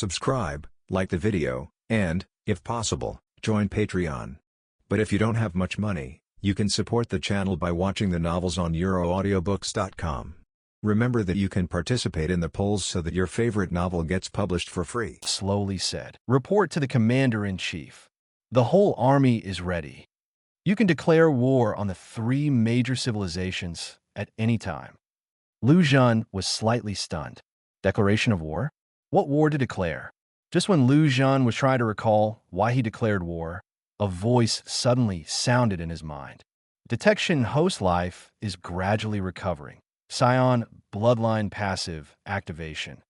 subscribe, like the video, and, if possible, join Patreon. But if you don't have much money, you can support the channel by watching the novels on euroaudiobooks.com. Remember that you can participate in the polls so that your favorite novel gets published for free. Slowly said, "Report to the Commander-in-Chief. The whole army is ready. You can declare war on the 3 major civilizations at any time." Lu Zhen was slightly stunned. Declaration of war? What war to declare? Just when Lu Zhen was trying to recall why he declared war, a voice suddenly sounded in his mind. Detection host life is gradually recovering. Saiyan bloodline passive activation.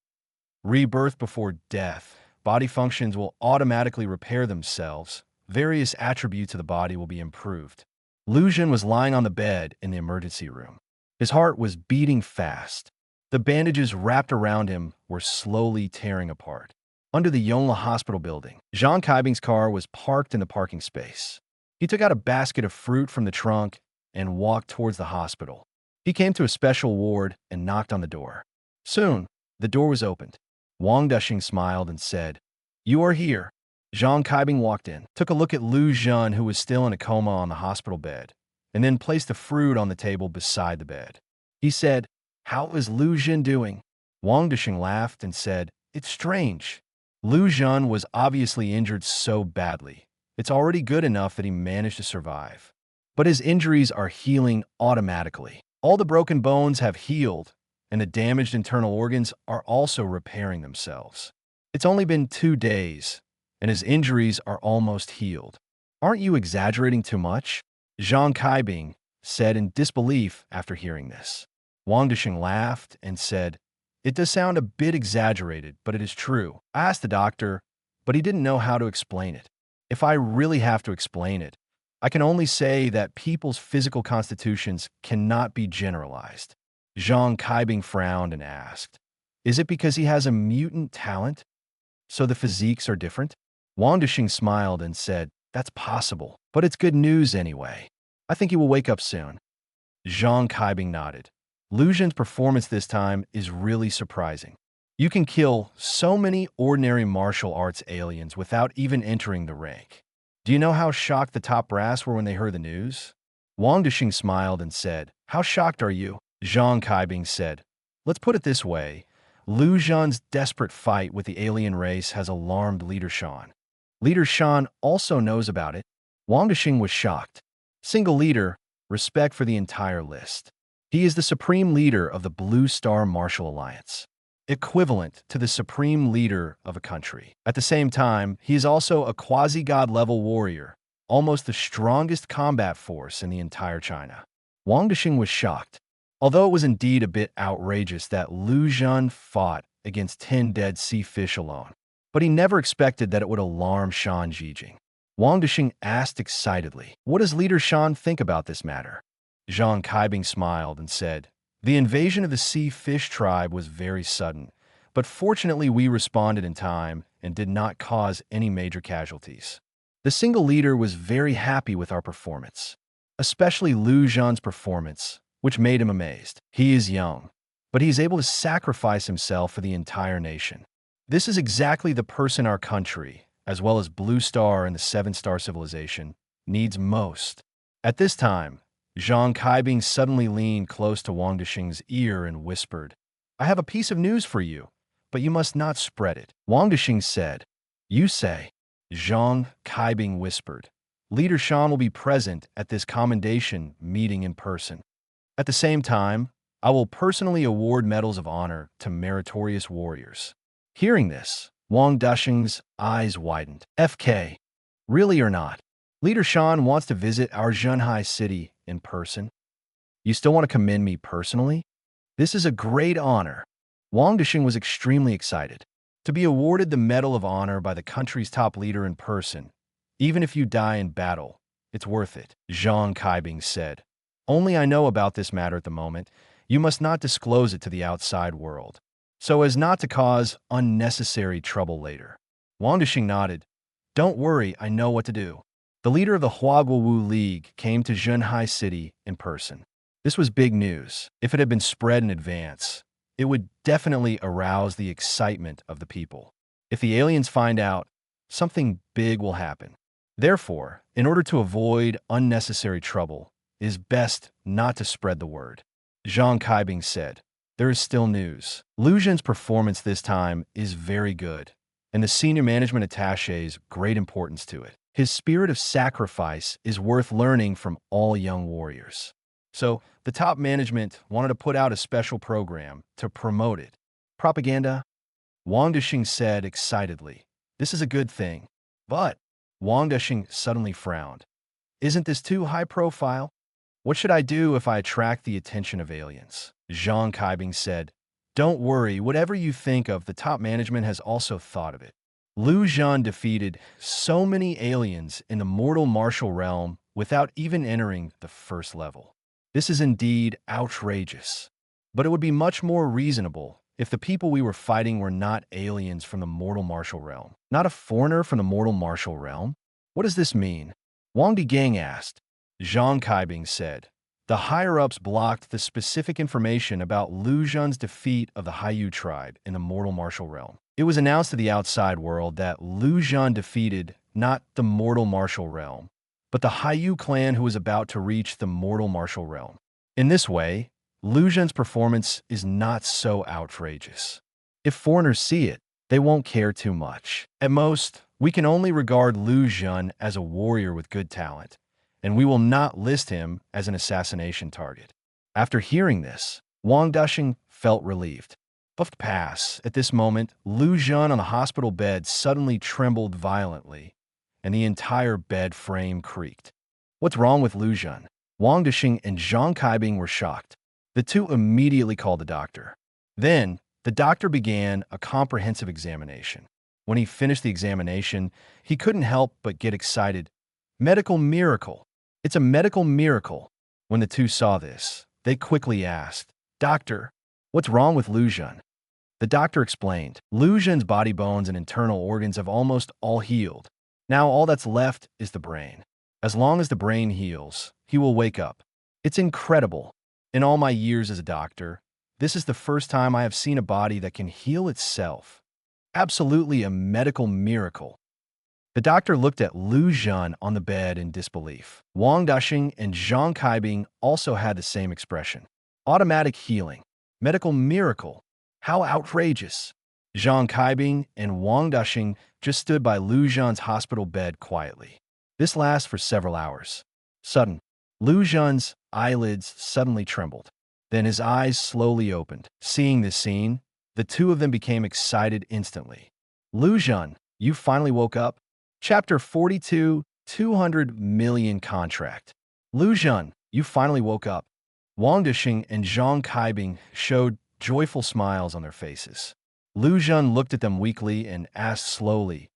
Rebirth before death. Body functions will automatically repair themselves. Various attributes of the body will be improved. Lu Zhen was lying on the bed in the emergency room. His heart was beating fast. The bandages wrapped around him were slowly tearing apart. Under the Yongle Hospital building, Zhang Kaibing's car was parked in the parking space. He took out a basket of fruit from the trunk and walked towards the hospital. He came to a special ward and knocked on the door. Soon, the door was opened. Wang Duxing smiled and said, "You are here." Zhang Kaibing walked in, took a look at Lu Zhen, who was still in a coma on the hospital bed, and then placed the fruit on the table beside the bed. He said, "How is Lu Zhen doing?" Wang Duxing laughed and said, "It's strange. Lu Zhen was obviously injured so badly. It's already good enough that he managed to survive. But his injuries are healing automatically. All the broken bones have healed, and the damaged internal organs are also repairing themselves. It's only been 2 days, and his injuries are almost healed. Aren't you exaggerating too much?" Zhang Kaibing said in disbelief after hearing this. Wang Duxing laughed and said, "It does sound a bit exaggerated, but it is true. I asked the doctor, but he didn't know how to explain it. If I really have to explain it, I can only say that people's physical constitutions cannot be generalized." Zhang Kaibing frowned and asked, "Is it because he has a mutant talent, so the physiques are different?" Wang Duxing smiled and said, "That's possible, but it's good news anyway. I think he will wake up soon." Zhang Kaibing nodded. Lu Zhen's performance this time is really surprising. You can kill so many ordinary martial arts aliens without even entering the rank. Do you know how shocked the top brass were when they heard the news? Wang Duxing smiled and said, "How shocked are you?" Zhang Kaibing said, "Let's put it this way. Lu Zhen's desperate fight with the alien race has alarmed Leader Shan. Leader Shan also knows about it." Wang Duxing was shocked. Single leader, respect for the entire list. He is the supreme leader of the Blue Star Martial Alliance, equivalent to the supreme leader of a country. At the same time, he is also a quasi-god level warrior, almost the strongest combat force in the entire China. Wang Duxing was shocked. Although it was indeed a bit outrageous that Lu Zhen fought against 10 dead sea fish alone, but he never expected that it would alarm Shan Jijing. Wang Duxing asked excitedly, "What does Leader Shan think about this matter?" Zhang Kaibing smiled and said, "The invasion of the sea fish tribe was very sudden, but fortunately we responded in time and did not cause any major casualties. The single leader was very happy with our performance, especially Lu Zhen's performance, which made him amazed. He is young, but he is able to sacrifice himself for the entire nation. This is exactly the person our country, as well as Blue Star and the 7-star civilization, needs most." At this time, Zhang Kaibing suddenly leaned close to Wang Duxing's ear and whispered, "I have a piece of news for you, but you must not spread it." Wang Duxing said, "You say." Zhang Kaibing whispered, "Leader Shan will be present at this commendation meeting in person. At the same time, I will personally award medals of honor to meritorious warriors." Hearing this, Wang Duxing's eyes widened. "FK, really or not? Leader Shan wants to visit our Zhenhai city in person? You still want to commend me personally? This is a great honor." Wang Duxing was extremely excited. To be awarded the Medal of Honor by the country's top leader in person, even if you die in battle, it's worth it. Zhang Kaibing said, "Only I know about this matter at the moment. You must not disclose it to the outside world, so as not to cause unnecessary trouble later." Wang Duxing nodded. "Don't worry, I know what to do." The leader of the Huaguowu League came to Zhenhai City in person. This was big news. If it had been spread in advance, it would definitely arouse the excitement of the people. If the aliens find out, something big will happen. Therefore, in order to avoid unnecessary trouble, it is best not to spread the word. Zhang Kaibing said, "There is still news. Lu Zhen's performance this time is very good, and the senior management attaches great importance to it. His spirit of sacrifice is worth learning from all young warriors." So, the top management wanted to put out a special program to promote it. Propaganda? Wang Dexing said excitedly. "This is a good thing." But Wang Dexing suddenly frowned. "Isn't this too high profile? What should I do if I attract the attention of aliens?" Zhang Kaibing said, "Don't worry, whatever you think of, the top management has also thought of it." Lu Zhen defeated so many aliens in the mortal martial realm without even entering the first level. This is indeed outrageous. But it would be much more reasonable if the people we were fighting were not aliens from the mortal martial realm. Not a foreigner from the mortal martial realm? What does this mean? Wang Digang asked. Zhang Kaibing said, "The higher-ups blocked the specific information about Lu Zhen's defeat of the Haiyu tribe in the mortal martial realm. It was announced to the outside world that Lu Zhen defeated not the mortal martial realm, but the Haiyu clan who was about to reach the mortal martial realm. In this way, Lu Zhen's performance is not so outrageous. If foreigners see it, they won't care too much. At most, we can only regard Lu Zhen as a warrior with good talent, and we will not list him as an assassination target." After hearing this, Wang Dexing felt relieved. Buffed pass. At this moment, Lu Zhen on the hospital bed suddenly trembled violently, and the entire bed frame creaked. "What's wrong with Lu Zhen?" Wang Dexing and Zhang Kaibing were shocked. The two immediately called the doctor. Then, the doctor began a comprehensive examination. When he finished the examination, he couldn't help but get excited. "Medical miracle! It's a medical miracle!" When the two saw this, they quickly asked, "Doctor, what's wrong with Lu Zhen?" The doctor explained, "Lu Zhen's body bones and internal organs have almost all healed. Now all that's left is the brain. As long as the brain heals, he will wake up. It's incredible. In all my years as a doctor, this is the first time I have seen a body that can heal itself. Absolutely a medical miracle." The doctor looked at Lu Zhen on the bed in disbelief. Wang Dexing and Zhang Kaibing also had the same expression. Automatic healing. Medical miracle. How outrageous. Zhang Kaibing and Wang Dexing just stood by Lu Zhen's hospital bed quietly. This lasts for several hours. Sudden, Lu Zhen's eyelids suddenly trembled. Then his eyes slowly opened. Seeing this scene, the two of them became excited instantly. "Lu Zhen, you finally woke up?" Chapter 42, 200 million contract. "Lu Zhen, you finally woke up." Wang Dexing and Zhang Kaibing showed joyful smiles on their faces. Lu Zhen looked at them weakly and asked slowly,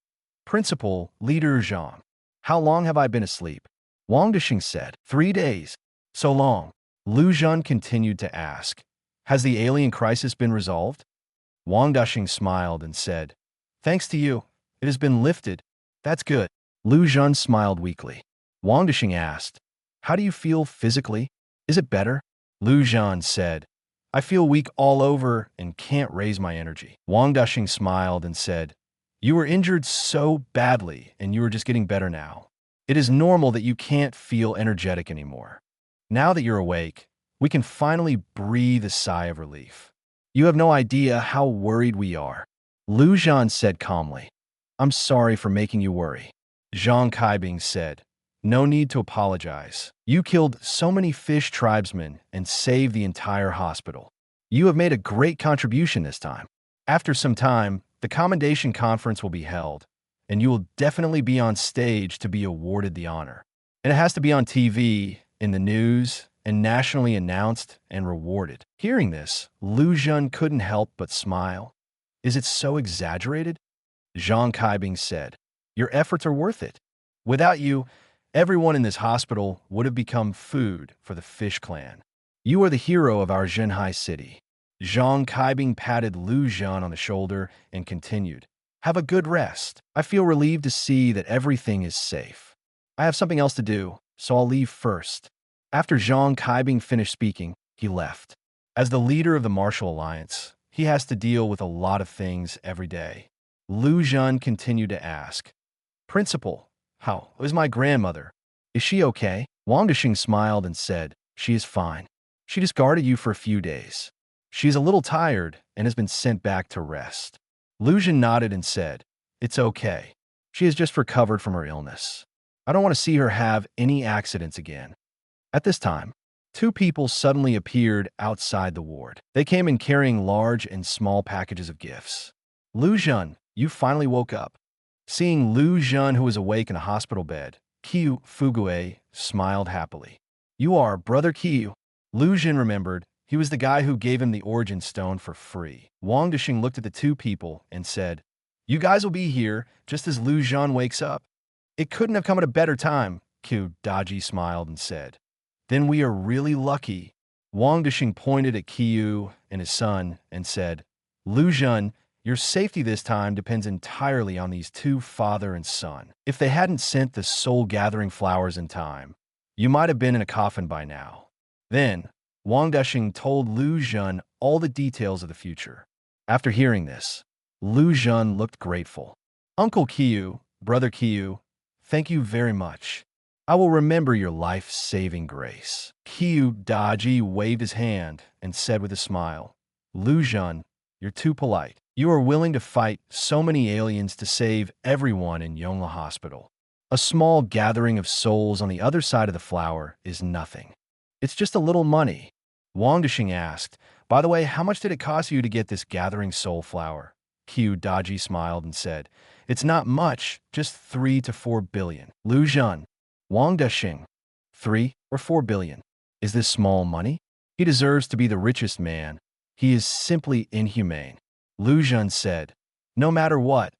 "Principal, Leader Zhang, how long have I been asleep?" Wang Dexing said, 3 days. "So long." Lu Zhen continued to ask, "Has the alien crisis been resolved?" Wang Dexing smiled and said, "Thanks to you, it has been lifted. That's good." Lu Zhen smiled weakly. Wang Dexing asked, "How do you feel physically? Is it better?" Lu Zhen said, "I feel weak all over and can't raise my energy." Wang Dexing smiled and said, "You were injured so badly and you are just getting better now. It is normal that you can't feel energetic anymore. Now that you're awake, we can finally breathe a sigh of relief. You have no idea how worried we are." Lu Zhen said calmly, "I'm sorry for making you worry." Zhang Kaibing said, "No need to apologize. You killed so many fish tribesmen and saved the entire hospital. You have made a great contribution this time. After some time, the commendation conference will be held, and you will definitely be on stage to be awarded the honor. And it has to be on TV, in the news, and nationally announced and rewarded." Hearing this, Lu Zhen couldn't help but smile. "Is it so exaggerated?" Zhang Kaibing said, "Your efforts are worth it. Without you, everyone in this hospital would have become food for the fish clan. You are the hero of our Zhenhai city." Zhang Kaibing patted Lu Zhen on the shoulder and continued, "Have a good rest. I feel relieved to see that everything is safe. I have something else to do, so I'll leave first." After Zhang Kaibing finished speaking, he left. As the leader of the Martial Alliance, he has to deal with a lot of things every day. Lu Zhen continued to ask. Principal, how is my grandmother? Is she okay? Wang Dexing smiled and said, she is fine. She just guarded you for a few days. She is a little tired and has been sent back to rest. Lu Zhen nodded and said, it's okay. She has just recovered from her illness. I don't want to see her have any accidents again. At this time, two people suddenly appeared outside the ward. They came in carrying large and small packages of gifts. Lu Zhen, you finally woke up. Seeing Lu Zhen, who was awake in a hospital bed, Qiu Fugue smiled happily. You are Brother Qiu. Lu Zhen remembered he was the guy who gave him the origin stone for free. Wang Dexing looked at the two people and said, you guys will be here just as Lu Zhen wakes up. It couldn't have come at a better time, Qiu Daji smiled and said. Then we are really lucky. Wang Dexing pointed at Qiu and his son and said, Lu Zhen, your safety this time depends entirely on these two father and son. If they hadn't sent the soul-gathering flowers in time, you might have been in a coffin by now. Then, Wang Dexing told Lu Zhen all the details of the future. After hearing this, Lu Zhen looked grateful. Uncle Qiu, Brother Qiu, thank you very much. I will remember your life-saving grace. Qiu Daji waved his hand and said with a smile, Lu Zhen, you're too polite. You are willing to fight so many aliens to save everyone in Yongla Hospital. A small gathering of souls on the other side of the flower is nothing. It's just a little money. Wang Dexing asked, by the way, how much did it cost you to get this gathering soul flower? Qiu Daji smiled and said, it's not much, just 3 to 4 billion. Lu Zhen, Wang Dexing, 3 or 4 billion. Is this small money? He deserves to be the richest man. He is simply inhumane. Lu Zhen said, no matter what,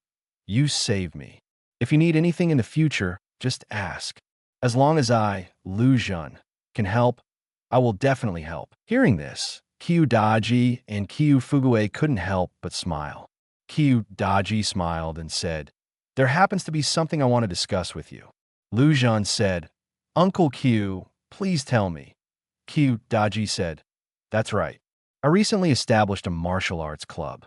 you saved me. If you need anything in the future, just ask. As long as I, Lu Zhen, can help, I will definitely help. Hearing this, Qiu Daji and Qiu Fugue couldn't help but smile. Qiu Daji smiled and said, there happens to be something I want to discuss with you. Lu Zhen said, Uncle Qiu, please tell me. Qiu Daji said, that's right. I recently established a martial arts club.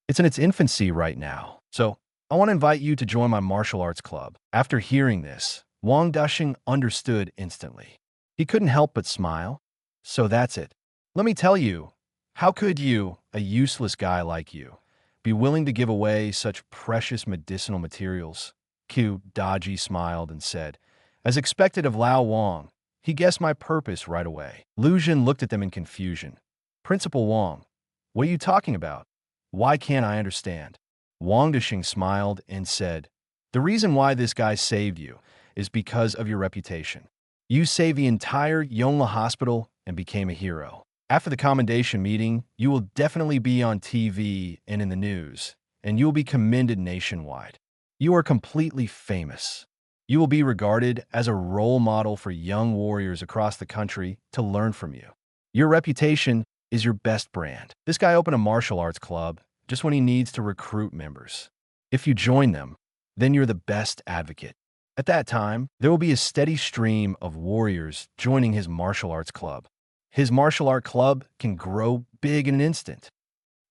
It's in its infancy right now, so I want to invite you to join my martial arts club. After hearing this, Wang Dexing understood instantly. He couldn't help but smile. So that's it. Let me tell you, how could you, a useless guy like you, be willing to give away such precious medicinal materials? Qiu Daji smiled and said, as expected of Lao Wang, he guessed my purpose right away. Lu Zhen looked at them in confusion. Principal Wang, what are you talking about? Why can't I understand? Wang Dexing smiled and said, the reason why this guy saved you is because of your reputation. You saved the entire Yongla Hospital and became a hero. After the commendation meeting, you will definitely be on TV and in the news, and you will be commended nationwide. You are completely famous. You will be regarded as a role model for young warriors across the country to learn from you. Your reputation is your best brand. This guy opened a martial arts club just when he needs to recruit members. If you join them, then you're the best advocate. At that time, there will be a steady stream of warriors joining his martial arts club. His martial art club can grow big in an instant.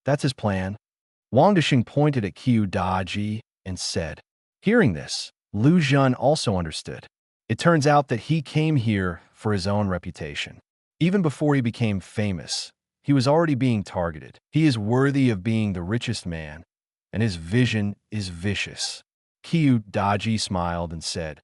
That's his plan. Wang Dexing pointed at Qiu Daji and said, hearing this, Lu Zhen also understood. It turns out that he came here for his own reputation. Even before he became famous, he was already being targeted. He is worthy of being the richest man, and his vision is vicious. Qiu Daji smiled and said,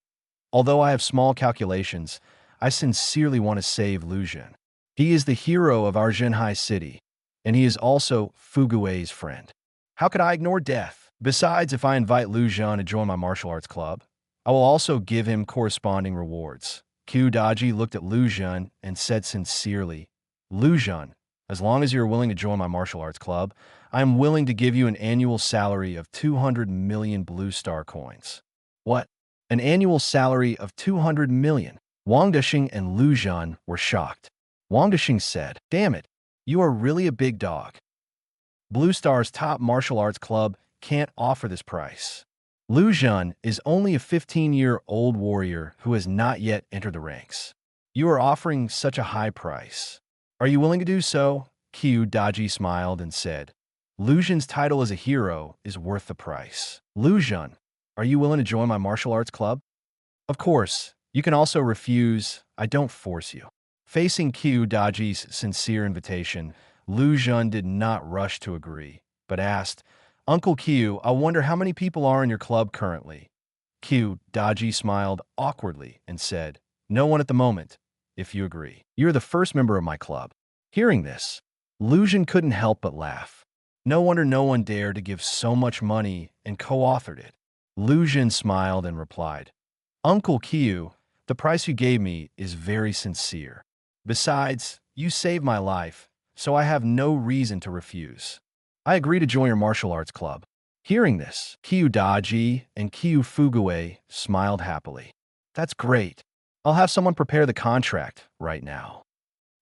although I have small calculations, I sincerely want to save Lu Zhen. He is the hero of our Zhenhai city, and he is also Fugue's friend. How could I ignore death? Besides, if I invite Lu Zhen to join my martial arts club, I will also give him corresponding rewards. Qiu Daji looked at Lu Zhen and said sincerely, Lu Zhen, as long as you are willing to join my martial arts club, I am willing to give you an annual salary of 200 million blue star coins. What? An annual salary of 200 million? Wang Dexing and Lu Zhen were shocked. Wang Dexing said, damn it, you are really a big dog. Blue Star's top martial arts club can't offer this price. Lu Zhen is only a 15-year-old warrior who has not yet entered the ranks. You are offering such a high price. Are you willing to do so? Qiu Daji smiled and said, Lu Zhen's title as a hero is worth the price. Lu Zhen, are you willing to join my martial arts club? Of course, you can also refuse. I don't force you. Facing Qiu Daji's sincere invitation, Lu Zhen did not rush to agree, but asked, Uncle Qiu, I wonder how many people are in your club currently. Qiu Daji smiled awkwardly and said, No one at the moment, if you agree. You're the first member of my club. Hearing this, Lu Zhen couldn't help but laugh. No wonder no one dared to give so much money and co-authored it. Lu Zhen smiled and replied, Uncle Qiu, the price you gave me is very sincere. Besides, you saved my life, so I have no reason to refuse. I agree to join your martial arts club. Hearing this, Qiu Daji and Qiu Fugue smiled happily. That's great. I'll have someone prepare the contract right now.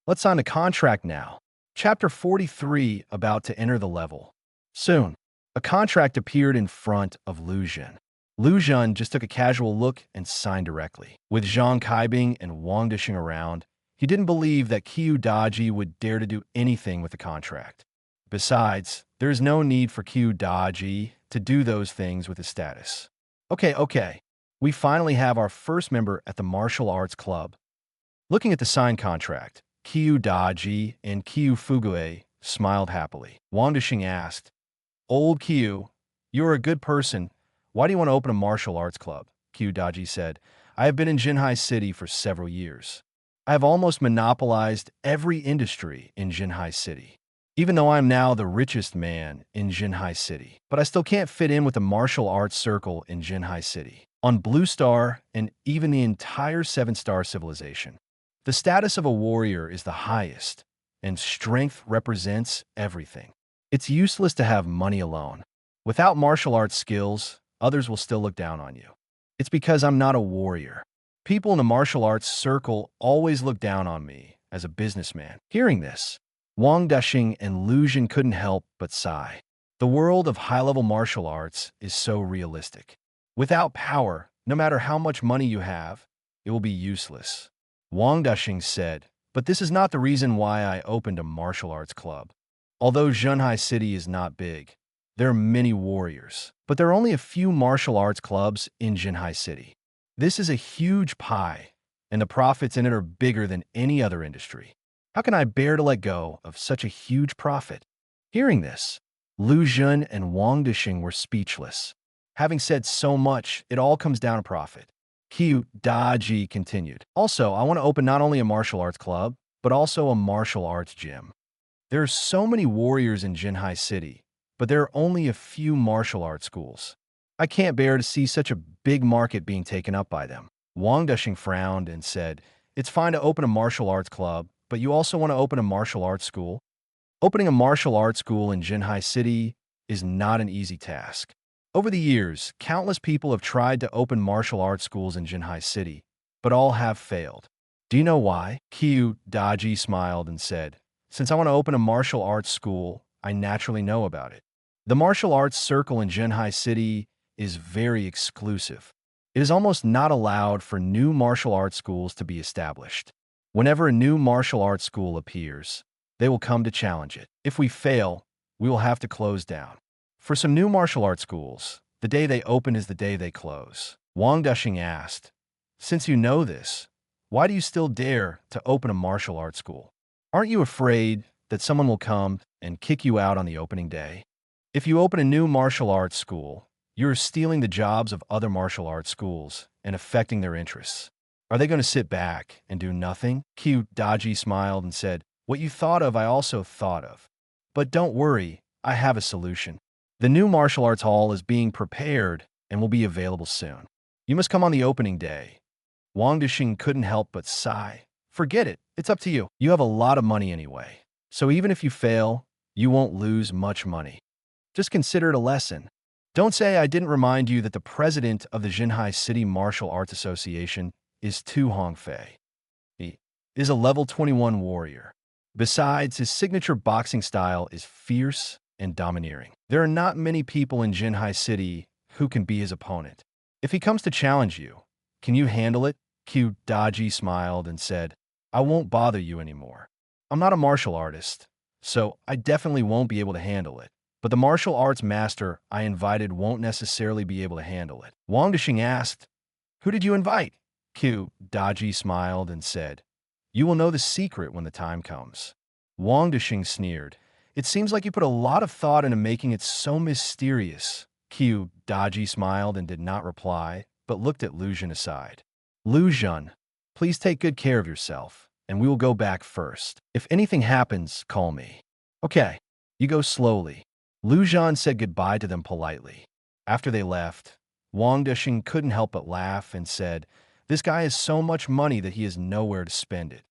Let's sign the contract now. Chapter 43, about to enter the level. Soon, a contract appeared in front of Lu Zhen. Lu Zhen just took a casual look and signed directly. With Zhang Kaibing and Wang Dishing around, he didn't believe that Qiu Daji would dare to do anything with the contract. Besides, there is no need for Qiu Daji to do those things with his status. Okay. We finally have our first member at the martial arts club. Looking at the signed contract, Qiu Daji and Qiu Fugue smiled happily. Wang Dishing asked, Old Qiu, you're a good person. Why do you want to open a martial arts club? Qiu Daji said, I have been in Jinhai City for several years. I have almost monopolized every industry in Jinhai City, even though I'm now the richest man in Jinhai City. But I still can't fit in with the martial arts circle in Jinhai City, on Blue Star, and even the entire 7-star civilization. The status of a warrior is the highest, and strength represents everything. It's useless to have money alone. Without martial arts skills, others will still look down on you. It's because I'm not a warrior. People in the martial arts circle always look down on me as a businessman. Hearing this, Wang Dishing and Lu Zhen couldn't help but sigh. The world of high-level martial arts is so realistic. Without power, no matter how much money you have, it will be useless. Wang Dishing said, but this is not the reason why I opened a martial arts club. Although Jinhai City is not big, there are many warriors, but there are only a few martial arts clubs in Jinhai City. This is a huge pie, and the profits in it are bigger than any other industry. How can I bear to let go of such a huge profit? Hearing this, Lu Zhen and Wang Dishing were speechless. Having said so much, it all comes down to profit. Qiu Daji continued. Also, I want to open not only a martial arts club, but also a martial arts gym. There are so many warriors in Jinhai City, but there are only a few martial arts schools. I can't bear to see such a big market being taken up by them. Wang Dishing frowned and said, It's fine to open a martial arts club, but you also want to open a martial arts school? Opening a martial arts school in Jinhai City is not an easy task. Over the years, countless people have tried to open martial arts schools in Jinhai City, but all have failed. Do you know why? Qiu Daji smiled and said, Since I want to open a martial arts school, I naturally know about it. The martial arts circle in Jinhai City is very exclusive. It is almost not allowed for new martial arts schools to be established. Whenever a new martial arts school appears, they will come to challenge it. If we fail, we will have to close down. For some new martial arts schools, the day they open is the day they close. Wang Dishing asked, Since you know this, why do you still dare to open a martial arts school? Aren't you afraid that someone will come and kick you out on the opening day? If you open a new martial arts school, you're stealing the jobs of other martial arts schools and affecting their interests. Are they going to sit back and do nothing? Qiu Daji smiled and said, What you thought of, I also thought of. But don't worry, I have a solution. The new martial arts hall is being prepared and will be available soon. You must come on the opening day. Wang Dishing couldn't help but sigh. Forget it, it's up to you. You have a lot of money anyway. So even if you fail, you won't lose much money. Just consider it a lesson. Don't say I didn't remind you that the president of the Jinhai City Martial Arts Association is Tu Hongfei. He is a level 21 warrior. Besides, his signature boxing style is fierce and domineering. There are not many people in Jinhai City who can be his opponent. If he comes to challenge you, can you handle it? Qiu Daji smiled and said, I won't bother you anymore. I'm not a martial artist, so I definitely won't be able to handle it. but the martial arts master I invited won't necessarily be able to handle it. Wang Dixing asked, "Who did you invite?" Q Daji smiled and said, "You will know the secret when the time comes." Wang Dixing sneered. "It seems like you put a lot of thought into making it so mysterious." Q Daji smiled and did not reply, but looked at Lu Zhen aside. "Lu Zhen, please take good care of yourself, and we will go back first. If anything happens, call me." "Okay, you go slowly." Lu Zhen said goodbye to them politely. After they left, Wang Dixing couldn't help but laugh and said, "This guy has so much money that he has nowhere to spend it.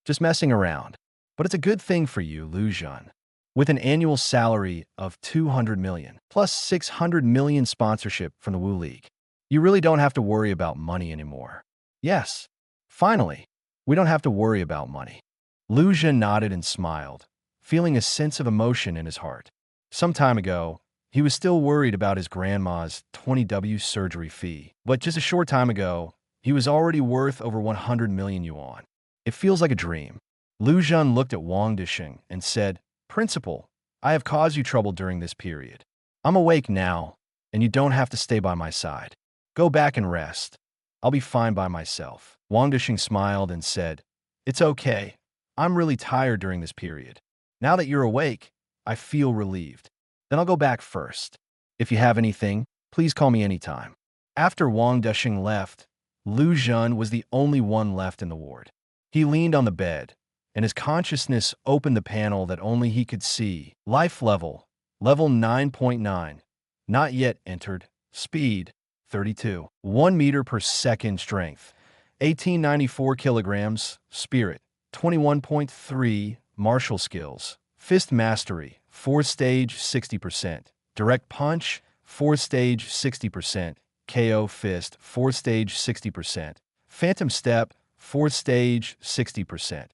Just messing around. But it's a good thing for you, Lu Zhen. With an annual salary of 200 million, plus 600 million sponsorship from the Wu League, you really don't have to worry about money anymore." "Yes, finally, we don't have to worry about money." Lu Zhen nodded and smiled, feeling a sense of emotion in his heart. Some time ago, he was still worried about his grandma's 20W surgery fee, but just a short time ago, he was already worth over 100 million yuan. It feels like a dream. Lu Zhen looked at Wang Dixing and said, "Principal, I have caused you trouble during this period. I'm awake now, and you don't have to stay by my side. Go back and rest. I'll be fine by myself." Wang Dixing smiled and said, "It's okay. I'm really tired during this period. Now that you're awake, I feel relieved. Then I'll go back first. If you have anything, please call me anytime." After Wang Dixing left, Lu Zhen was the only one left in the ward. He leaned on the bed, and his consciousness opened the panel that only he could see. Life level, level 9.9. Not yet entered. Speed, 32. 1 meter per second strength. 1894 kilograms. Spirit, 21.3. Martial skills. Fist mastery, 4th stage, 60%. Direct punch, 4th stage, 60%. KO fist, 4th stage, 60%. Phantom step, 4th stage, 60%.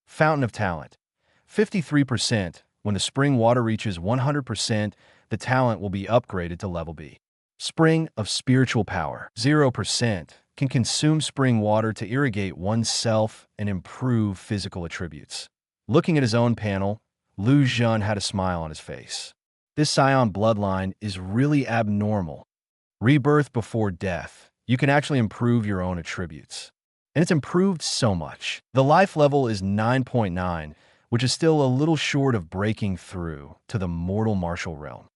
Fountain of talent, 53%. When the spring water reaches 100%, the talent will be upgraded to level B. Spring of spiritual power, 0%. Can consume spring water to irrigate oneself and improve physical attributes. Looking at his own panel, Lu Zhen had a smile on his face. This Saiyan bloodline is really abnormal. Rebirth before death. You can actually improve your own attributes. And it's improved so much. The life level is 9.9, which is still a little short of breaking through to the mortal martial realm.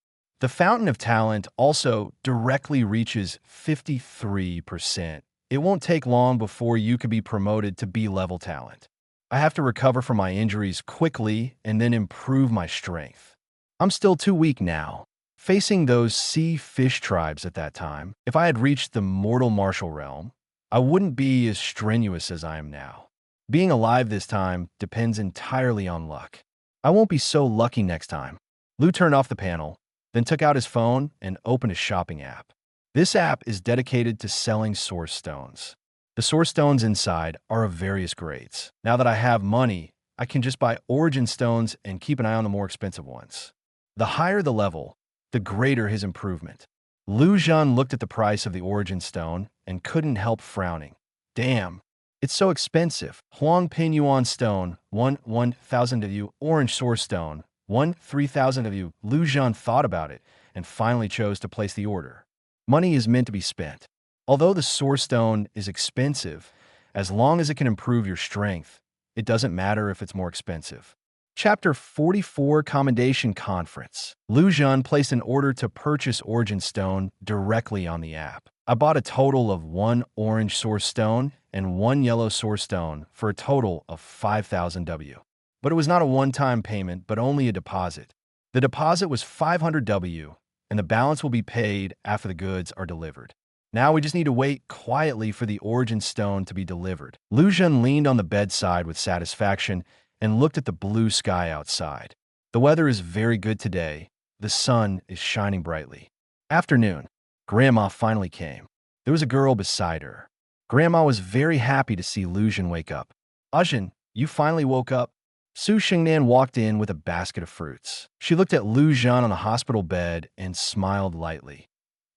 The Fountain of Talent also directly reaches 53%. It won't take long before you could be promoted to B-level talent. I have to recover from my injuries quickly and then improve my strength. I'm still too weak now. Facing those sea fish tribes at that time, if I had reached the mortal martial realm, I wouldn't be as strenuous as I am now. Being alive this time depends entirely on luck. I won't be so lucky next time. Lu turned off the panel, then took out his phone and opened a shopping app. This app is dedicated to selling source stones. The source stones inside are of various grades. Now that I have money, I can just buy origin stones and keep an eye on the more expensive ones. The higher the level, the greater his improvement. Lu Zhen looked at the price of the origin stone and couldn't help frowning. Damn, it's so expensive. Huang Pin Yuan stone, 1,000 of you. Orange source stone, 3,000 of you. Lu Zhen thought about it and finally chose to place the order. Money is meant to be spent. Although the source stone is expensive, as long as it can improve your strength, it doesn't matter if it's more expensive. Chapter 44 Commendation Conference. Lu Zhen placed an order to purchase Origin Stone directly on the app. I bought a total of 1 orange source stone and 1 yellow source stone for a total of 5,000 W. But it was not a one-time payment, but only a deposit. The deposit was 500 W, and the balance will be paid after the goods are delivered. Now we just need to wait quietly for the Origin Stone to be delivered. Lu Zhen leaned on the bedside with satisfaction and looked at the blue sky outside. The weather is very good today. The sun is shining brightly. Afternoon. Grandma finally came. There was a girl beside her. Grandma was very happy to see Lu Zhen wake up. "Zhen, you finally woke up?" Su Xingnan walked in with a basket of fruits. She looked at Lu Zhen on the hospital bed and smiled lightly.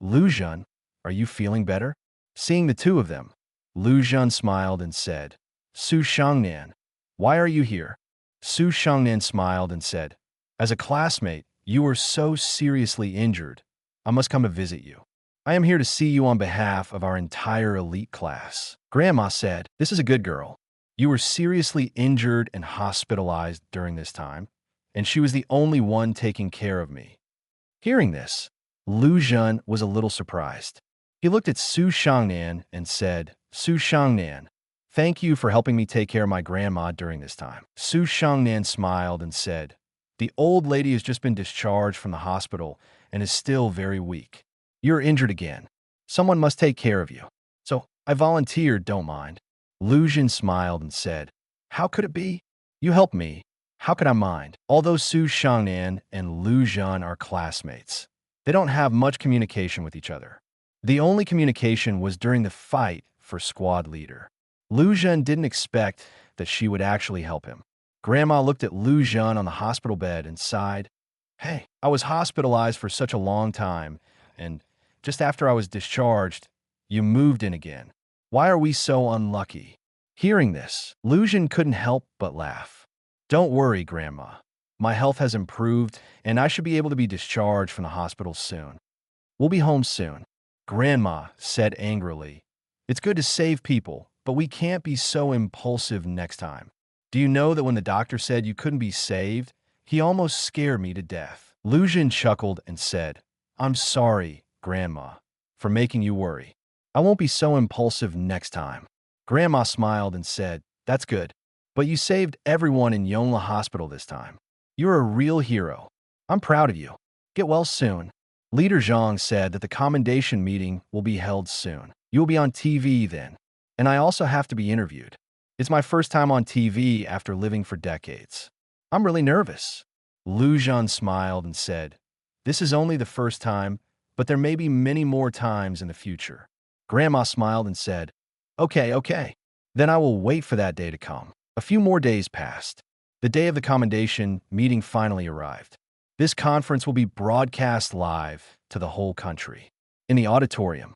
"Lu Zhen, are you feeling better?" Seeing the two of them, Lu Zhen smiled and said, "Su Shangnan, why are you here?" Su Shangnan smiled and said, "As a classmate, You are so seriously injured. I must come to visit you. I am here to see you on behalf of our entire elite class. Grandma said, this is a good girl. You were seriously injured and hospitalized during this time, and she was the only one taking care of me. Hearing this, Zhen was a little surprised. He looked at Su Shangnan and said, Su Shangnan, thank you for helping me take care of my grandma during this time. Su Shangnan smiled and said, the old lady has just been discharged from the hospital and is still very weak. You're injured again. Someone must take care of you. So I volunteered, don't mind. Zhen smiled and said, how could it be? You helped me. How could I mind? Although Su Shangnan and Zhen are classmates, they don't have much communication with each other. The only communication was during the fight for squad leader. Zhen didn't expect that she would actually help him. Grandma looked at Zhen on the hospital bed and sighed. Hey, I was hospitalized for such a long time, and just after I was discharged, you moved in again. Why are we so unlucky? Hearing this, Zhen couldn't help but laugh. Don't worry, Grandma. My health has improved, and I should be able to be discharged from the hospital soon. We'll be home soon. Grandma said angrily, it's good to save people, but we can't be so impulsive next time. Do you know that when the doctor said you couldn't be saved, he almost scared me to death? Zhen chuckled and said, I'm sorry, Grandma, for making you worry. I won't be so impulsive next time. Grandma smiled and said, that's good. But you saved everyone in Yonla Hospital this time. You're a real hero. I'm proud of you. Get well soon. Leader Zhang said that the commendation meeting will be held soon. You will be on TV then. And I also have to be interviewed. It's my first time on TV after living for decades. I'm really nervous. Zhen smiled and said, this is only the first time, but there may be many more times in the future. Grandma smiled and said, okay. Then I will wait for that day to come. A few more days passed. The day of the commendation meeting finally arrived. This conference will be broadcast live to the whole country. In the auditorium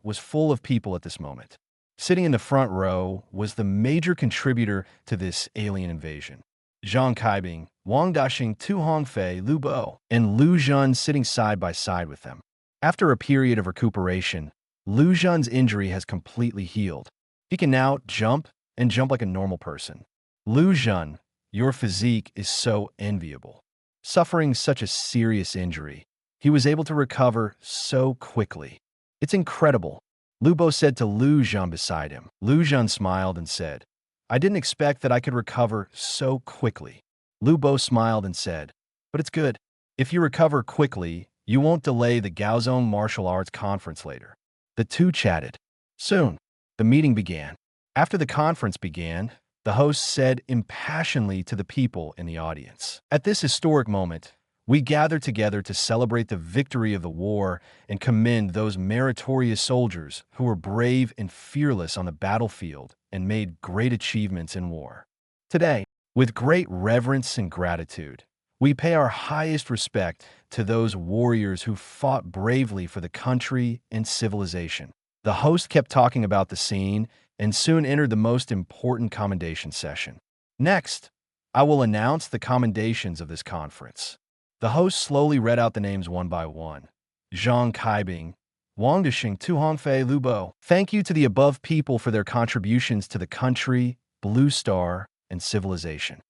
was full of people at this moment. Sitting in the front row was the major contributor to this alien invasion. Zhang Kaibing, Wang Daxing, Tu Hongfei, Lu Bo, and Zhen sitting side by side with them. After a period of recuperation, Zhen's injury has completely healed. He can now jump like a normal person. Zhen, your physique is so enviable. Suffering such a serious injury, he was able to recover so quickly. It's incredible. Lu Bo said to Zhen beside him. Zhen smiled and said, I didn't expect that I could recover so quickly. Lu Bo smiled and said, but it's good. If you recover quickly, you won't delay the Gaowu martial arts conference later. The two chatted. Soon, the meeting began. After the conference began, the host said impassionedly to the people in the audience, at this historic moment, we gather together to celebrate the victory of the war and commend those meritorious soldiers who were brave and fearless on the battlefield and made great achievements in war. Today, with great reverence and gratitude, we pay our highest respect to those warriors who fought bravely for the country and civilization. The host kept talking about the scene and soon entered the most important commendation session. Next, I will announce the commendations of this conference. The host slowly read out the names one by one. Zhang Kaibing, Wang Daxing, Tu Hongfei, Lu Bo. Thank you to the above people for their contributions to the country, Blue Star, and civilization.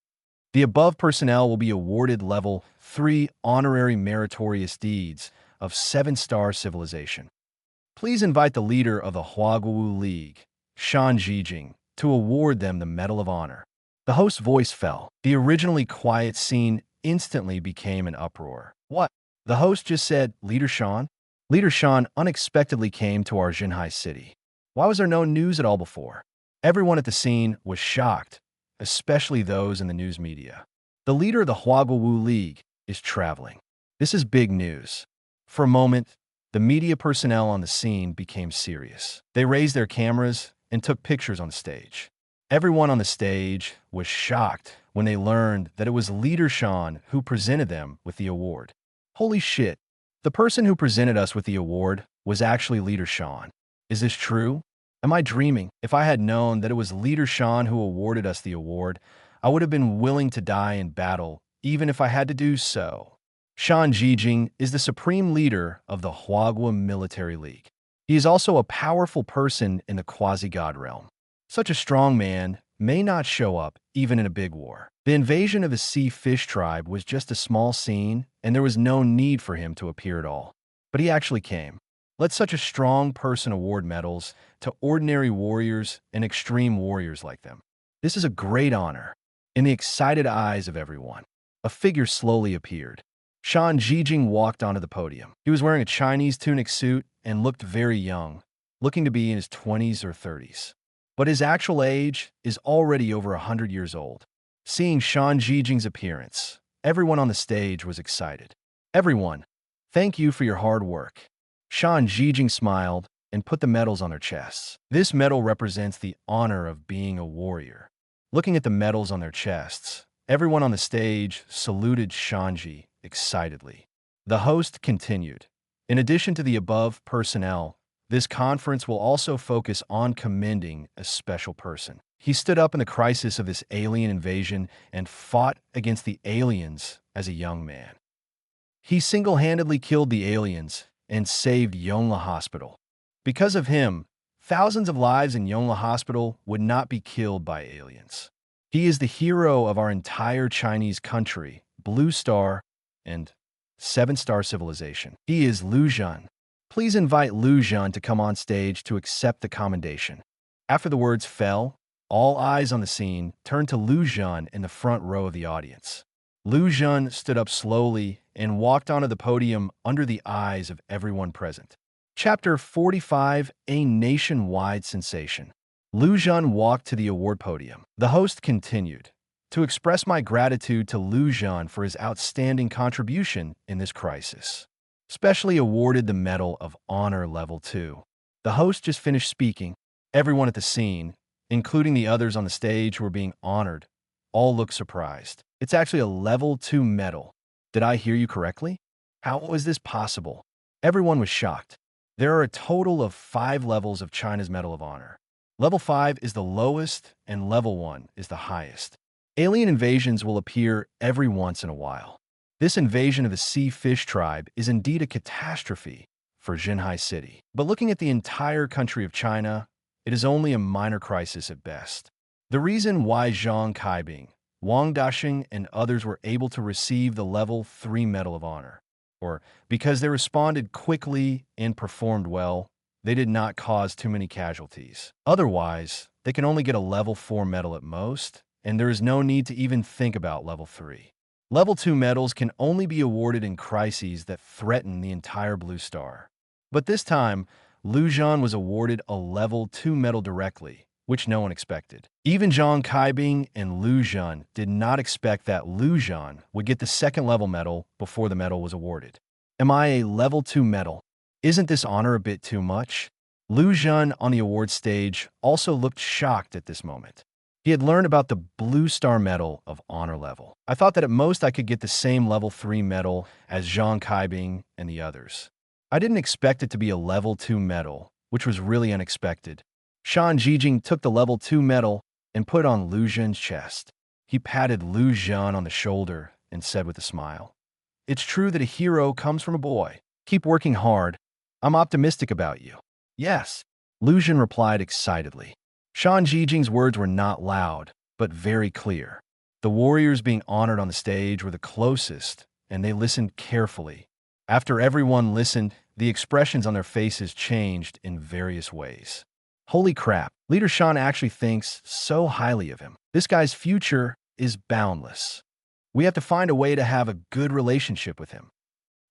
The above personnel will be awarded level 3 honorary meritorious deeds of 7-star civilization. Please invite the leader of the Gaowu League, Shan Zhijing, to award them the Medal of Honor. The host's voice fell. The originally quiet scene instantly became an uproar. What? The host just said, Leader Shan? Leader Shan unexpectedly came to our Jinhai city. Why was there no news at all before? Everyone at the scene was shocked, especially those in the news media. The leader of the Gaowu League is traveling. This is big news. For a moment, the media personnel on the scene became serious. They raised their cameras and took pictures on the stage. Everyone on the stage was shocked when they learned that it was Leader Shan who presented them with the award. Holy shit, the person who presented us with the award was actually Leader Shan. Is this true? Am I dreaming? If I had known that it was Leader Shan who awarded us the award, I would have been willing to die in battle, even if I had to do so. Shan Jijing is the supreme leader of the Huagua Military League. He is also a powerful person in the quasi-god realm. Such a strong man may not show up even in a big war. The invasion of the sea fish tribe was just a small scene, and there was no need for him to appear at all. But he actually came. Let such a strong person award medals to ordinary warriors and extreme warriors like them. This is a great honor. In the excited eyes of everyone, a figure slowly appeared. Shan Jijing walked onto the podium. He was wearing a Chinese tunic suit and looked very young, looking to be in his 20s or 30s. But his actual age is already over 100 years old. Seeing Shan Jijing's appearance, everyone on the stage was excited. Everyone, thank you for your hard work. Shan Jijing smiled and put the medals on their chests. This medal represents the honor of being a warrior. Looking at the medals on their chests, everyone on the stage saluted Shanji excitedly. The host continued. In addition to the above personnel, this conference will also focus on commending a special person. He stood up in the crisis of this alien invasion and fought against the aliens as a young man. He single-handedly killed the aliens and saved Yongle Hospital. Because of him, thousands of lives in Yongle Hospital would not be killed by aliens. He is the hero of our entire Chinese country, Blue Star, and 7-star civilization. He is Lu Zhen. Please invite Lu Zhen to come on stage to accept the commendation. After the words fell, all eyes on the scene turned to Lu Zhen in the front row of the audience. Lu Zhen stood up slowly and walked onto the podium under the eyes of everyone present. Chapter 45, A Nationwide Sensation. Lu Zhen walked to the award podium. The host continued. To express my gratitude to Lu Zhen for his outstanding contribution in this crisis. Specially awarded the Medal of Honor Level 2. The host just finished speaking. Everyone at the scene, including the others on the stage who were being honored, all looked surprised. It's actually a Level 2 medal. Did I hear you correctly? How was this possible? Everyone was shocked. There are a total of 5 levels of China's Medal of Honor. Level 5 is the lowest, and Level 1 is the highest. Alien invasions will appear every once in a while. This invasion of the sea fish tribe is indeed a catastrophe for Zhenhai City. But looking at the entire country of China, it is only a minor crisis at best. The reason why Zhang Kaibing, Wang Daxing, and others were able to receive the Level 3 Medal of Honor, or because they responded quickly and performed well, they did not cause too many casualties. Otherwise, they can only get a Level 4 medal at most, and there is no need to even think about Level 3. Level 2 medals can only be awarded in crises that threaten the entire Blue Star. But this time, Lu Zhen was awarded a Level 2 medal directly, which no one expected. Even Zhang Kaibing and Lu Zhen did not expect that Lu Zhen would get the second level medal before the medal was awarded. Am I a Level 2 medal? Isn't this honor a bit too much? Lu Zhen on the award stage also looked shocked at this moment. He had learned about the Blue Star Medal of Honor level. I thought that at most I could get the same Level 3 medal as Zhang Kaibing and the others. I didn't expect it to be a Level 2 medal, which was really unexpected. Shan Jijing took the Level 2 medal and put it on Lu Zhen's chest. He patted Lu Zhen on the shoulder and said with a smile, "It's true that a hero comes from a boy. Keep working hard. I'm optimistic about you." "Yes," Lu Zhen replied excitedly. Shan Jijing's words were not loud, but very clear. The warriors being honored on the stage were the closest, and they listened carefully. After everyone listened, the expressions on their faces changed in various ways. Holy crap, Leader Shan actually thinks so highly of him. This guy's future is boundless. We have to find a way to have a good relationship with him.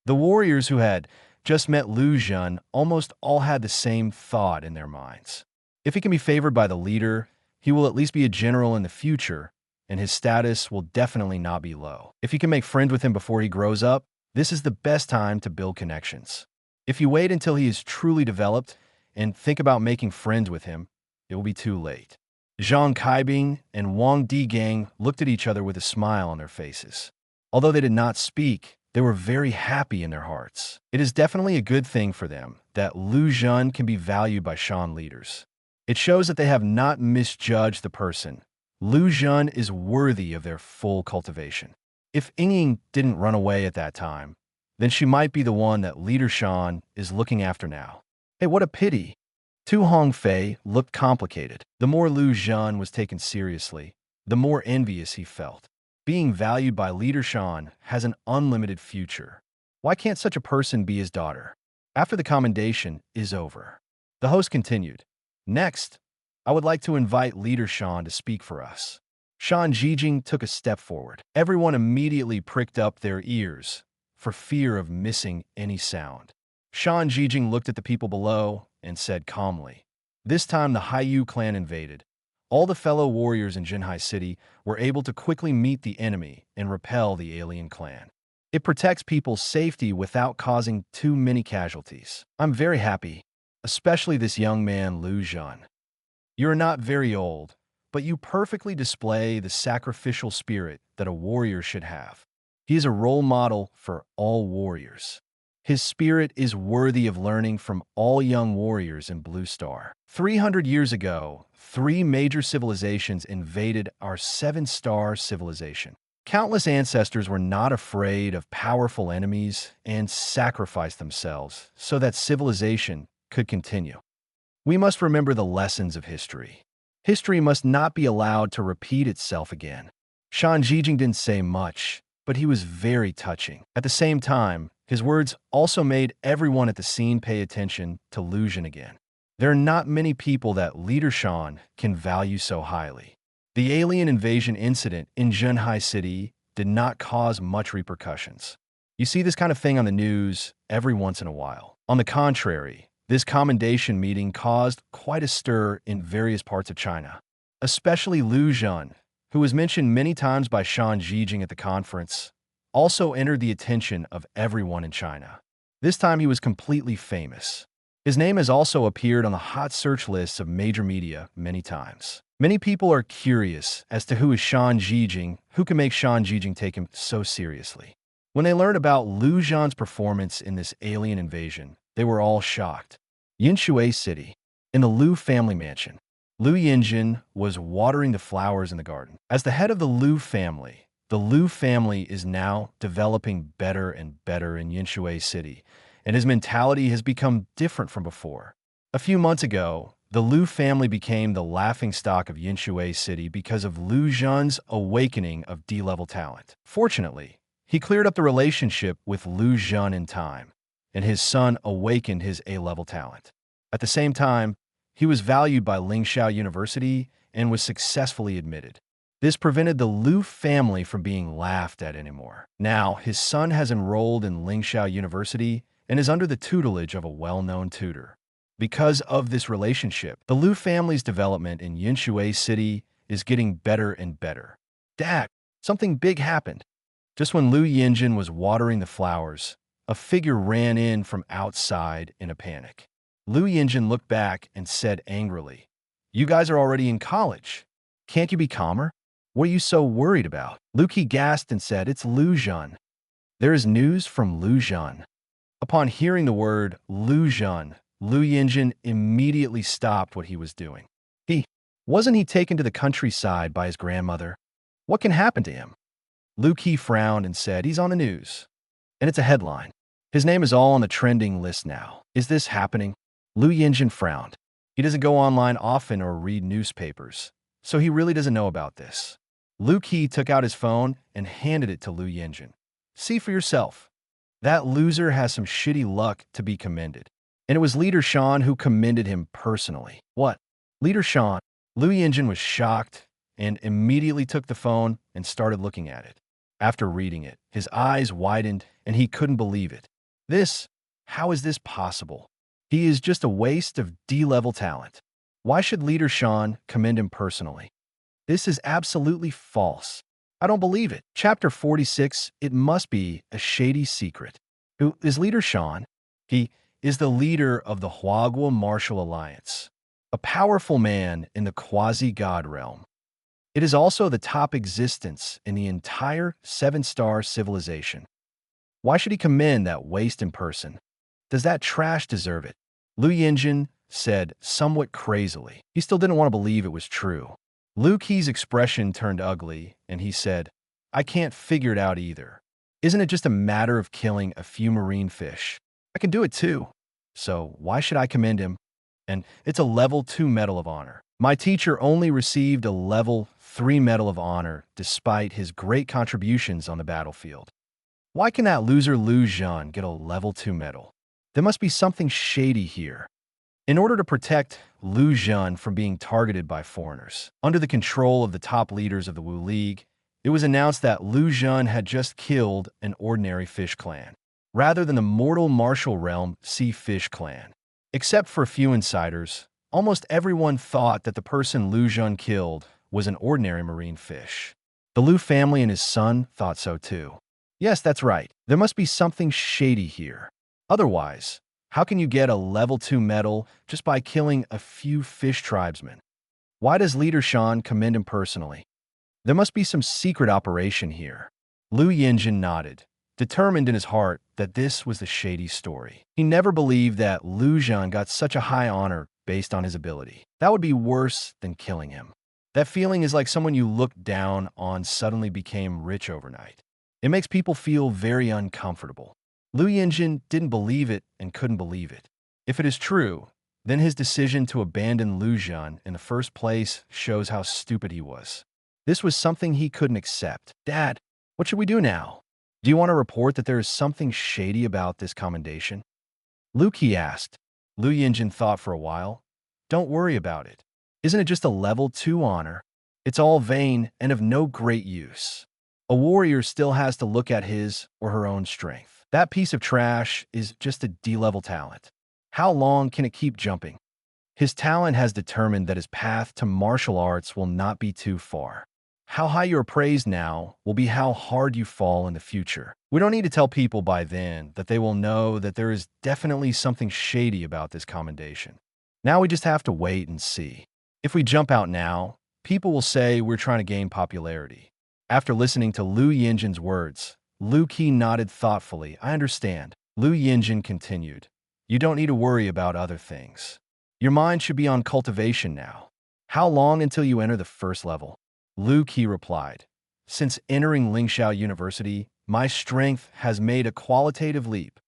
The warriors who had just met Lu Zhen almost all had the same thought in their minds. If he can be favored by the leader, he will at least be a general in the future, and his status will definitely not be low. If you can make friends with him before he grows up, this is the best time to build connections. If you wait until he is truly developed and think about making friends with him, it will be too late. Zhang Kaibing and Wang Digang looked at each other with a smile on their faces. Although they did not speak, they were very happy in their hearts. It is definitely a good thing for them that Lu Zhen can be valued by Shan leaders. It shows that they have not misjudged the person. Lu Zhen is worthy of their full cultivation. If Ying didn't run away at that time, then she might be the one that Leader Shan is looking after now. Hey, what a pity. Tu Hongfei looked complicated. The more Lu Zhen was taken seriously, the more envious he felt. Being valued by Leader Shan has an unlimited future. Why can't such a person be his daughter? After the commendation is over, the host continued. Next, I would like to invite Leader Shan to speak for us. Shan Jijing took a step forward. Everyone immediately pricked up their ears for fear of missing any sound. Shan Jijing looked at the people below and said calmly, "This time the Haiyu clan invaded. All the fellow warriors in Jinhai City were able to quickly meet the enemy and repel the alien clan. It protects people's safety without causing too many casualties. I'm very happy, especially this young man Lu Zhen. You're not very old, but you perfectly display the sacrificial spirit that a warrior should have. He is a role model for all warriors. His spirit is worthy of learning from all young warriors in Blue Star. 300 years ago, 3 major civilizations invaded our 7-star civilization. Countless ancestors were not afraid of powerful enemies and sacrificed themselves so that civilization could continue. We must remember the lessons of history. History must not be allowed to repeat itself again." Shan Jijing didn't say much, but he was very touching. At the same time, his words also made everyone at the scene pay attention to Lu Zhen again. There are not many people that Leader Shan can value so highly. The alien invasion incident in Jinhai City did not cause much repercussions. You see this kind of thing on the news every once in a while. On the contrary, this commendation meeting caused quite a stir in various parts of China. Especially Lu Zhen, who was mentioned many times by Shan Jijing at the conference, also entered the attention of everyone in China. This time he was completely famous. His name has also appeared on the hot search lists of major media many times. Many people are curious as to who is Shan Jijing, who can make Shan Jijing take him so seriously. When they learned about Lu Zhen's performance in this alien invasion, they were all shocked. Yinshui City, in the Lu family mansion, Lu Yinjin was watering the flowers in the garden. As the head of the Lu family is now developing better and better in Yinshui City, and his mentality has become different from before. A few months ago, the Lu family became the laughingstock of Yinshui City because of Lu Zhen's awakening of D-level talent. Fortunately, he cleared up the relationship with Lu Zhen in time, and his son awakened his A-level talent. At the same time, he was valued by Lingxiao University and was successfully admitted. This prevented the Lu family from being laughed at anymore. Now, his son has enrolled in Lingxiao University and is under the tutelage of a well-known tutor. Because of this relationship, the Lu family's development in Yinshui City is getting better and better. Dad, something big happened. Just when Lu Yinjin was watering the flowers, a figure ran in from outside in a panic. Lu Yinjin looked back and said angrily, "You guys are already in college. Can't you be calmer? What are you so worried about?" Lu Qi gasped and said, "It's Lu Zhen. There is news from Lu Zhen." Upon hearing the word Lu Zhen, Lu Yinjin immediately stopped what he was doing. Wasn't he taken to the countryside by his grandmother? What can happen to him? Lu Qi frowned and said, "He's on the news. And it's a headline. His name is all on the trending list now. Is this happening?" Lu Yinjin frowned. He doesn't go online often or read newspapers, so he really doesn't know about this. Lu Qi took out his phone and handed it to Lu Yinjin. "See for yourself. That loser has some shitty luck to be commended." And it was Leader Shan who commended him personally. "What? Leader Shan?" Lu Yinjin was shocked and immediately took the phone and started looking at it. After reading it, his eyes widened and he couldn't believe it. How is this possible? He is just a waste of D-level talent. Why should Leader Shan commend him personally? This is absolutely false. I don't believe it. Chapter 46, it must be a shady secret. Who is Leader Shan? He is the leader of the Huaguo Martial Alliance, a powerful man in the quasi-god realm. It is also the top existence in the entire 7-star civilization. Why should he commend that waste in person? Does that trash deserve it? Lu Yinjin said somewhat crazily. He still didn't want to believe it was true. Lu Qi's expression turned ugly, and he said, I can't figure it out either. Isn't it just a matter of killing a few marine fish? I can do it too. So why should I commend him? And it's a level 2 Medal of Honor. My teacher only received a level 3 Medal of Honor despite his great contributions on the battlefield. Why can that loser Lu Zhen get a level 2 medal? There must be something shady here. In order to protect Lu Zhen from being targeted by foreigners, under the control of the top leaders of the Wu League, it was announced that Lu Zhen had just killed an ordinary fish clan, rather than the mortal martial realm Sea Fish clan. Except for a few insiders, almost everyone thought that the person Lu Zhen killed was an ordinary marine fish. The Lu family and his son thought so too. Yes, that's right. There must be something shady here. Otherwise, how can you get a level 2 medal just by killing a few fish tribesmen? Why does Leader Shan commend him personally? There must be some secret operation here. Lu Yinjin nodded, determined in his heart that this was the shady story. He never believed that Lu Zhen got such a high honor based on his ability. That would be worse than killing him. That feeling is like someone you looked down on suddenly became rich overnight. It makes people feel very uncomfortable. Lu Yinjin didn't believe it and couldn't believe it. If it is true, then his decision to abandon Lu Zhen in the first place shows how stupid he was. This was something he couldn't accept. Dad, what should we do now? Do you want to report that there is something shady about this commendation? Lu Qi asked. Lu Yinjin thought for a while. Don't worry about it. Isn't it just a level 2 honor? It's all vain and of no great use. A warrior still has to look at his or her own strength. That piece of trash is just a D-level talent. How long can it keep jumping? His talent has determined that his path to martial arts will not be too far. How high you are praised now will be how hard you fall in the future. We don't need to tell people by then that they will know that there is definitely something shady about this commendation. Now we just have to wait and see. If we jump out now, people will say we're trying to gain popularity. After listening to Lu Yinjin's words, Lu Qi nodded thoughtfully. I understand. Lu Yinjin continued. You don't need to worry about other things. Your mind should be on cultivation now. How long until you enter the first level? Lu Qi replied. Since entering Lingxiao University, my strength has made a qualitative leap.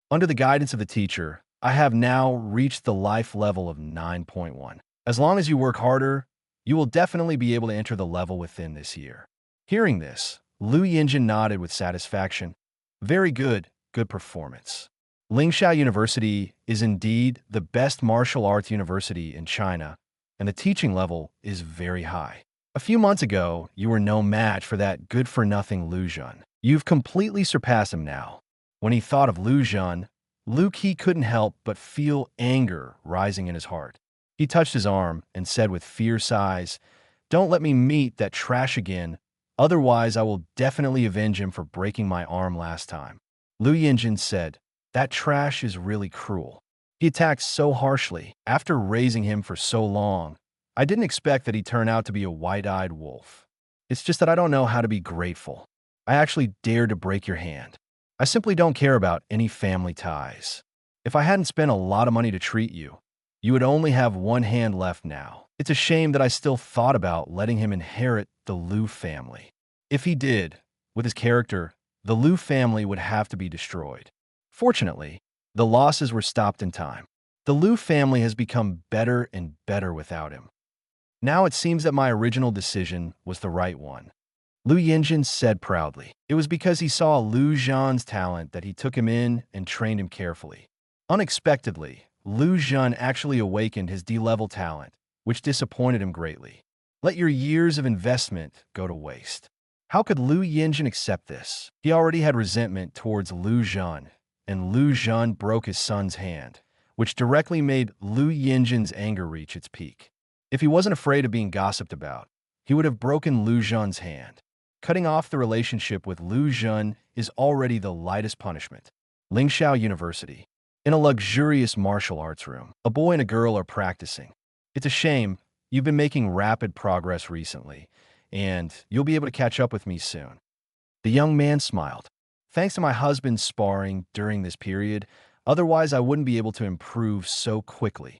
Under the guidance of the teacher, I have now reached the life level of 9.1. As long as you work harder, you will definitely be able to enter the level within this year. Hearing this, Lu Yinjin nodded with satisfaction. Very good, good performance. Lingxiao University is indeed the best martial arts university in China, and the teaching level is very high. A few months ago, you were no match for that good-for-nothing Lu Zhen. You've completely surpassed him now. When he thought of Lu Zhen, Lu Qi couldn't help but feel anger rising in his heart. He touched his arm and said with fierce eyes, Don't let me meet that trash again. Otherwise, I will definitely avenge him for breaking my arm last time. Lu Yinjin said, That trash is really cruel. He attacked so harshly. After raising him for so long, I didn't expect that he'd turn out to be a white-eyed wolf. It's just that I don't know how to be grateful. I actually dared to break your hand. I simply don't care about any family ties. If I hadn't spent a lot of money to treat you, you would only have one hand left now. It's a shame that I still thought about letting him inherit the Lu family. If he did, with his character, the Lu family would have to be destroyed. Fortunately, the losses were stopped in time. The Lu family has become better and better without him. Now it seems that my original decision was the right one. Lu Yinjin said proudly. It was because he saw Lu Zhen's talent that he took him in and trained him carefully. Unexpectedly, Lu Zhen actually awakened his D-level talent, which disappointed him greatly. Let your years of investment go to waste. How could Lu Yinjin accept this? He already had resentment towards Lu Zhen, and Lu Zhen broke his son's hand, which directly made Lu Yinjin's anger reach its peak. If he wasn't afraid of being gossiped about, he would have broken Lu Zhen's hand. Cutting off the relationship with Lu Zhen is already the lightest punishment. Lingxiao University. In a luxurious martial arts room, a boy and a girl are practicing. It's a shame. You've been making rapid progress recently, and you'll be able to catch up with me soon. The young man smiled. Thanks to my husband's sparring during this period, otherwise I wouldn't be able to improve so quickly.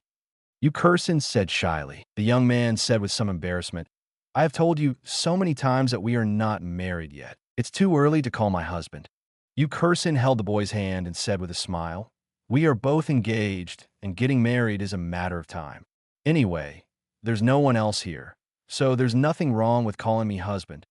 You Curson said shyly. The young man said with some embarrassment, I have told you so many times that we are not married yet. It's too early to call my husband. Yu Kursin held the boy's hand and said with a smile, "We are both engaged, and getting married is a matter of time. Anyway, there's no one else here, so there's nothing wrong with calling me husband."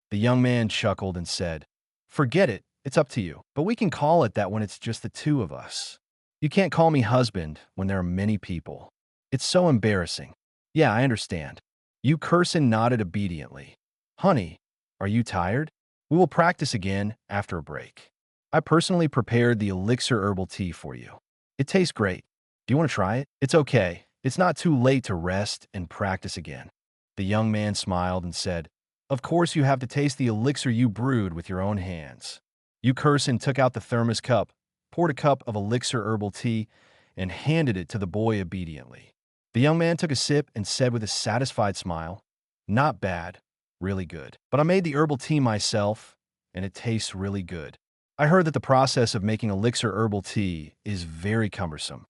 The young man chuckled and said, "Forget it, it's up to you. But we can call it that when it's just the two of us. You can't call me husband when there are many people. It's so embarrassing." "Yeah, I understand." Yu Kursin nodded obediently. "Honey, are you tired? We will practice again after a break. I personally prepared the elixir herbal tea for you. It tastes great. Do you want to try it?" "It's okay. It's not too late to rest and practice again." The young man smiled and said, "Of course you have to taste the elixir you brewed with your own hands." Yu Kursin took out the thermos cup, poured a cup of elixir herbal tea, and handed it to the boy obediently. The young man took a sip and said with a satisfied smile, "Not bad, really good. But I made the herbal tea myself, and it tastes really good. I heard that the process of making elixir herbal tea is very cumbersome."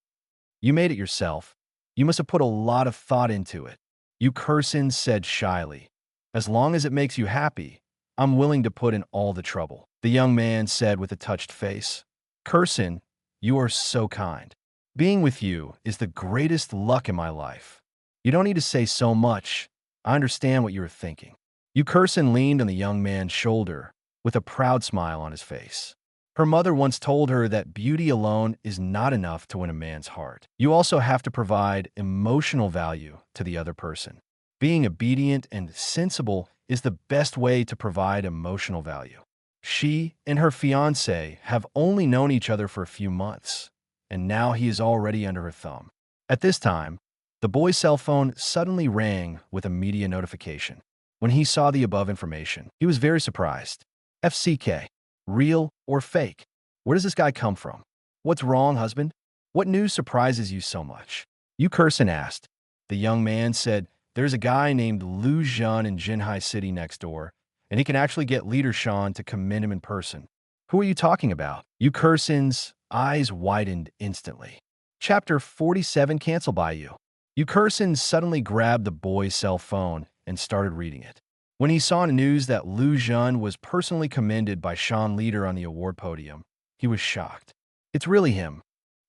"You made it yourself. You must have put a lot of thought into it." Yu Kursin said shyly, "As long as it makes you happy, I'm willing to put in all the trouble." The young man said with a touched face, "Kursin, you are so kind. Being with you is the greatest luck in my life. You don't need to say so much. I understand what you are thinking." Yu Kursin leaned on the young man's shoulder with a proud smile on his face. Her mother once told her that beauty alone is not enough to win a man's heart. You also have to provide emotional value to the other person. Being obedient and sensible is the best way to provide emotional value. She and her fiancé have only known each other for a few months, and now he is already under her thumb. At this time, the boy's cell phone suddenly rang with a media notification. When he saw the above information, he was very surprised. "FCK, real or fake? Where does this guy come from? What's wrong, husband? What news surprises you so much?" Yu Kursin asked. The young man said, "There's a guy named Lu Zhen in Jinhai City next door, and he can actually get Leader Shan to commend him in person." "Who are you talking about?" Yu Kursin's eyes widened instantly. Chapter 47 Cancel by You. Yu Kursin suddenly grabbed the boy's cell phone and started reading it. When he saw news that Lu Zhen was personally commended by Shan Leader on the award podium, he was shocked. "It's really him.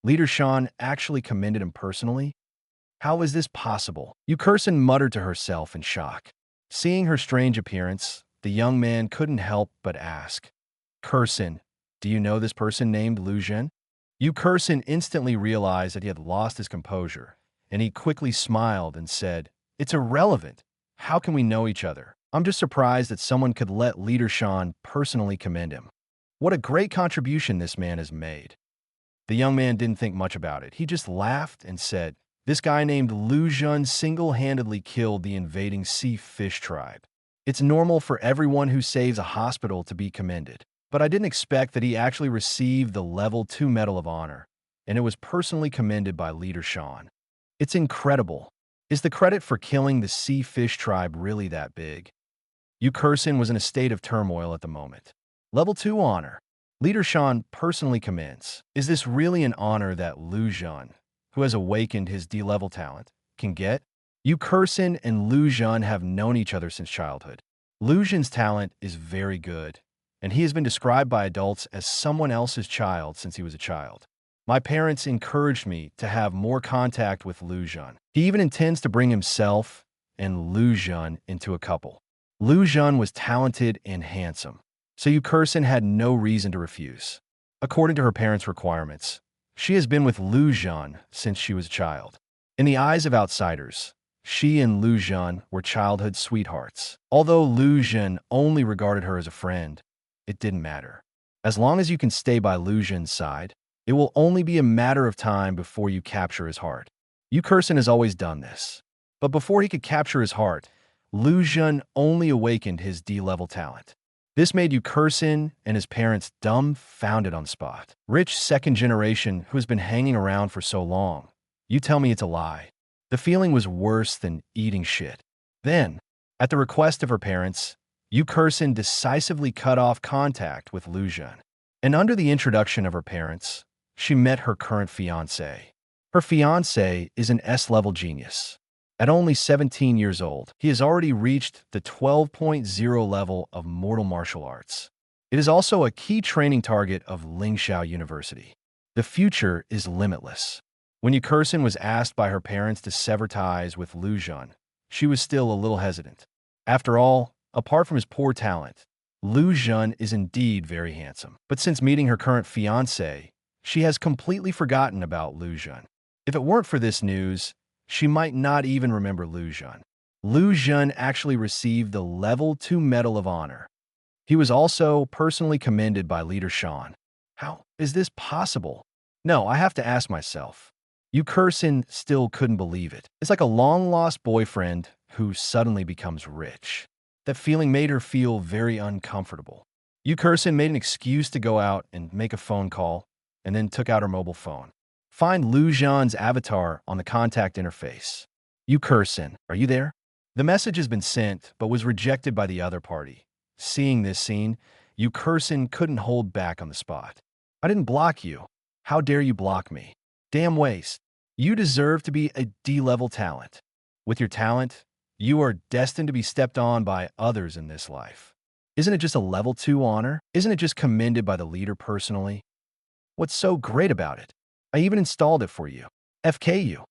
Leader Shan actually commended him personally? How is this possible?" Yu Kursin muttered to herself in shock. Seeing her strange appearance, the young man couldn't help but ask, "Kursin, do you know this person named Lu Zhen?" Yu Kursin instantly realized that he had lost his composure, and he quickly smiled and said, "It's irrelevant. How can we know each other? I'm just surprised that someone could let Leader Shan personally commend him. What a great contribution this man has made." The young man didn't think much about it. He just laughed and said, "This guy named Lu Zhen single-handedly killed the invading sea fish tribe. It's normal for everyone who saves a hospital to be commended. But I didn't expect that he actually received the Level 2 Medal of Honor, and it was personally commended by Leader Shan. It's incredible. Is the credit for killing the sea fish tribe really that big?" Yu Kursin was in a state of turmoil at the moment. Level 2 honor. Leader Shan personally commends. Is this really an honor that Lu Zhen, who has awakened his D-level talent, can get? Yu Kursin and Lu Zhen have known each other since childhood. Lu Zhen's talent is very good, and he has been described by adults as someone else's child since he was a child. My parents encouraged me to have more contact with Lu Zhen. He even intends to bring himself and Lu Zhen into a couple. Lu Zhen was talented and handsome, so Yu Kursin had no reason to refuse. According to her parents' requirements, she has been with Lu Zhen since she was a child. In the eyes of outsiders, she and Lu Zhen were childhood sweethearts. Although Lu Zhen only regarded her as a friend, it didn't matter. As long as you can stay by Lu Zhen's side, it will only be a matter of time before you capture his heart. Yu Kursin has always done this. But before he could capture his heart, Lu Zhen only awakened his D-level talent. This made Yu Kursin and his parents dumbfounded on the spot. Rich second generation who has been hanging around for so long. You tell me it's a lie. The feeling was worse than eating shit. Then, at the request of her parents, Yu Kursin decisively cut off contact with Lu Zhen. And under the introduction of her parents, she met her current fiancé. Her fiancé is an S-level genius. At only 17 years old, he has already reached the 12.0 level of mortal martial arts. It is also a key training target of Lingxiao University. The future is limitless. When Yukursin was asked by her parents to sever ties with Lu Zhen, she was still a little hesitant. After all, apart from his poor talent, Lu Zhen is indeed very handsome. But since meeting her current fiancé, she has completely forgotten about Lu Zhen. If it weren't for this news, she might not even remember Lu Zhen. Lu Zhen actually received the Level 2 Medal of Honor. He was also personally commended by Leader Shan. How is this possible? No, I have to ask myself. Yukursin still couldn't believe it. It's like a long-lost boyfriend who suddenly becomes rich. That feeling made her feel very uncomfortable. Yukursin made an excuse to go out and make a phone call, and then took out her mobile phone. Find Lu Zhen's avatar on the contact interface. Yukursin, are you there? The message has been sent, but was rejected by the other party. Seeing this scene, Yukursin couldn't hold back on the spot. I didn't block you. How dare you block me? Damn waste. You deserve to be a D-level talent. With your talent, you are destined to be stepped on by others in this life. Isn't it just a level 2 honor? Isn't it just commended by the leader personally? What's so great about it? I even installed it for you. FKU.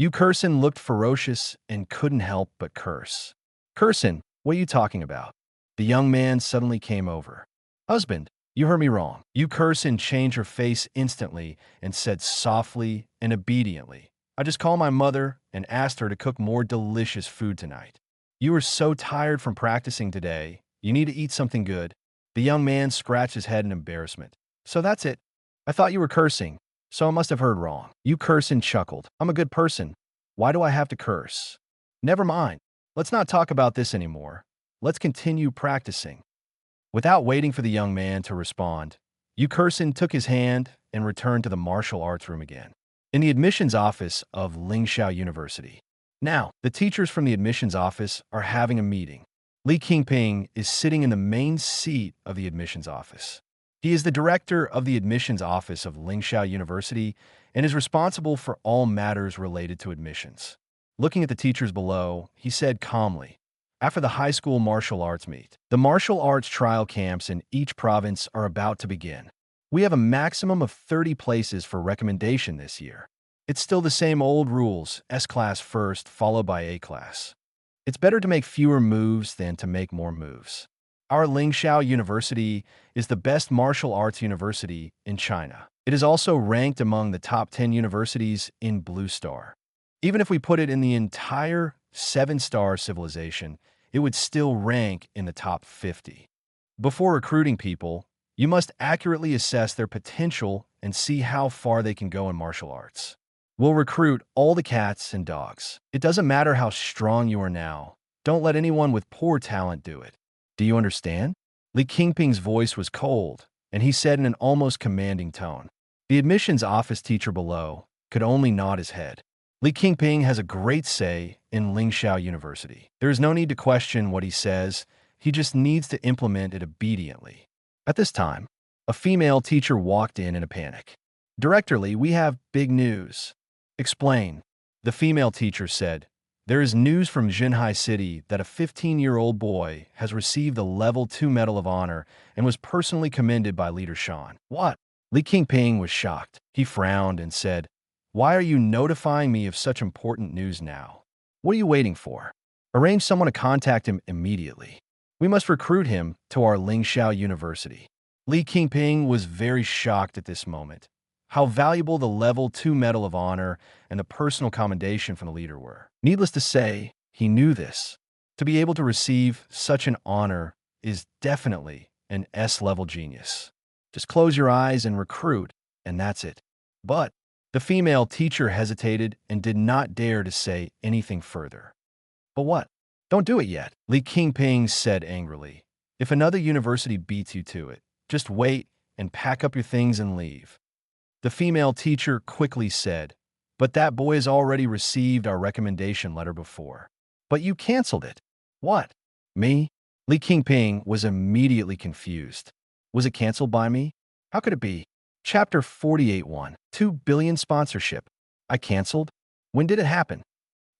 Yukursin looked ferocious and couldn't help but curse. Kursin, what are you talking about? The young man suddenly came over. Husband, you heard me wrong. Yukursin changed her face instantly and said softly and obediently, I just called my mother and asked her to cook more delicious food tonight. You are so tired from practicing today. You need to eat something good. The young man scratched his head in embarrassment. So that's it. I thought you were cursing, so I must have heard wrong. Yukursin chuckled. I'm a good person. Why do I have to curse? Never mind. Let's not talk about this anymore. Let's continue practicing. Without waiting for the young man to respond, Yukursin took his hand and returned to the martial arts room again. In the admissions office of Lingxiao University. Now, the teachers from the admissions office are having a meeting. Li Qingping is sitting in the main seat of the admissions office. He is the director of the admissions office of Lingxiao University and is responsible for all matters related to admissions. Looking at the teachers below, he said calmly, after the high school martial arts meet, the martial arts trial camps in each province are about to begin. We have a maximum of 30 places for recommendation this year. It's still the same old rules, S-class first, followed by A-class. It's better to make fewer moves than to make more moves. Our Lingxiao University is the best martial arts university in China. It is also ranked among the top 10 universities in Blue Star. Even if we put it in the entire 7-star civilization, it would still rank in the top 50. Before recruiting people, you must accurately assess their potential and see how far they can go in martial arts. We'll recruit all the cats and dogs. It doesn't matter how strong you are now. Don't let anyone with poor talent do it. Do you understand? Li Qingping's voice was cold, and he said in an almost commanding tone. The admissions office teacher below could only nod his head. Li Qingping has a great say in Lingxiao University. There is no need to question what he says. He just needs to implement it obediently. At this time, a female teacher walked in a panic. Director Li, we have big news. Explain. The female teacher said, there is news from Zhenhai City that a 15-year-old boy has received the Level 2 Medal of Honor and was personally commended by Leader Shan. What? Li Qingping was shocked. He frowned and said, why are you notifying me of such important news now? What are you waiting for? Arrange someone to contact him immediately. We must recruit him to our Lingxiao University. Li Qingping was very shocked at this moment. How valuable the Level 2 Medal of Honor and the personal commendation from the leader were. Needless to say, he knew this. To be able to receive such an honor is definitely an S-level genius. Just close your eyes and recruit, and that's it. But the female teacher hesitated and did not dare to say anything further. But what? Don't do it yet, Li Qingping said angrily. If another university beats you to it, just wait and pack up your things and leave. The female teacher quickly said, but that boy has already received our recommendation letter before. But you canceled it. What? Me? Li Qingping was immediately confused. Was it canceled by me? How could it be? Chapter 48:1. 2 billion sponsorship. I canceled? When did it happen?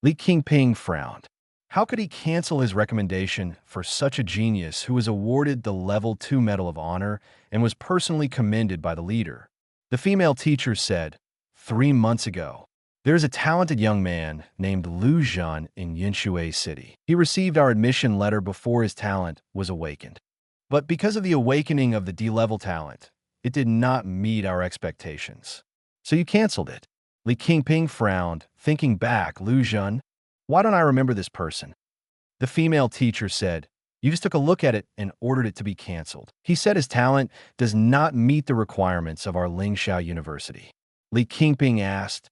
Li Qingping frowned. How could he cancel his recommendation for such a genius who was awarded the Level 2 Medal of Honor and was personally commended by the leader? The female teacher said, 3 months ago, there is a talented young man named Lu Zhen in Yinshui City. He received our admission letter before his talent was awakened. But because of the awakening of the D-level talent, it did not meet our expectations. So you canceled it. Li Qingping frowned, thinking back, Lu Zhen, why don't I remember this person? The female teacher said, you just took a look at it and ordered it to be canceled. He said his talent does not meet the requirements of our Lingxiao University. Li Qingping asked,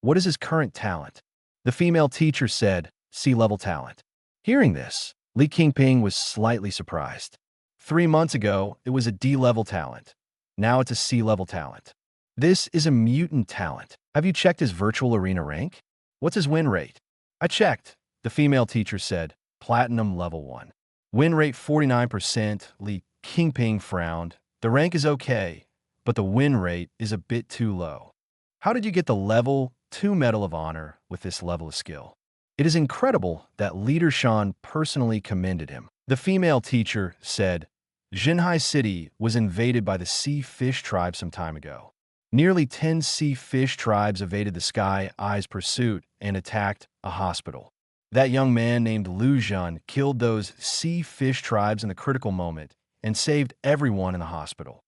what is his current talent? The female teacher said, C-level talent. Hearing this, Li Qingping was slightly surprised. 3 months ago, it was a D-level talent. Now it's a C-level talent. This is a mutant talent. Have you checked his virtual arena rank? What's his win rate? I checked, the female teacher said, Platinum level 1. Win rate 49%, Li Qingping frowned. The rank is okay, but the win rate is a bit too low. How did you get the Level 2 Medal of Honor with this level of skill? It is incredible that Leader Shan personally commended him. The female teacher said, Zhenhai City was invaded by the Sea Fish tribe some time ago. Nearly 10 sea fish tribes evaded the Sky Eye's pursuit and attacked a hospital. That young man named Lu Zhen killed those sea fish tribes in the critical moment and saved everyone in the hospital.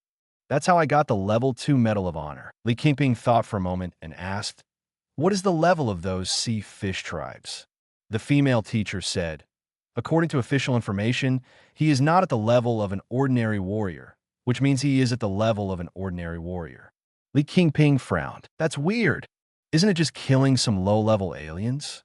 That's how I got the Level 2 Medal of Honor. Li Qingping thought for a moment and asked, what is the level of those sea fish tribes? The female teacher said, according to official information, he is not at the level of an ordinary warrior, which means he is at the level of an ordinary warrior. Li Qingping frowned. That's weird. Isn't it just killing some low-level aliens?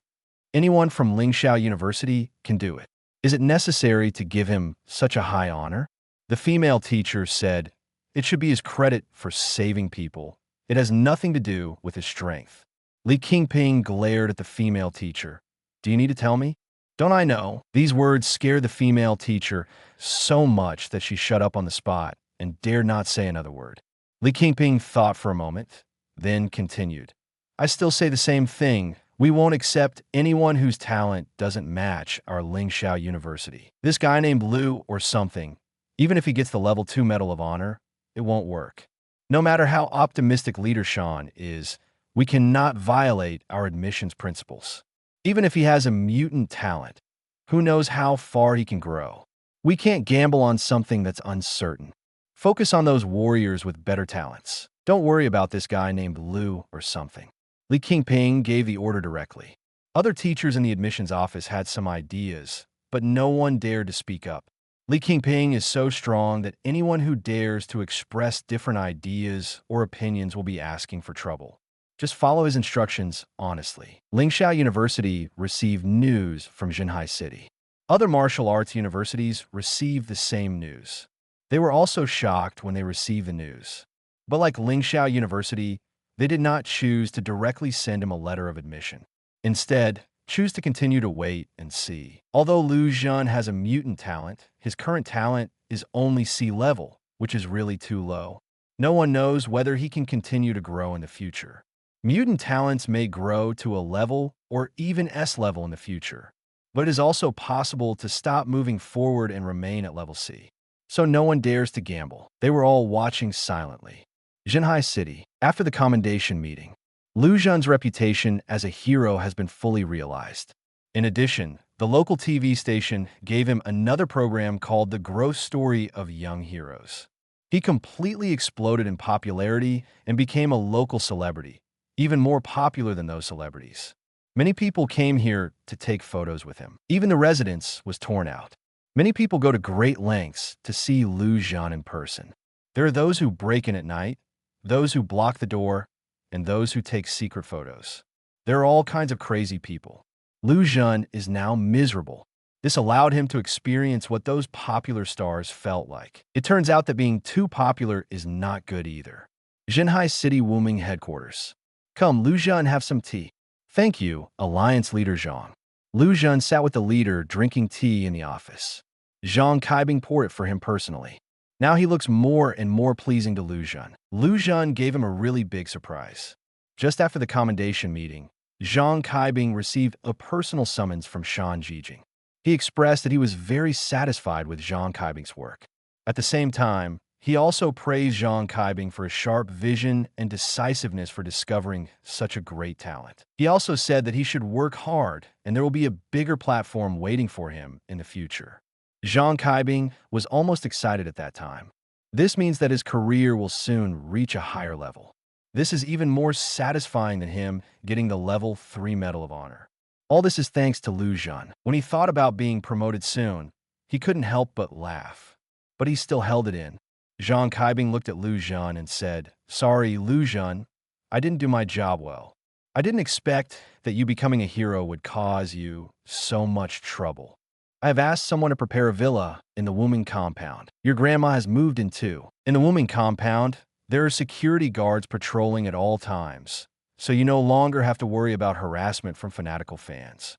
Anyone from Lingxiao University can do it. Is it necessary to give him such a high honor? The female teacher said, it should be his credit for saving people. It has nothing to do with his strength. Li Qingping glared at the female teacher. Do you need to tell me? Don't I know? These words scared the female teacher so much that she shut up on the spot and dared not say another word. Li Qingping thought for a moment, then continued. I still say the same thing. We won't accept anyone whose talent doesn't match our Lingxiao University. This guy named Lu or something, even if he gets the Level 2 Medal of Honor, it won't work. No matter how optimistic Leader Shan is, we cannot violate our admissions principles. Even if he has a mutant talent, who knows how far he can grow? We can't gamble on something that's uncertain. Focus on those warriors with better talents. Don't worry about this guy named Lu or something. Li Qingping gave the order directly. Other teachers in the admissions office had some ideas, but no one dared to speak up. Li Qingping is so strong that anyone who dares to express different ideas or opinions will be asking for trouble. Just follow his instructions honestly. Lingxiao University received news from Zhenhai City. Other martial arts universities received the same news. They were also shocked when they received the news. But like Lingxiao University, they did not choose to directly send him a letter of admission. Instead, choose to continue to wait and see. Although Lu Zhen has a mutant talent, his current talent is only C-level, which is really too low. No one knows whether he can continue to grow in the future. Mutant talents may grow to a level or even S-level in the future, but it is also possible to stop moving forward and remain at level C. So no one dares to gamble. They were all watching silently. Zhenhai City. After the commendation meeting, Lu Zhen's reputation as a hero has been fully realized. In addition, the local TV station gave him another program called The Growth Story of Young Heroes. He completely exploded in popularity and became a local celebrity, even more popular than those celebrities. Many people came here to take photos with him. Even the residence was torn out. Many people go to great lengths to see Lu Zhen in person. There are those who break in at night, those who block the door, and those who take secret photos. There are all kinds of crazy people. Lu Zhen is now miserable. This allowed him to experience what those popular stars felt like. It turns out that being too popular is not good either. Zhenhai City Wuming headquarters. Come, Lu Zhen, have some tea. Thank you, Alliance Leader Zhang. Lu Zhen sat with the leader drinking tea in the office. Zhang Kaibing poured it for him personally. Now he looks more and more pleasing to Lu Zhen. Lu Zhen gave him a really big surprise. Just after the commendation meeting, Zhang Kaibing received a personal summons from Shan Jijing. He expressed that he was very satisfied with Zhang Kaibing's work. At the same time, he also praised Zhang Kaibing for his sharp vision and decisiveness for discovering such a great talent. He also said that he should work hard and there will be a bigger platform waiting for him in the future. Zhang Kaibing was almost excited at that time. This means that his career will soon reach a higher level. This is even more satisfying than him getting the level 3 Medal of Honor. All this is thanks to Lu Zhen. When he thought about being promoted soon, he couldn't help but laugh. But he still held it in. Zhang Kaibing looked at Lu Zhen and said, "Sorry, Lu Zhen, I didn't do my job well. I didn't expect that you becoming a hero would cause you so much trouble. I have asked someone to prepare a villa in the Wuming compound. Your grandma has moved in too. In the Wuming compound, there are security guards patrolling at all times, so you no longer have to worry about harassment from fanatical fans."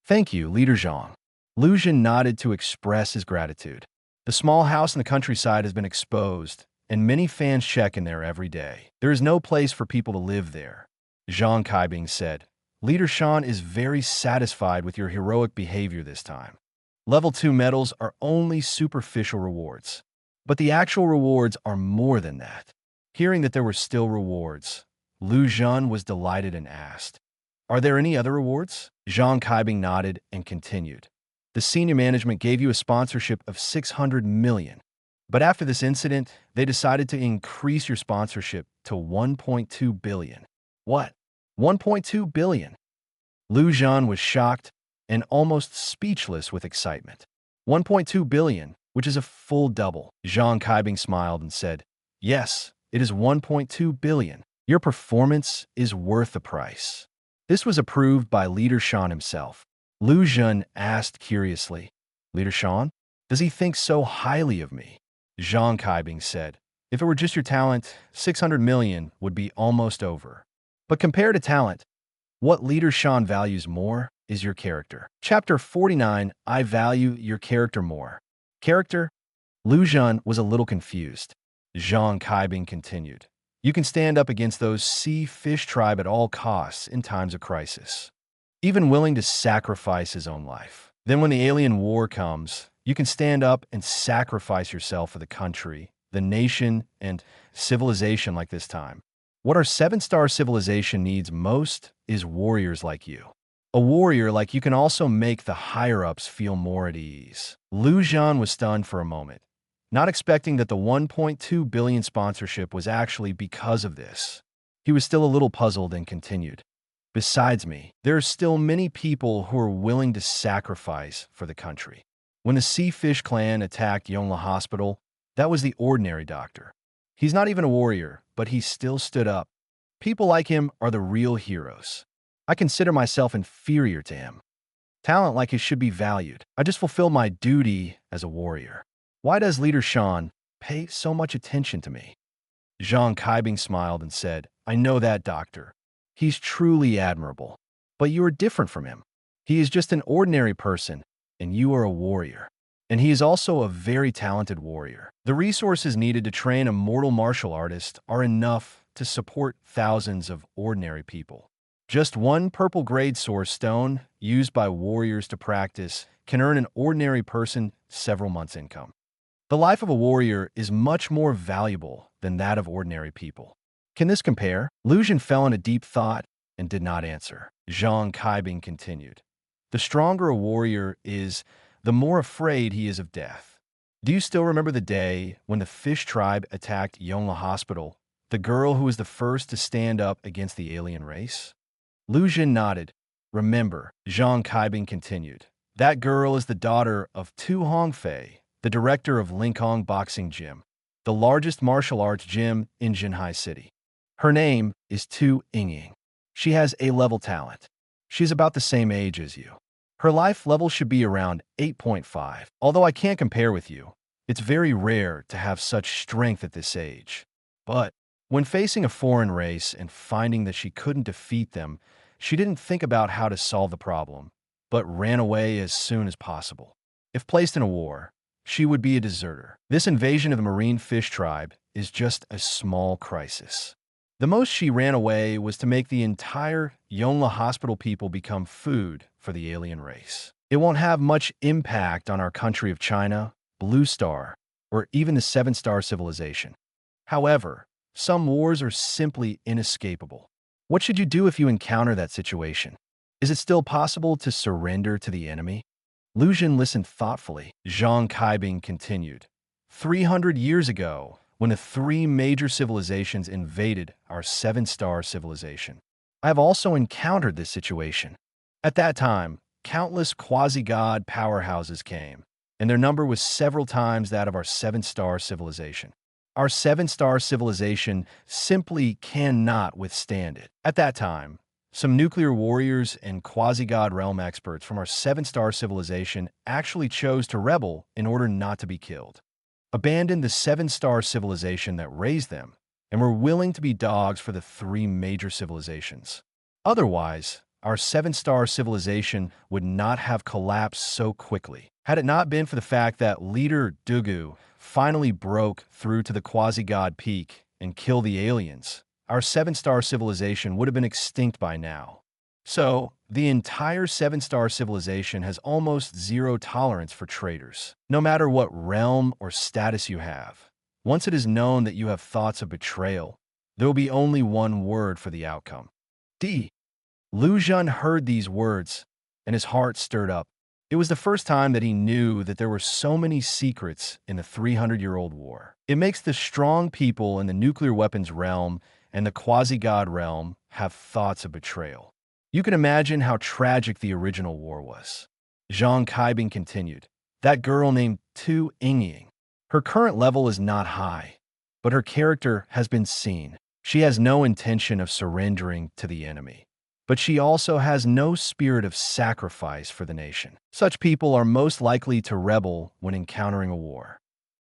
"Thank you, Leader Zhang." Lu Zhen nodded to express his gratitude. The small house in the countryside has been exposed, and many fans check in there every day. There is no place for people to live there. Zhang Kaibing said, "Leader Shan is very satisfied with your heroic behavior this time. Level 2 medals are only superficial rewards, but the actual rewards are more than that." Hearing that there were still rewards, Lu Zhen was delighted and asked, "Are there any other rewards?" Zhang Kaibing nodded and continued, "The senior management gave you a sponsorship of 600 million. But after this incident, they decided to increase your sponsorship to 1.2 billion. What? 1.2 billion? Lu Zhen was shocked and almost speechless with excitement. 1.2 billion, which is a full double. Zhang Kaibing smiled and said, "Yes, it is 1.2 billion. Your performance is worth the price." This was approved by Leader Shan himself. Lu Zhen asked curiously, "Leader Shan, does he think so highly of me?" Zhang Kaibing said, "If it were just your talent, 600 million would be almost over. But compared to talent, what Leader Shan values more is your character." Chapter 49, I value your character more. Character? Lu Zhen was a little confused. Zhang Kaibing continued, "You can stand up against those sea fish tribe at all costs in times of crisis, even willing to sacrifice his own life. Then when the alien war comes, you can stand up and sacrifice yourself for the country, the nation, and civilization like this time. What our 7-star civilization needs most is warriors like you. A warrior like you can also make the higher-ups feel more at ease." Lu Zhen was stunned for a moment, not expecting that the 1.2 billion sponsorship was actually because of this. He was still a little puzzled and continued, "Besides me, there are still many people who are willing to sacrifice for the country. When the Sea Fish clan attacked Yongla Hospital, that was the ordinary doctor. He's not even a warrior, but he still stood up. People like him are the real heroes. I consider myself inferior to him. Talent like his should be valued. I just fulfill my duty as a warrior. Why does Leader Shan pay so much attention to me?" Zhang Kaibing smiled and said, "I know that, doctor. He's truly admirable. But you are different from him. He is just an ordinary person, and you are a warrior. And he is also a very talented warrior. The resources needed to train a mortal martial artist are enough to support thousands of ordinary people. Just one purple grade source stone used by warriors to practice can earn an ordinary person several months' income. The life of a warrior is much more valuable than that of ordinary people. Can this compare?" Lu Zhen fell into deep thought and did not answer. Zhang Kaibing continued, "The stronger a warrior is, the more afraid he is of death. Do you still remember the day when the fish tribe attacked Yongla Hospital, the girl who was the first to stand up against the alien race?" Lu Zhen nodded. "Remember," Zhang Kaibing continued, "that girl is the daughter of Tu Hongfei, the director of Linkong Boxing Gym, the largest martial arts gym in Jinhai City. Her name is Tu Yingying. She has A-level talent. She's about the same age as you. Her life level should be around 8.5. Although I can't compare with you, it's very rare to have such strength at this age. But when facing a foreign race and finding that she couldn't defeat them, she didn't think about how to solve the problem, but ran away as soon as possible. If placed in a war, she would be a deserter. This invasion of the marine fish tribe is just a small crisis. The most she ran away was to make the entire Yonla hospital people become food for the alien race. It won't have much impact on our country of China, Blue Star, or even the Seven-Star Civilization. However, some wars are simply inescapable. What should you do if you encounter that situation? Is it still possible to surrender to the enemy? Lu Zhen listened thoughtfully. Zhang Kaibing continued. 300 years ago, when the three major civilizations invaded our seven-star civilization, I have also encountered this situation. At that time, countless quasi-god powerhouses came, and their number was several times that of our seven-star civilization. Our seven-star civilization simply cannot withstand it. At that time, some nuclear warriors and quasi-god realm experts from our seven-star civilization actually chose to rebel in order not to be killed, abandoned the seven-star civilization that raised them, and were willing to be dogs for the three major civilizations. Otherwise, our seven-star civilization would not have collapsed so quickly. Had it not been for the fact that leader Dugu finally broke through to the quasi-god peak and killed the aliens, our seven-star civilization would have been extinct by now. So, the entire seven-star civilization has almost zero tolerance for traitors. No matter what realm or status you have, once it is known that you have thoughts of betrayal, there will be only one word for the outcome. D. Lu Zhen heard these words, and his heart stirred up. It was the first time that he knew that there were so many secrets in the 300-year-old war. It makes the strong people in the nuclear weapons realm and the quasi-god realm have thoughts of betrayal. You can imagine how tragic the original war was. Zhang Kaibing continued. That girl named Tu Yingying. Her current level is not high, but her character has been seen. She has no intention of surrendering to the enemy, but she also has no spirit of sacrifice for the nation. Such people are most likely to rebel when encountering a war.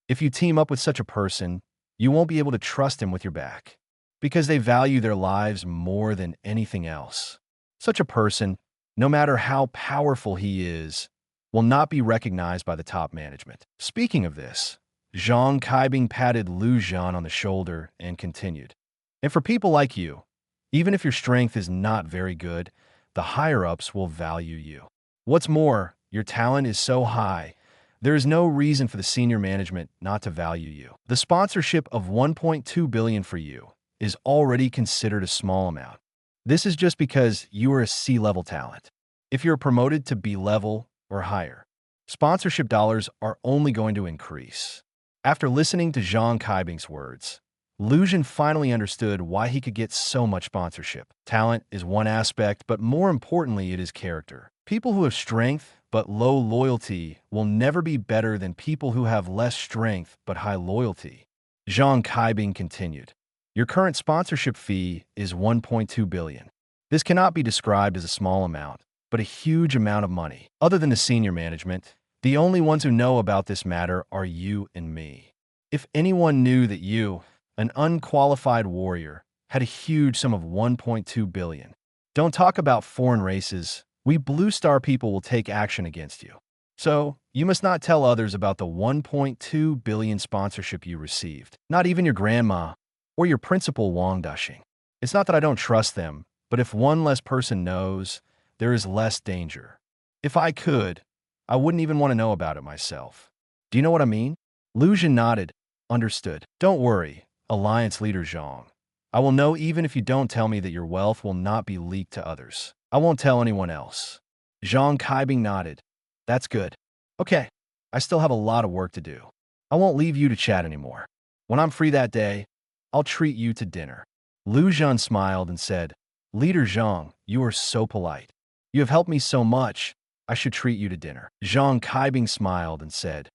If you team up with such a person, you won't be able to trust him with your back, because they value their lives more than anything else. Such a person, no matter how powerful he is, will not be recognized by the top management. Speaking of this, Zhang Kaibing patted Lu Zhen on the shoulder and continued. And for people like you, even if your strength is not very good, the higher-ups will value you. What's more, your talent is so high, there is no reason for the senior management not to value you. The sponsorship of 1.2 billion for you is already considered a small amount. This is just because you are a C-level talent. If you're promoted to B-level or higher, sponsorship dollars are only going to increase. After listening to Zhang Kaibing's words, Lu Zhen finally understood why he could get so much sponsorship. Talent is one aspect, but more importantly, it is character. People who have strength but low loyalty will never be better than people who have less strength but high loyalty. Zhang Kaibing continued. Your current sponsorship fee is 1.2 billion. This cannot be described as a small amount, but a huge amount of money. Other than the senior management, the only ones who know about this matter are you and me. If anyone knew that you, an unqualified warrior, had a huge sum of 1.2 billion, don't talk about foreign races, we Blue Star people will take action against you. So, you must not tell others about the 1.2 billion sponsorship you received. Not even your grandma or your principal Wang Daxing. It's not that I don't trust them, but if one less person knows, there is less danger. If I could, I wouldn't even want to know about it myself. Do you know what I mean? Lu Zhen nodded. Understood. Don't worry, Alliance Leader Zhang. I will know even if you don't tell me that your wealth will not be leaked to others. I won't tell anyone else. Zhang Kaibing nodded. That's good. Okay, I still have a lot of work to do. I won't leave you to chat anymore. When I'm free that day, I'll treat you to dinner. Lu Zhen smiled and said, Leader Zhang, you are so polite. You have helped me so much, I should treat you to dinner. Zhang Kaibing smiled and said,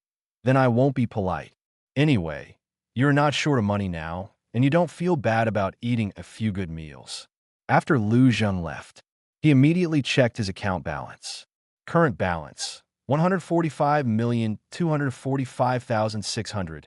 Then I won't be polite. Anyway, you're not short of money now, and you don't feel bad about eating a few good meals. After Lu Zhen left, he immediately checked his account balance. Current balance, 145,245,600.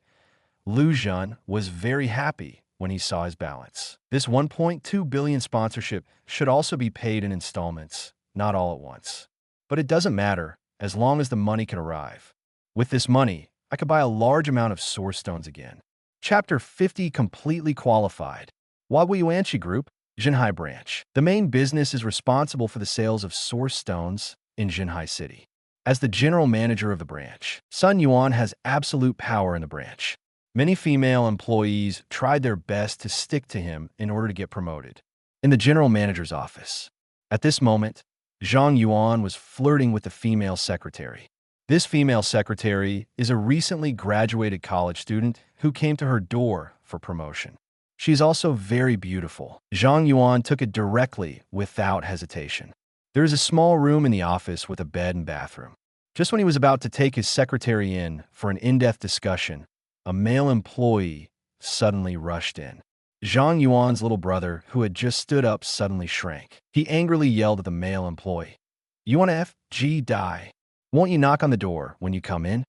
Lu Zhen was very happy when he saw his balance. This 1.2 billion sponsorship should also be paid in installments, not all at once. But it doesn't matter, as long as the money can arrive. With this money, I could buy a large amount of source stones again. Chapter 50 completely qualified. Waguiyuanshi Group, Zhenhai Branch. The main business is responsible for the sales of source stones in Zhenhai City. As the general manager of the branch, Sun Yuan has absolute power in the branch. Many female employees tried their best to stick to him in order to get promoted. In the general manager's office, at this moment, Zhang Yuan was flirting with the female secretary. This female secretary is a recently graduated college student who came to her door for promotion. She is also very beautiful. Zhang Yuan took it directly without hesitation. There is a small room in the office with a bed and bathroom. Just when he was about to take his secretary in for an in-depth discussion, a male employee suddenly rushed in. Zhang Yuan's little brother, who had just stood up, suddenly shrank. He angrily yelled at the male employee, "You want to FG die? Won't you knock on the door when you come in?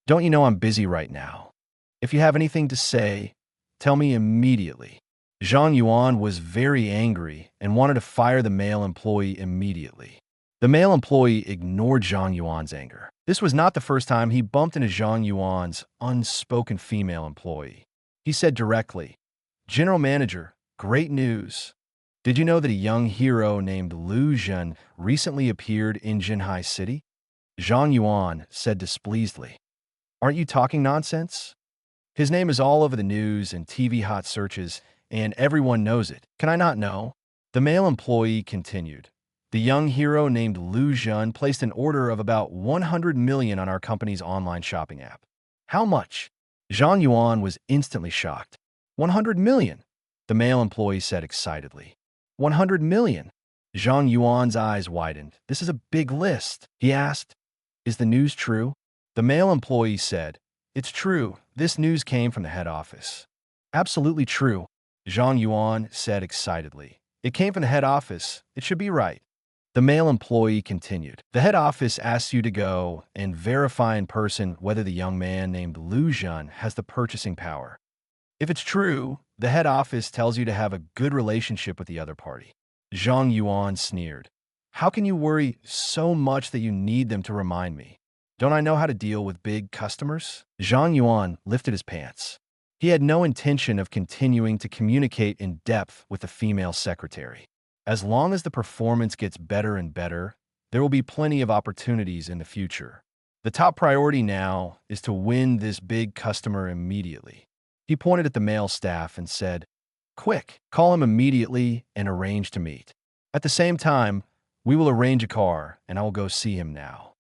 Don't you know I'm busy right now? If you have anything to say, tell me immediately." Zhang Yuan was very angry and wanted to fire the male employee immediately. The male employee ignored Zhang Yuan's anger. This was not the first time he bumped into Zhang Yuan's unspoken female employee. He said directly, "General Manager, great news. Did you know that a young hero named Zhen recently appeared in Zhenhai City?" Zhang Yuan said displeasedly, "Aren't you talking nonsense? His name is all over the news and TV hot searches, and everyone knows it. Can I not know?" The male employee continued, "The young hero named Zhen placed an order of about 100 million on our company's online shopping app." "How much?" Zhang Yuan was instantly shocked. 100 million, the male employee said excitedly. 100 million. Zhang Yuan's eyes widened. "This is a big list." He asked, "Is the news true?" The male employee said, "It's true. This news came from the head office." "Absolutely true," Zhang Yuan said excitedly. "It came from the head office. It should be right." The male employee continued, "The head office asks you to go and verify in person whether the young man named Zhen has the purchasing power. If it's true, the head office tells you to have a good relationship with the other party." Zhang Yuan sneered. "How can you worry so much that you need them to remind me? Don't I know how to deal with big customers?" Zhang Yuan lifted his pants. He had no intention of continuing to communicate in depth with the female secretary. As long as the performance gets better and better, there will be plenty of opportunities in the future. The top priority now is to win this big customer immediately. He pointed at the male staff and said, "Quick, call him immediately and arrange to meet. At the same time, we will arrange a car and I will go see him now."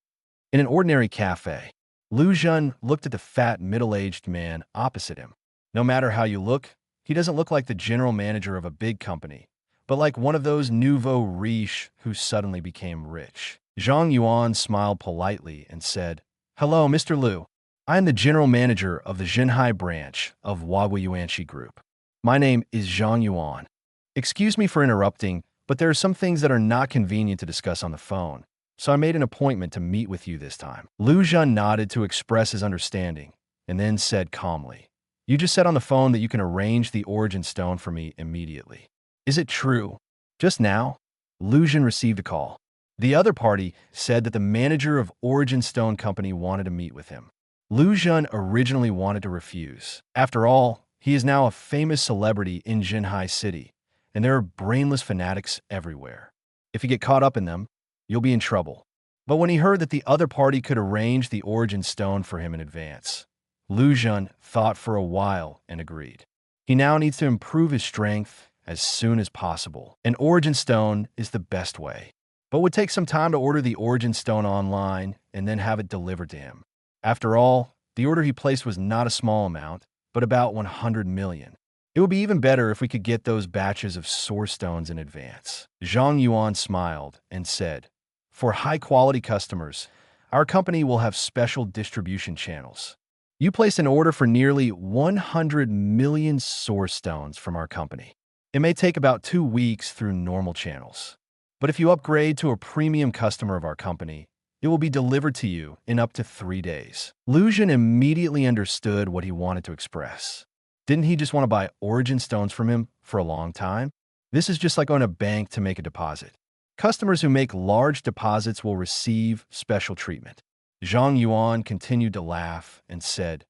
In an ordinary cafe, Zhen looked at the fat, middle-aged man opposite him. No matter how you look, he doesn't look like the general manager of a big company, but like one of those nouveau riches who suddenly became rich. Zhang Yuan smiled politely and said, "Hello, Mr. Liu. I am the general manager of the Zhenhai branch of Waguiyuanshi Group. My name is Zhang Yuan. Excuse me for interrupting, but there are some things that are not convenient to discuss on the phone, so I made an appointment to meet with you this time." Zhen nodded to express his understanding and then said calmly, "You just said on the phone that you can arrange the origin stone for me immediately. Is it true?" Just now, Zhen received a call. The other party said that the manager of Origin Stone Company wanted to meet with him. Zhen originally wanted to refuse. After all, he is now a famous celebrity in Zhenhai City, and there are brainless fanatics everywhere. If you get caught up in them, you'll be in trouble. But when he heard that the other party could arrange the origin stone for him in advance, Zhen thought for a while and agreed. He now needs to improve his strength as soon as possible. An origin stone is the best way, but would take some time to order the origin stone online and then have it delivered to him. After all, the order he placed was not a small amount, but about 100 million. It would be even better if we could get those batches of source stones in advance. Zhang Yuan smiled and said, "For high-quality customers, our company will have special distribution channels. You place an order for nearly 100 million source stones from our company. It may take about 2 weeks through normal channels. But if you upgrade to a premium customer of our company, it will be delivered to you in up to 3 days." Zhen immediately understood what he wanted to express. Didn't he just want to buy origin stones from him for a long time? This is just like going to a bank to make a deposit. Customers who make large deposits will receive special treatment. Zhang Yuan continued to laugh and said,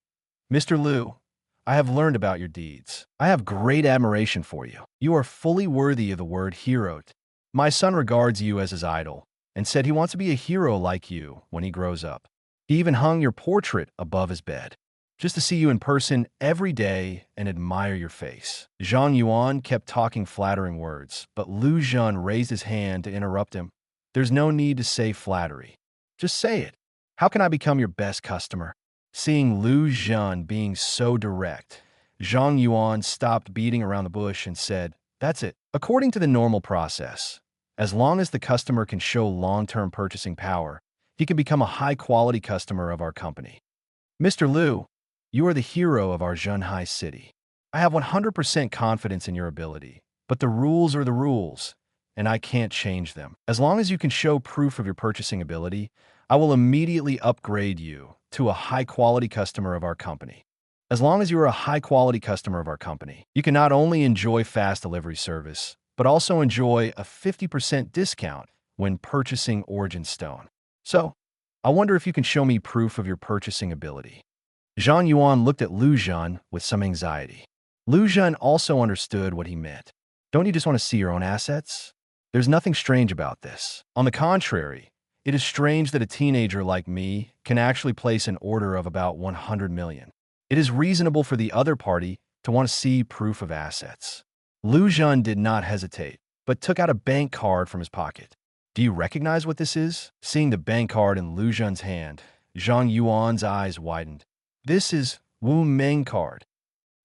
"Mr. Liu, I have learned about your deeds. I have great admiration for you. You are fully worthy of the word hero. My son regards you as his idol and said he wants to be a hero like you when he grows up. He even hung your portrait above his bed, just to see you in person every day and admire your face. Zhang Yuan kept talking flattering words, but Lu Zhen raised his hand to interrupt him. There's no need to say flattery. Just say it. How can I become your best customer? Seeing Lu Zhen being so direct, Zhang Yuan stopped beating around the bush and said, that's it. According to the normal process, as long as the customer can show long-term purchasing power, he can become a high-quality customer of our company. Mr. Lu, you are the hero of our Zhenhai city. I have 100% confidence in your ability, but the rules are the rules, and I can't change them. As long as you can show proof of your purchasing ability, I will immediately upgrade you to a high-quality customer of our company. As long as you are a high-quality customer of our company, you can not only enjoy fast delivery service, but also enjoy a 50% discount when purchasing Origin Stone. So, I wonder if you can show me proof of your purchasing ability. Zhang Yuan looked at Lu Zhen with some anxiety. Lu Zhen also understood what he meant. Don't you just want to see your own assets? There's nothing strange about this. On the contrary, it is strange that a teenager like me can actually place an order of about 100 million. It is reasonable for the other party to want to see proof of assets. Lu Zhen did not hesitate, but took out a bank card from his pocket. Do you recognize what this is? Seeing the bank card in Lu Zhen's hand, Zhang Yuan's eyes widened. This is Wu Meng card.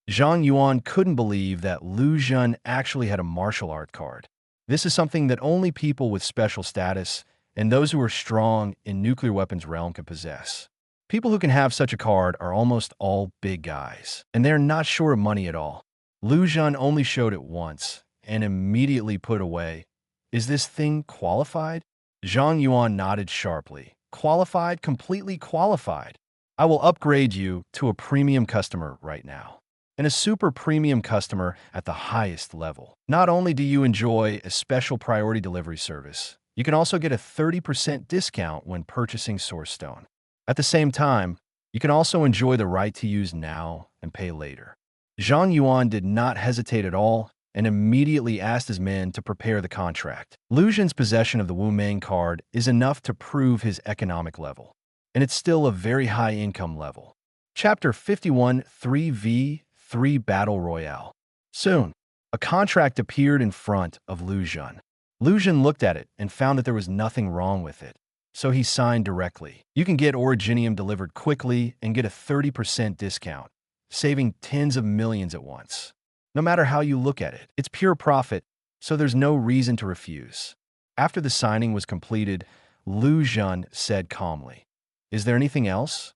Zhang Yuan couldn't believe that Lu Zhen actually had a martial art card. This is something that only people with special status and those who are strong in nuclear weapons realm can possess. People who can have such a card are almost all big guys, and they're not short of money at all. Lu Zhen only showed it once and immediately put away. Is this thing qualified? Zhang Yuan nodded sharply. Qualified, completely qualified. I will upgrade you to a premium customer right now, and a super premium customer at the highest level. Not only do you enjoy a special priority delivery service, you can also get a 30% discount when purchasing Source Stone. At the same time, you can also enjoy the right to use now and pay later. Zhang Yuan did not hesitate at all and immediately asked his men to prepare the contract. Lu Zhen's possession of the Wu Meng card is enough to prove his economic level, and it's still a very high income level. Chapter 51 3v3 Battle Royale. Soon, a contract appeared in front of Lu Zhen. Lu Zhen looked at it and found that there was nothing wrong with it, so he signed directly. You can get Originium delivered quickly and get a 30% discount, saving tens of millions at once. No matter how you look at it, it's pure profit, so there's no reason to refuse. After the signing was completed, Lu Zhen said calmly, "Is there anything else?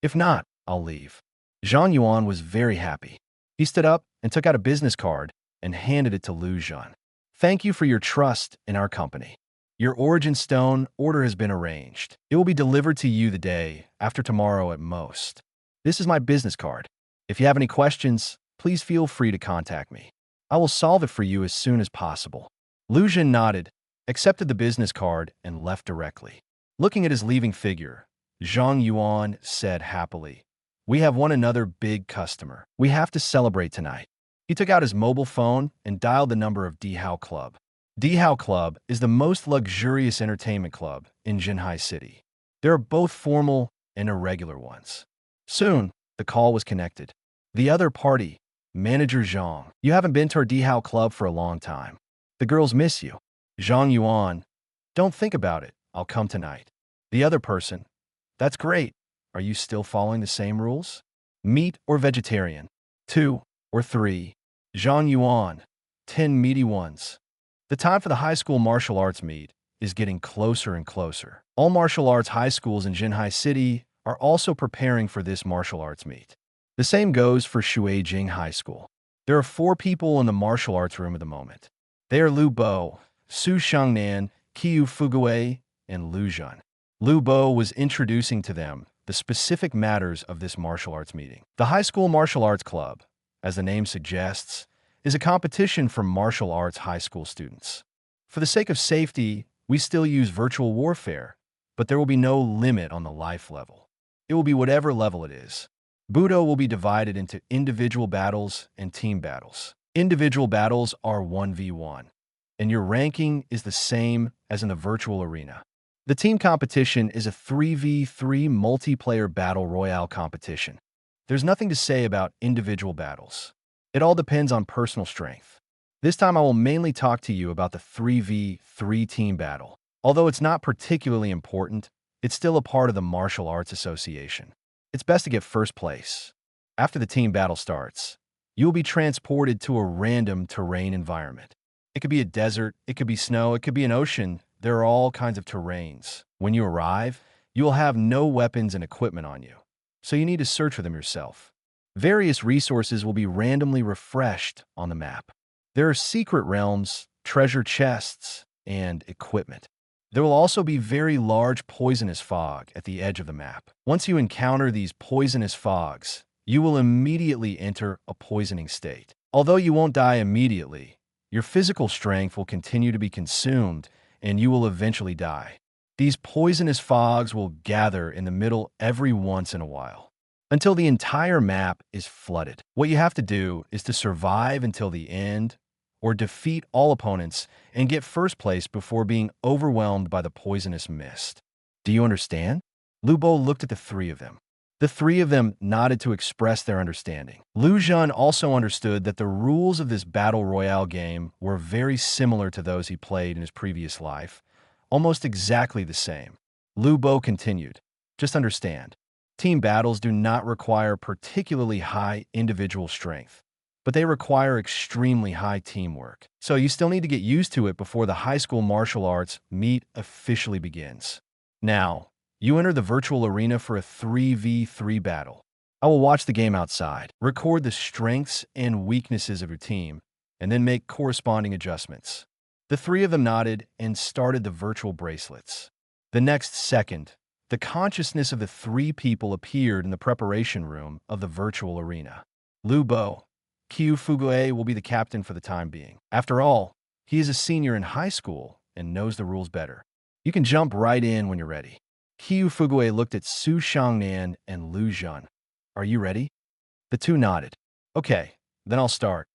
If not, I'll leave." Zhang Yuan was very happy. He stood up and took out a business card and handed it to Lu Zhen. "Thank you for your trust in our company. Your Origin Stone order has been arranged. It will be delivered to you the day after tomorrow at most. This is my business card. If you have any questions, please feel free to contact me. I will solve it for you as soon as possible." Lu Zhen nodded, accepted the business card, and left directly. Looking at his leaving figure, Zhang Yuan said happily, "We have one another big customer. We have to celebrate tonight." He took out his mobile phone and dialed the number of Dihao Club. Dihao Club is the most luxurious entertainment club in Zhenhai City. There are both formal and irregular ones. Soon, the call was connected. The other party, Manager Zhang. "You haven't been to our Dihao Club for a long time. The girls miss you." Zhang Yuan, "Don't think about it. I'll come tonight." The other person, "That's great. Are you still following the same rules? Meat or vegetarian? 2 or 3. Zhang Yuan, 10 meaty ones." The time for the high school martial arts meet is getting closer and closer. All martial arts high schools in Zhenhai City are also preparing for this martial arts meet. The same goes for Shuijing High School. There are 4 people in the martial arts room at the moment. They are Lu Bo, Su Shangnan, Qiu Fuguei, and Lu Zhen. Lu Bo was introducing to them the specific matters of this martial arts meeting. The High School Martial Arts Club, as the name suggests, is a competition for martial arts high school students. For the sake of safety, we still use virtual warfare, but there will be no limit on the life level. It will be whatever level it is. Budo will be divided into individual battles and team battles. Individual battles are 1v1, and your ranking is the same as in the virtual arena. The team competition is a 3v3 multiplayer battle royale competition. There's nothing to say about individual battles. It all depends on personal strength. This time I will mainly talk to you about the 3v3 team battle. Although it's not particularly important, it's still a part of the Martial Arts Association. It's best to get first place. After the team battle starts, you will be transported to a random terrain environment. It could be a desert, it could be snow, it could be an ocean. There are all kinds of terrains. When you arrive, you will have no weapons and equipment on you, so you need to search for them yourself. Various resources will be randomly refreshed on the map. There are secret realms, treasure chests, and equipment. There will also be very large poisonous fog at the edge of the map. Once you encounter these poisonous fogs, you will immediately enter a poisoning state. Although you won't die immediately, your physical strength will continue to be consumed and you will eventually die. These poisonous fogs will gather in the middle every once in a while, until the entire map is flooded. What you have to do is to survive until the end, or defeat all opponents and get first place before being overwhelmed by the poisonous mist. Do you understand? Lubo looked at the three of them. The three of them nodded to express their understanding. Lu Zhen also understood that the rules of this battle royale game were very similar to those he played in his previous life, almost exactly the same. Lu Bo continued, just understand, team battles do not require particularly high individual strength, but they require extremely high teamwork. So you still need to get used to it before the high school martial arts meet officially begins. Now, you enter the virtual arena for a 3v3 battle. I will watch the game outside, record the strengths and weaknesses of your team, and then make corresponding adjustments. The three of them nodded and started the virtual bracelets. The next second, the consciousness of the three people appeared in the preparation room of the virtual arena. Lu Bo, Qiu Fugue will be the captain for the time being. After all, he is a senior in high school and knows the rules better. You can jump right in when you're ready. Qiu Fugue looked at Su Shangnan and Lu Zhen. Are you ready? The two nodded. Okay, then I'll start.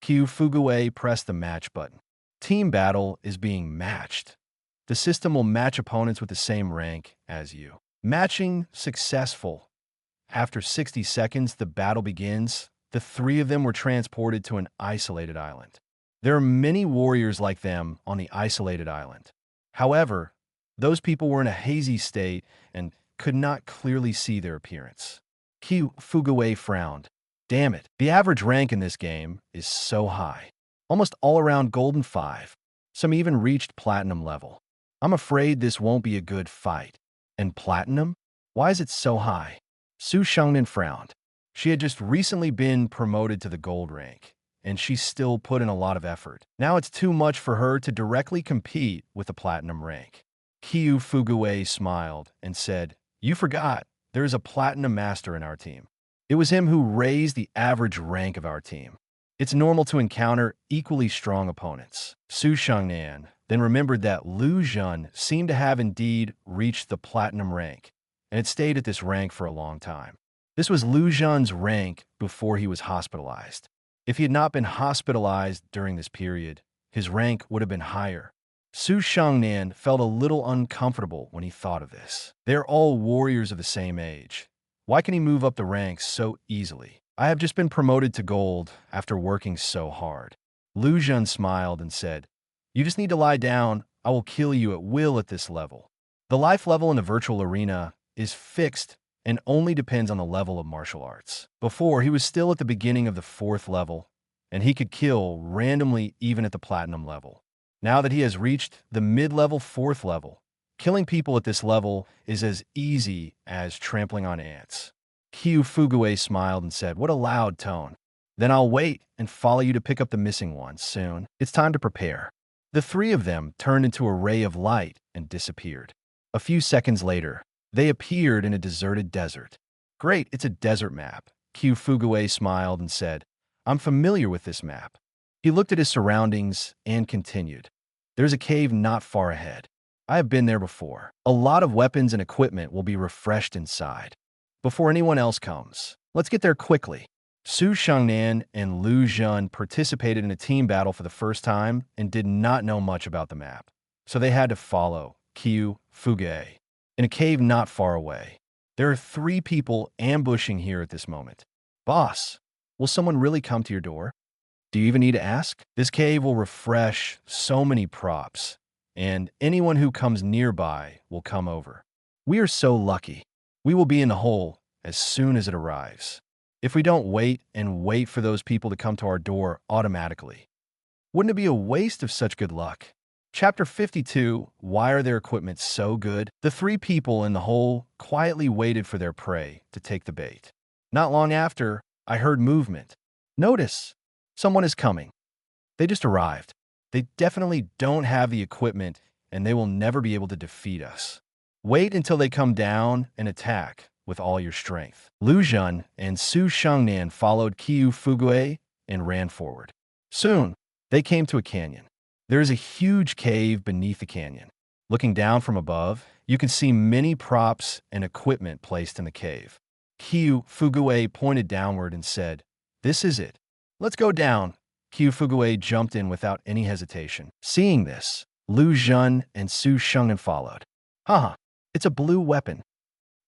Qiu Fugue pressed the match button. Team battle is being matched. The system will match opponents with the same rank as you. Matching successful. After 60 seconds, the battle begins. The three of them were transported to an isolated island. There are many warriors like them on the isolated island. However, those people were in a hazy state and could not clearly see their appearance. Qiu Fugue frowned. Damn it, the average rank in this game is so high. Almost all around Golden 5. Some even reached Platinum level. I'm afraid this won't be a good fight. And Platinum? Why is it so high? Su Shangnan frowned. She had just recently been promoted to the gold rank, and she still put in a lot of effort. Now it's too much for her to directly compete with the platinum rank. Qiu Fugue smiled and said, "You forgot, there is a platinum master in our team. It was him who raised the average rank of our team. It's normal to encounter equally strong opponents." Su Shangnan then remembered that Lu Zhen seemed to have indeed reached the platinum rank, and had stayed at this rank for a long time. This was Lu Zhen's rank before he was hospitalized. If he had not been hospitalized during this period, his rank would have been higher. Su Shangnan felt a little uncomfortable when he thought of this. They're all warriors of the same age. Why can he move up the ranks so easily? I have just been promoted to gold after working so hard. Lu Zhen smiled and said, "You just need to lie down. I will kill you at will at this level." The life level in the virtual arena is fixed and only depends on the level of martial arts. Before, he was still at the beginning of the 4th level, and he could kill randomly even at the platinum level. Now that he has reached the mid-level 4th level, killing people at this level is as easy as trampling on ants. Qiu Fugue smiled and said, "What a loud tone. Then I'll wait and follow you to pick up the missing ones soon. It's time to prepare." The three of them turned into a ray of light and disappeared. A few seconds later, they appeared in a deserted desert. "Great, it's a desert map." Qiu Fugue smiled and said, "I'm familiar with this map." He looked at his surroundings and continued. "There's a cave not far ahead. I have been there before. A lot of weapons and equipment will be refreshed inside. Before anyone else comes, Let's get there quickly. Su Shangnan and Lu Zhen participated in a team battle for the first time and did not know much about the map, so they had to follow Qiu Fuge in a cave not far away. There are 3 people ambushing here at this moment. Boss, will someone really come to your door? Do you even need to ask? This cave will refresh so many props, and anyone who comes nearby will come over. We are so lucky. We will be in the hole as soon as it arrives. If we don't wait and wait for those people to come to our door automatically, wouldn't it be a waste of such good luck? Chapter 52, Why are their equipment so good? The 3 people in the hole quietly waited for their prey to take the bait. Not long after, I heard movement. Notice, someone is coming. They just arrived. They definitely don't have the equipment, and they will never be able to defeat us. Wait until they come down and attack with all your strength. Lu Zhen and Su Shangnan followed Qiu Fugue and ran forward. Soon, they came to a canyon. There is a huge cave beneath the canyon. Looking down from above, you can see many props and equipment placed in the cave. Qiu Fugue pointed downward and said, "This is it. Let's go down." Qiu Fugue jumped in without any hesitation. Seeing this, Lu Zhen and Su Shangnan followed. Haha, it's a blue weapon.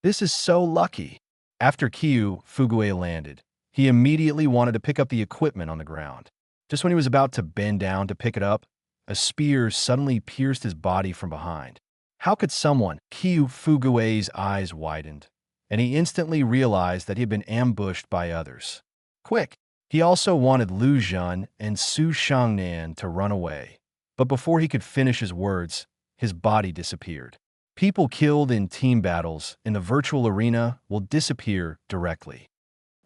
This is so lucky. After Qiu Fugue landed, he immediately wanted to pick up the equipment on the ground. Just when he was about to bend down to pick it up, a spear suddenly pierced his body from behind. How could someone? Qiu Fugue's eyes widened, and he instantly realized that he had been ambushed by others. Quick! He also wanted Lu Zhen and Su Shangnan to run away, but before he could finish his words, his body disappeared. People killed in team battles in the virtual arena will disappear directly.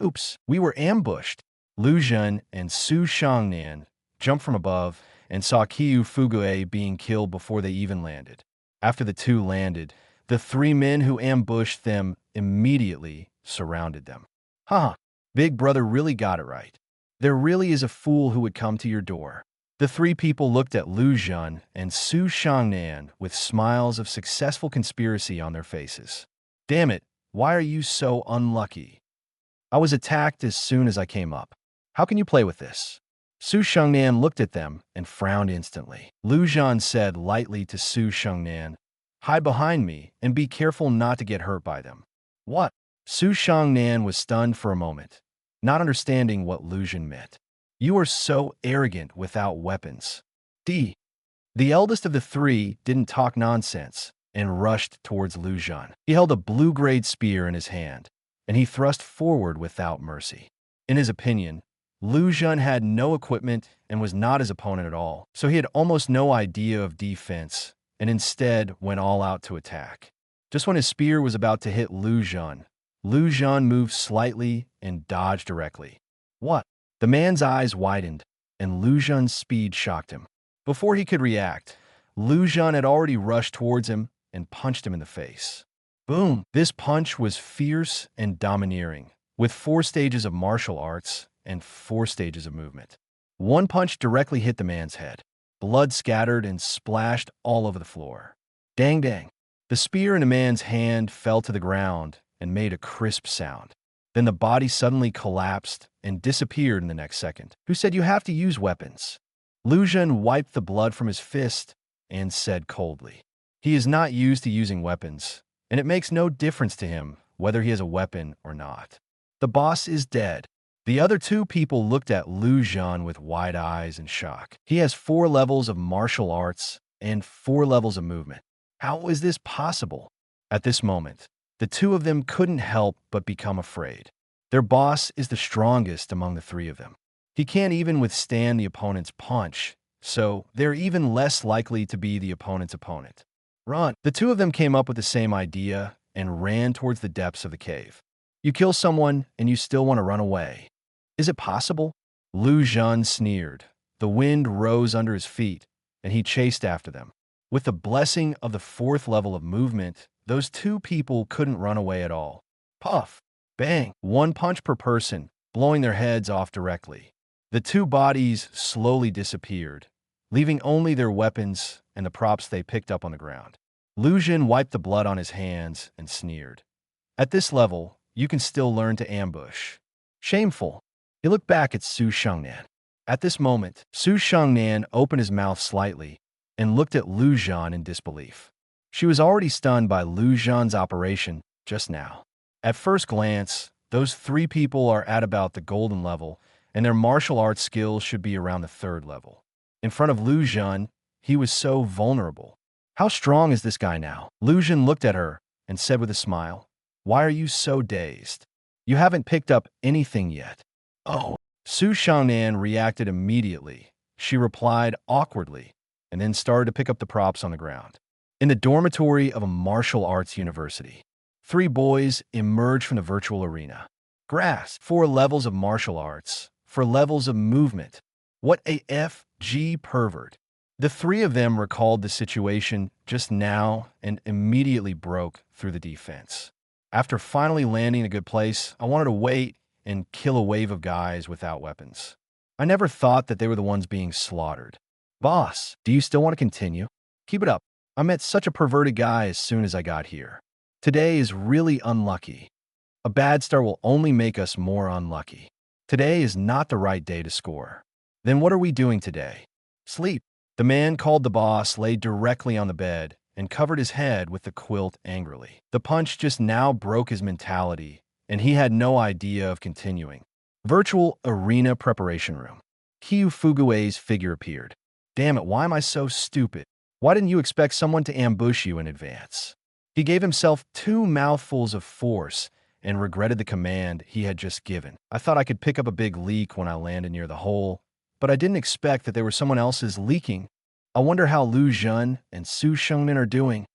Oops, we were ambushed. Lu Zhen and Su Shangnan jumped from above and saw Qiu Fugue being killed before they even landed. After the 2 landed, the 3 men who ambushed them immediately surrounded them. Haha, Big Brother really got it right. There really is a fool who would come to your door. The 3 people looked at Lu Zhen and Su Shangnan with smiles of successful conspiracy on their faces. Damn it, why are you so unlucky? I was attacked as soon as I came up. How can you play with this? Su Shangnan looked at them and frowned instantly. Lu Zhen said lightly to Su Shangnan, "Hide behind me and be careful not to get hurt by them." What? Su Shangnan was stunned for a moment, not understanding what Lu Zhen meant. You are so arrogant without weapons. The eldest of the 3 didn't talk nonsense and rushed towards Lu Zhen. He held a blue-grade spear in his hand, and he thrust forward without mercy. In his opinion, Lu Zhen had no equipment and was not his opponent at all, so he had almost no idea of defense and instead went all out to attack. Just when his spear was about to hit Lu Zhen moved slightly and dodged directly. What? The man's eyes widened, and Lu Zhen's speed shocked him. Before he could react, Lu Zhen had already rushed towards him and punched him in the face. Boom! This punch was fierce and domineering, with 4 stages of martial arts and 4 stages of movement. One punch directly hit the man's head. Blood scattered and splashed all over the floor. Dang dang! The spear in the man's hand fell to the ground and made a crisp sound. Then the body suddenly collapsed and disappeared in the next second. Who said you have to use weapons? Lu Zhen wiped the blood from his fist and said coldly, he is not used to using weapons, and it makes no difference to him whether he has a weapon or not. The boss is dead. The other 2 people looked at Lu Zhen with wide eyes in shock. He has 4 levels of martial arts and 4 levels of movement. How is this possible? At this moment, the 2 of them couldn't help but become afraid. Their boss is the strongest among the 3 of them. He can't even withstand the opponent's punch, so they're even less likely to be the opponent's opponent. Run! The 2 of them came up with the same idea and ran towards the depths of the cave. You kill someone and you still want to run away. Is it possible? Lu Zhen sneered. The wind rose under his feet, and he chased after them. With the blessing of the 4th level of movement, those 2 people couldn't run away at all. Puff! Bang! 1 punch per person, blowing their heads off directly. The 2 bodies slowly disappeared, leaving only their weapons and the props they picked up on the ground. Lu Zhen wiped the blood on his hands and sneered. At this level, you can still learn to ambush. Shameful. He looked back at Su Shangnan. At this moment, Su Shangnan opened his mouth slightly and looked at Lu Zhan in disbelief. She was already stunned by Lu Zhan's operation just now. At first glance, those three people are at about the golden level, and their martial arts skills should be around the third level. In front of Lu Zhan, he was so vulnerable. How strong is this guy now? Lu Zhan looked at her and said with a smile, "Why are you so dazed? You haven't picked up anything yet." "Oh." Su Shangnan reacted immediately. She replied awkwardly and then started to pick up the props on the ground. In the dormitory of a martial arts university, three boys emerged from the virtual arena. Grasp 4 levels of martial arts, 4 levels of movement. What a FG pervert. The three of them recalled the situation just now and immediately broke through the defense. After finally landing in a good place, I wanted to wait and kill a wave of guys without weapons. I never thought that they were the ones being slaughtered. "Boss, do you still want to continue? Keep it up. I met such a perverted guy as soon as I got here. Today is really unlucky. A bad start will only make us more unlucky. Today is not the right day to score. Then what are we doing today? Sleep." The man called the boss lay directly on the bed and covered his head with the quilt angrily. The punch just now broke his mentality, and he had no idea of continuing. Virtual arena preparation room. Kyu Fugue's figure appeared. "Damn it, why am I so stupid? Why didn't you expect someone to ambush you in advance?" He gave himself 2 mouthfuls of force and regretted the command he had just given. "I thought I could pick up a big leak when I landed near the hole, but I didn't expect that there was someone else's leaking. I wonder how Lu Zhen and Su Shangnan are doing.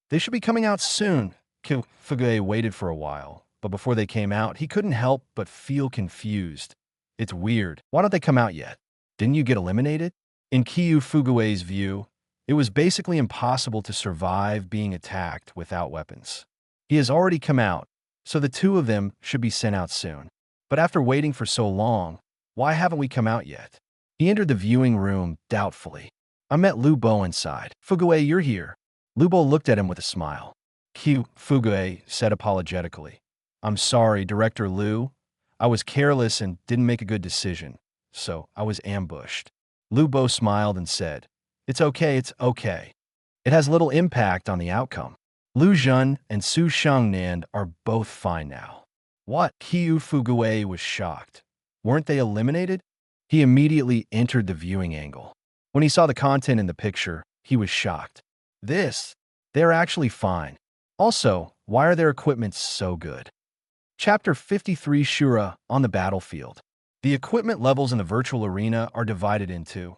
They should be coming out soon." Kyu Fugue waited for a while, but before they came out, he couldn't help but feel confused. "It's weird. Why don't they come out yet? Didn't you get eliminated?" In Kyu Fugue's view, it was basically impossible to survive being attacked without weapons. He has already come out, so the 2 of them should be sent out soon. But after waiting for so long, why haven't we come out yet? He entered the viewing room doubtfully. "I met Lu Bo inside." "Fugue, you're here." Lu Bo looked at him with a smile. Kyu Fugue said apologetically, "I'm sorry, Director Lu. I was careless and didn't make a good decision, so I was ambushed." Lu Bo smiled and said, it's okay. It has little impact on the outcome. Lu Zhen and Su Shangnan are both fine now." "What?" Kyu Fugue was shocked. "Weren't they eliminated?" He immediately entered the viewing angle. When he saw the content in the picture, he was shocked. They're actually fine. Also, why are their equipment so good? Chapter 53 Shura on the battlefield. The equipment levels in the virtual arena are divided into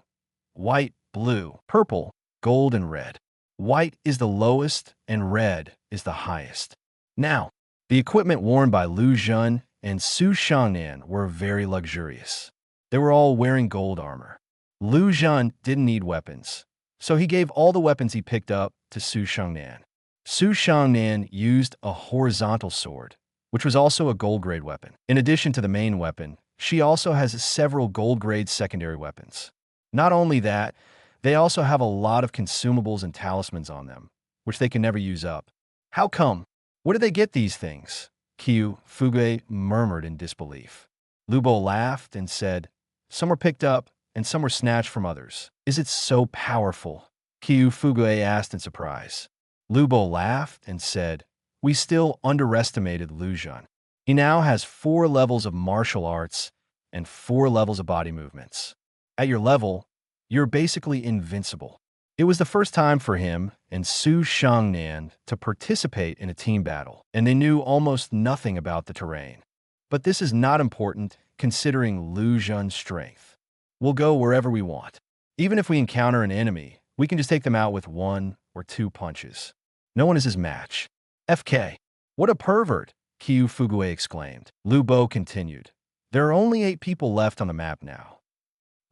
white, blue, purple, gold, and red. White is the lowest and red is the highest. Now, the equipment worn by Lu Zhen and Su Shangnan were very luxurious. They were all wearing gold armor. Lu Zhen didn't need weapons, so he gave all the weapons he picked up to Su Shangnan. Su Shangnan used a horizontal sword, which was also a gold-grade weapon. In addition to the main weapon, she also has several gold-grade secondary weapons. Not only that, they also have a lot of consumables and talismans on them, which they can never use up. "How come? Where did they get these things?" Kyu Fugue murmured in disbelief. Lu Bo laughed and said, "Some were picked up, and some were snatched from others." "Is it so powerful?" Kyu Fugue asked in surprise. Lu Bo laughed and said, "We still underestimated Lu Zhen. He now has 4 levels of martial arts and 4 levels of body movements. At your level, you're basically invincible." It was the first time for him and Su Shangnan to participate in a team battle, and they knew almost nothing about the terrain. But this is not important considering Lu Zhen's strength. "We'll go wherever we want. Even if we encounter an enemy, we can just take them out with 1 or 2 punches. No one is his match." "FK. What a pervert," Kyu Fugue exclaimed. Lu Bo continued, "There are only 8 people left on the map now.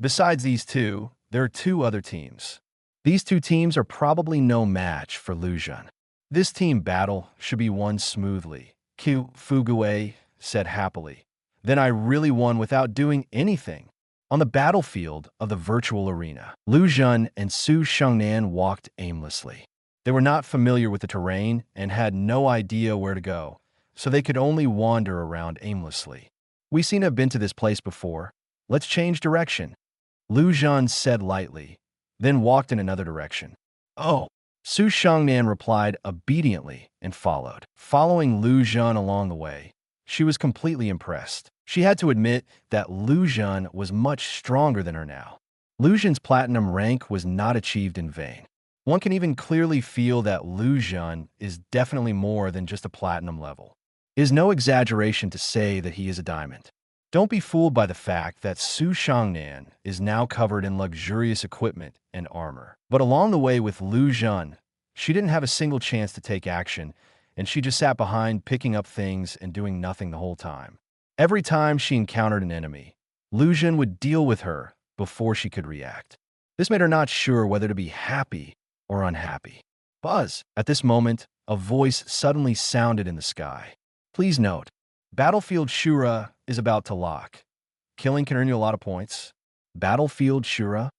Besides these 2, there are 2 other teams. These 2 teams are probably no match for Lu Zhen. This team battle should be won smoothly," Kyu Fugue said happily. "Then I really won without doing anything." On the battlefield of the virtual arena, Lu Zhen and Su Shangnan walked aimlessly. They were not familiar with the terrain and had no idea where to go, so they could only wander around aimlessly. "We seem to have been to this place before. Let's change direction," Lu Zhen said lightly, then walked in another direction. "Oh," Su Shangnan replied obediently and followed. Following Lu Zhen along the way, she was completely impressed. She had to admit that Lu Zhen was much stronger than her now. Lu Zhen's platinum rank was not achieved in vain. One can even clearly feel that Lu Zhen is definitely more than just a platinum level. It is no exaggeration to say that he is a diamond. Don't be fooled by the fact that Su Shangnan is now covered in luxurious equipment and armor. But along the way with Lu Zhen, she didn't have a single chance to take action, and she just sat behind picking up things and doing nothing the whole time. Every time she encountered an enemy, Lu Zhen would deal with her before she could react. This made her not sure whether to be happy or unhappy. Buzz! At this moment, a voice suddenly sounded in the sky. Please note, Battlefield Shura is about to lock. Killing can earn you a lot of points. Battlefield Shura?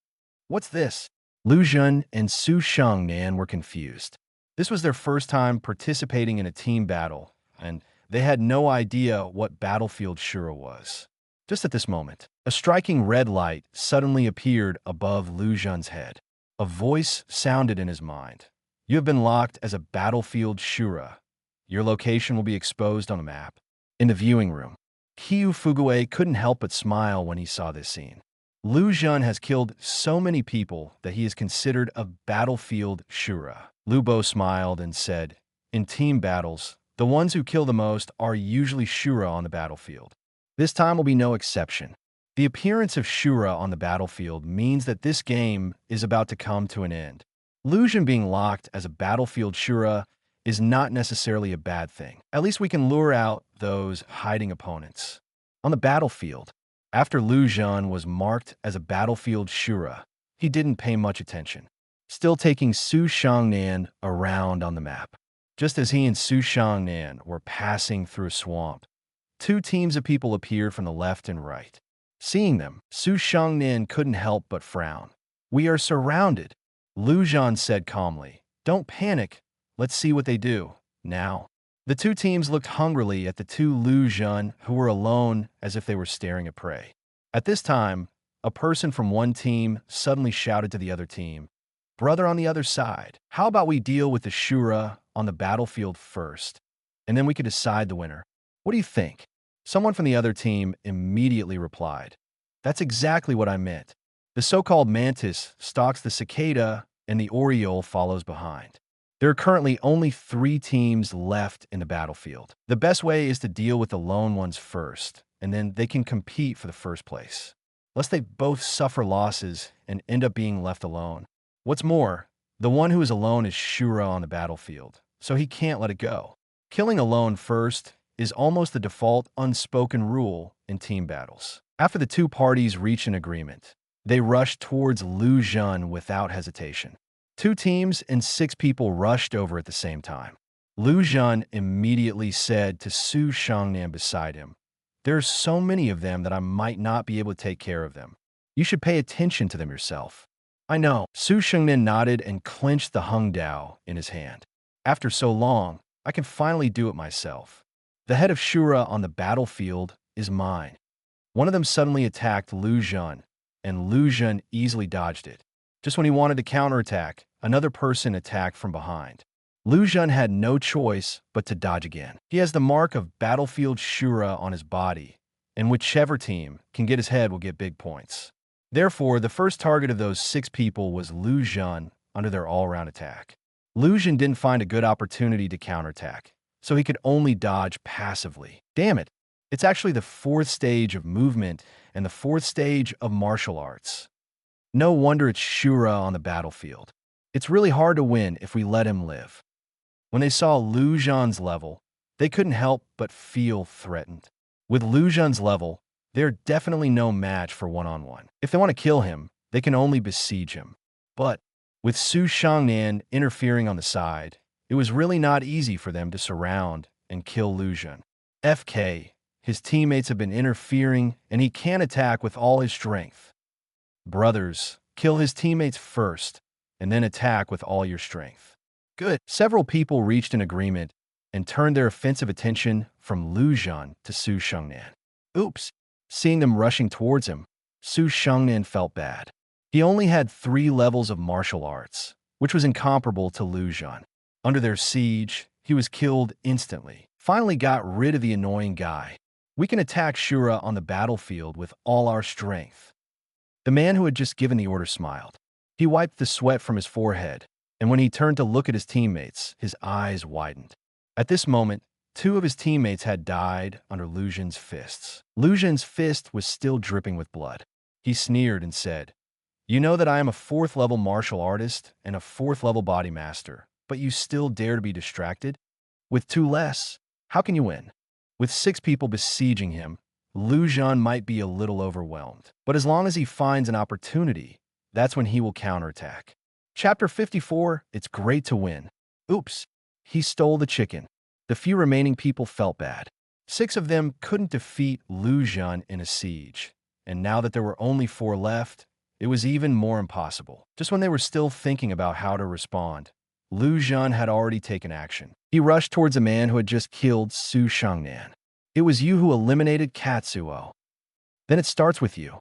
What's this? Lu Zhen and Su Shangnan were confused. This was their first time participating in a team battle, and they had no idea what Battlefield Shura was. Just at this moment, a striking red light suddenly appeared above Lu Zhen's head. A voice sounded in his mind. You have been locked as a Battlefield Shura. Your location will be exposed on the map. In the viewing room, Qiu Fugue couldn't help but smile when he saw this scene. Lu Zhen has killed so many people that he is considered a Battlefield Shura. Lu Bo smiled and said, in team battles, the ones who kill the most are usually Shura on the battlefield. This time will be no exception. The appearance of Shura on the battlefield means that this game is about to come to an end. Lu Zhen being locked as a Battlefield Shura is not necessarily a bad thing. At least we can lure out those hiding opponents. On the battlefield, after Lu Zhen was marked as a Battlefield Shura, he didn't pay much attention, still taking Su Shangnan around on the map. Just as he and Su Shangnan were passing through a swamp, two teams of people appeared from the left and right. Seeing them, Su Shangnan couldn't help but frown. We are surrounded, Lu Zhen said calmly. Don't panic. Let's see what they do. Now. The two teams looked hungrily at the two Lu Zhen who were alone as if they were staring at prey. At this time, a person from one team suddenly shouted to the other team, Brother on the other side, how about we deal with the Shura on the battlefield first, and then we could decide the winner? What do you think? Someone from the other team immediately replied, That's exactly what I meant. The so-called mantis stalks the cicada and the oriole follows behind. There are currently only 3 teams left in the battlefield. The best way is to deal with the lone ones first, and then they can compete for the first place, lest they both suffer losses and end up being left alone. What's more, the one who is alone is Shura on the battlefield, so he can't let it go. Killing alone first is almost the default unspoken rule in team battles. After the two parties reach an agreement, they rush towards Lu Zhen without hesitation. 2 teams and 6 people rushed over at the same time. Lu Zhen immediately said to Su Shangnan beside him, There's so many of them that I might not be able to take care of them. You should pay attention to them yourself. I know. Su Shangnan nodded and clenched the Hung Dao in his hand. After so long, I can finally do it myself. The head of Shura on the battlefield is mine. One of them suddenly attacked Lu Zhen, and Lu Zhen easily dodged it. Just when he wanted to counterattack, another person attacked from behind. Lu Zhen had no choice but to dodge again. He has the mark of Battlefield Shura on his body, and whichever team can get his head will get big points. Therefore, the first target of those 6 people was Lu Zhen under their all-round attack. Lu Zhen didn't find a good opportunity to counterattack, so he could only dodge passively. Damn it! It's actually the 4th stage of movement and the 4th stage of martial arts. No wonder it's Shura on the battlefield. It's really hard to win if we let him live. When they saw Lu Zhen's level, they couldn't help but feel threatened. With Lu Zhen's level, they're definitely no match for one-on-one. If they want to kill him, they can only besiege him. But with Su Shangnan interfering on the side, it was really not easy for them to surround and kill Lu Zhen. FK, his teammates have been interfering, and he can't attack with all his strength. Brothers, kill his teammates first, and then attack with all your strength. Good. Several people reached an agreement, and turned their offensive attention from Lu Zhen to Su Shengnan. Oops! Seeing them rushing towards him, Su Shengnan felt bad. He only had 3 levels of martial arts, which was incomparable to Lu Zhen. Under their siege, he was killed instantly. Finally got rid of the annoying guy. We can attack Shura on the battlefield with all our strength. The man who had just given the order smiled. He wiped the sweat from his forehead, and when he turned to look at his teammates, his eyes widened. At this moment, 2 of his teammates had died under Lu Zhen's fists. Lu Zhen's fist was still dripping with blood. He sneered and said, "You know that I am a 4th level martial artist and a 4th level body master, but you still dare to be distracted? With 2 less, how can you win?" With 6 people besieging him, Lu Zhen might be a little overwhelmed. But as long as he finds an opportunity, that's when he will counterattack. Chapter 54, It's Great to Win. Oops, he stole the chicken. The few remaining people felt bad. 6 of them couldn't defeat Lu Zhen in a siege, and now that there were only 4 left, it was even more impossible. Just when they were still thinking about how to respond, Lu Zhen had already taken action. He rushed towards a man who had just killed Su Shengnan. "It was you who eliminated Katsuo. Then it starts with you."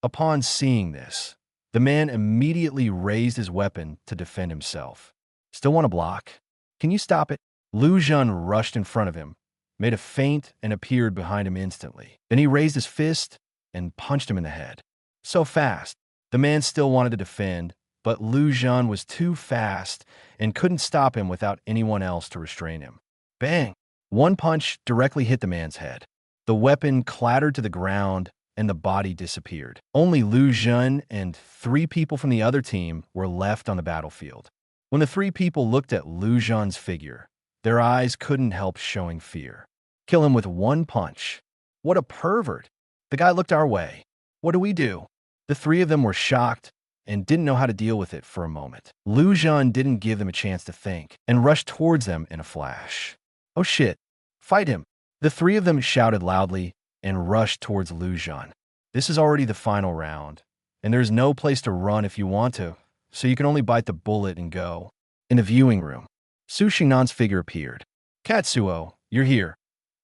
Upon seeing this, the man immediately raised his weapon to defend himself. "Still want to block? Can you stop it?" Lu Zhen rushed in front of him, made a feint, and appeared behind him instantly. Then he raised his fist and punched him in the head. So fast, the man still wanted to defend, but Lu Zhen was too fast and couldn't stop him without anyone else to restrain him. Bang! One punch directly hit the man's head. The weapon clattered to the ground and the body disappeared. Only Lu Zhen and 3 people from the other team were left on the battlefield. When the 3 people looked at Lu Zhen's figure, their eyes couldn't help showing fear. Kill him with 1 punch. What a pervert! The guy looked our way. What do we do? The 3 of them were shocked and didn't know how to deal with it for a moment. Lu Zhen didn't give them a chance to think and rushed towards them in a flash. "Oh shit! Fight him!" The 3 of them shouted loudly and rushed towards Lu Zhen. This is already the final round, and there's no place to run if you want to, so you can only bite the bullet and go. In the viewing room, Su Shengnan's figure appeared. "Katsuo, you're here."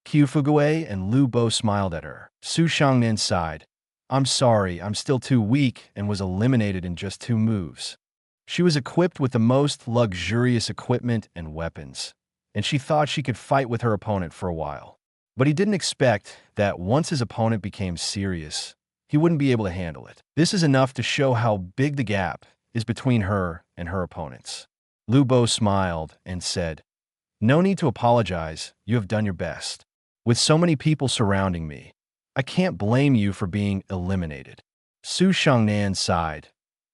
Qiu Fugue and Lu Bo smiled at her. Su Shengnan sighed. "I'm sorry, I'm still too weak and was eliminated in just 2 moves." She was equipped with the most luxurious equipment and weapons, and she thought she could fight with her opponent for a while. But he didn't expect that once his opponent became serious, he wouldn't be able to handle it. This is enough to show how big the gap is between her and her opponents. Lu Bo smiled and said, "No need to apologize, you have done your best. With so many people surrounding me, I can't blame you for being eliminated." Su Shengnan sighed.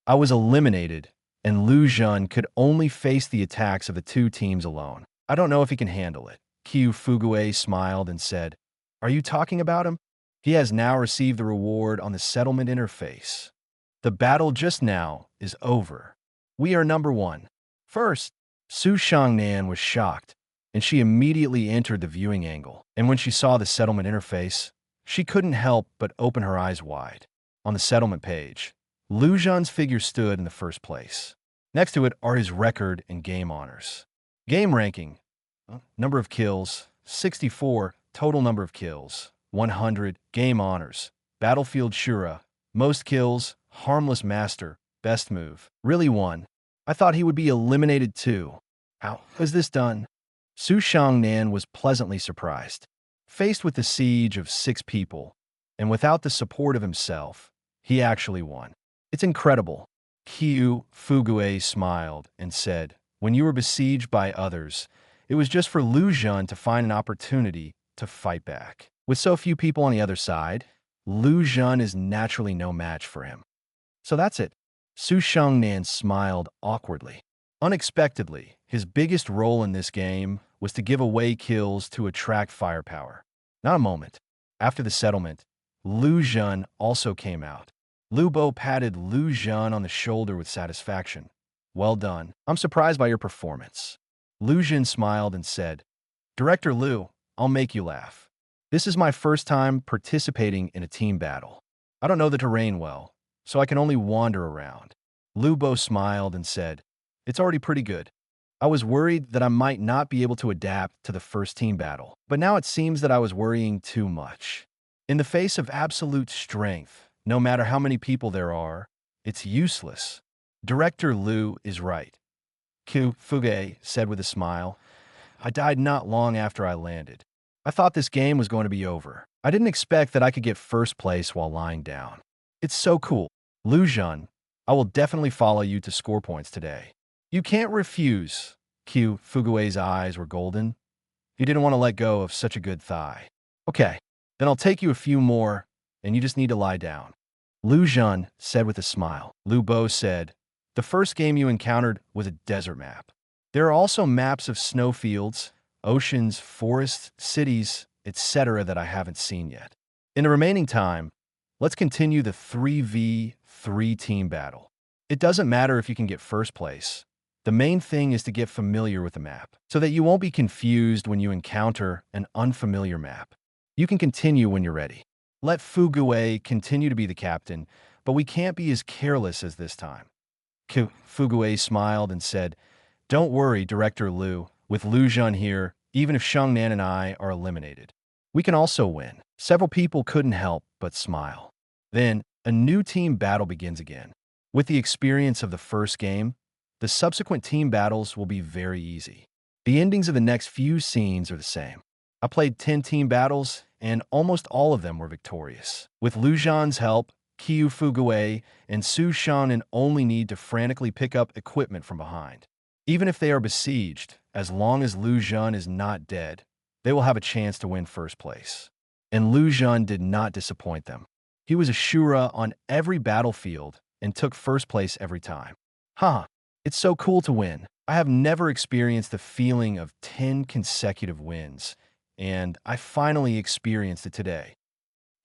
"I was eliminated, and Lu Zhen could only face the attacks of the 2 teams alone. I don't know if he can handle it." Qiu Fugue smiled and said, "Are you talking about him? He has now received the reward on the settlement interface. The battle just now is over. We are number 1. First." Su Shengnan was shocked, and she immediately entered the viewing angle. And when she saw the settlement interface, she couldn't help but open her eyes wide. On the settlement page, Lu Zhen's figure stood in the first place. Next to it are his record and game honors. Game ranking: number of kills, 64. Total number of kills, 100. Game honors: Battlefield Shura. Most kills, Harmless Master. Best move: Really won. I thought he would be eliminated too. How was this done? Su Shengnan was pleasantly surprised. Faced with the siege of 6 people, and without the support of himself, he actually won. It's incredible. Qiu Fugue smiled and said, "When you were besieged by others, it was just for Lu Zhen to find an opportunity to fight back. With so few people on the other side, Lu Zhen is naturally no match for him. So that's it." Su Shengnan smiled awkwardly. Unexpectedly, his biggest role in this game was to give away kills to attract firepower. Not a moment. After the settlement, Lu Zhen also came out. Lu Bo patted Lu Zhen on the shoulder with satisfaction. "Well done. I'm surprised by your performance." Lu Zhen smiled and said, "Director Lu, I'll make you laugh. This is my first time participating in a team battle. I don't know the terrain well, so I can only wander around." Lu Bo smiled and said, "It's already pretty good. I was worried that I might not be able to adapt to the first team battle, but now it seems that I was worrying too much. In the face of absolute strength, no matter how many people there are, it's useless. Director Liu is right, Fuge said with a smile. I died not long after I landed. I thought this game was going to be over. I didn't expect that I could get first place while lying down. It's so cool. Zhen, I will definitely follow you to score points today. You can't refuse. Fugue's eyes were golden. He didn't want to let go of such a good thigh. Okay, then I'll take you a few more, and you just need to lie down. Zhen said with a smile. Lu Bo said, the first game you encountered was a desert map. There are also maps of snowfields, oceans, forests, cities, etc. that I haven't seen yet. In the remaining time, let's continue the 3v3 team battle. It doesn't matter if you can get first place. The main thing is to get familiar with the map, so that you won't be confused when you encounter an unfamiliar map. You can continue when you're ready. Let Fugue continue to be the captain, but we can't be as careless as this time. Fugue smiled and said, don't worry, Director Liu. With Zhen here, even if Shangnan and I are eliminated, we can also win. Several people couldn't help but smile. Then, a new team battle begins again. With the experience of the first game, the subsequent team battles will be very easy. The endings of the next few scenes are the same. I played 10 team battles, and almost all of them were victorious. With Zhen's help, Fugue and Su Shannon only need to frantically pick up equipment from behind. Even if they are besieged, as long as Zhen is not dead, they will have a chance to win first place. And Zhen did not disappoint them. He was a Shura on every battlefield and took first place every time. It's so cool to win. I have never experienced the feeling of 10 consecutive wins, and I finally experienced it today.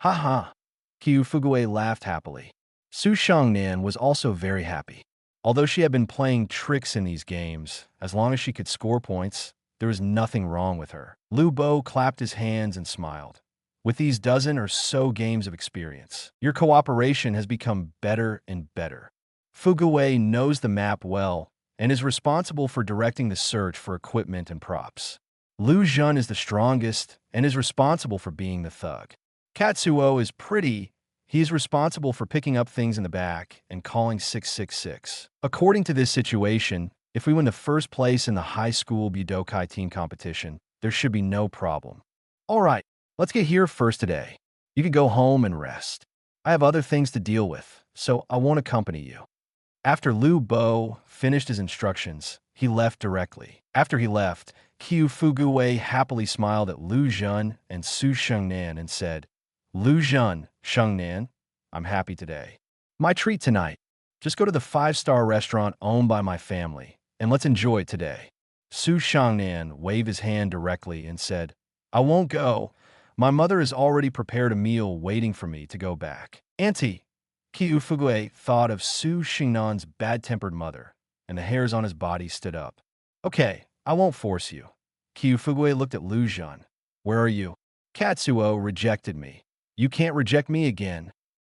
Fugue laughed happily. Su Shangnan was also very happy. Although she had been playing tricks in these games, as long as she could score points, there was nothing wrong with her. Lu Bo clapped his hands and smiled. With these dozen or so games of experience, your cooperation has become better and better. Fugue knows the map well and is responsible for directing the search for equipment and props. Zhen is the strongest and is responsible for being the thug. Katsuo is pretty. He is responsible for picking up things in the back and calling 666. According to this situation, if we win the first place in the high school Budokai team competition, there should be no problem. All right, let's get here first today. You can go home and rest. I have other things to deal with, so I won't accompany you. After Lu Bo finished his instructions, he left directly. After he left, Fugue happily smiled at Zhen and Su Shangnan and said, Zhen, Shangnan, I'm happy today. My treat tonight. Just go to the 5-star restaurant owned by my family, and let's enjoy it today. Su Shangnan waved his hand directly and said, I won't go. My mother has already prepared a meal waiting for me to go back. Auntie, Fugue thought of Su Shingnan's bad-tempered mother, and the hairs on his body stood up. Okay, I won't force you. Fugue looked at Zhen. Where are you? Katsuo rejected me. You can't reject me again.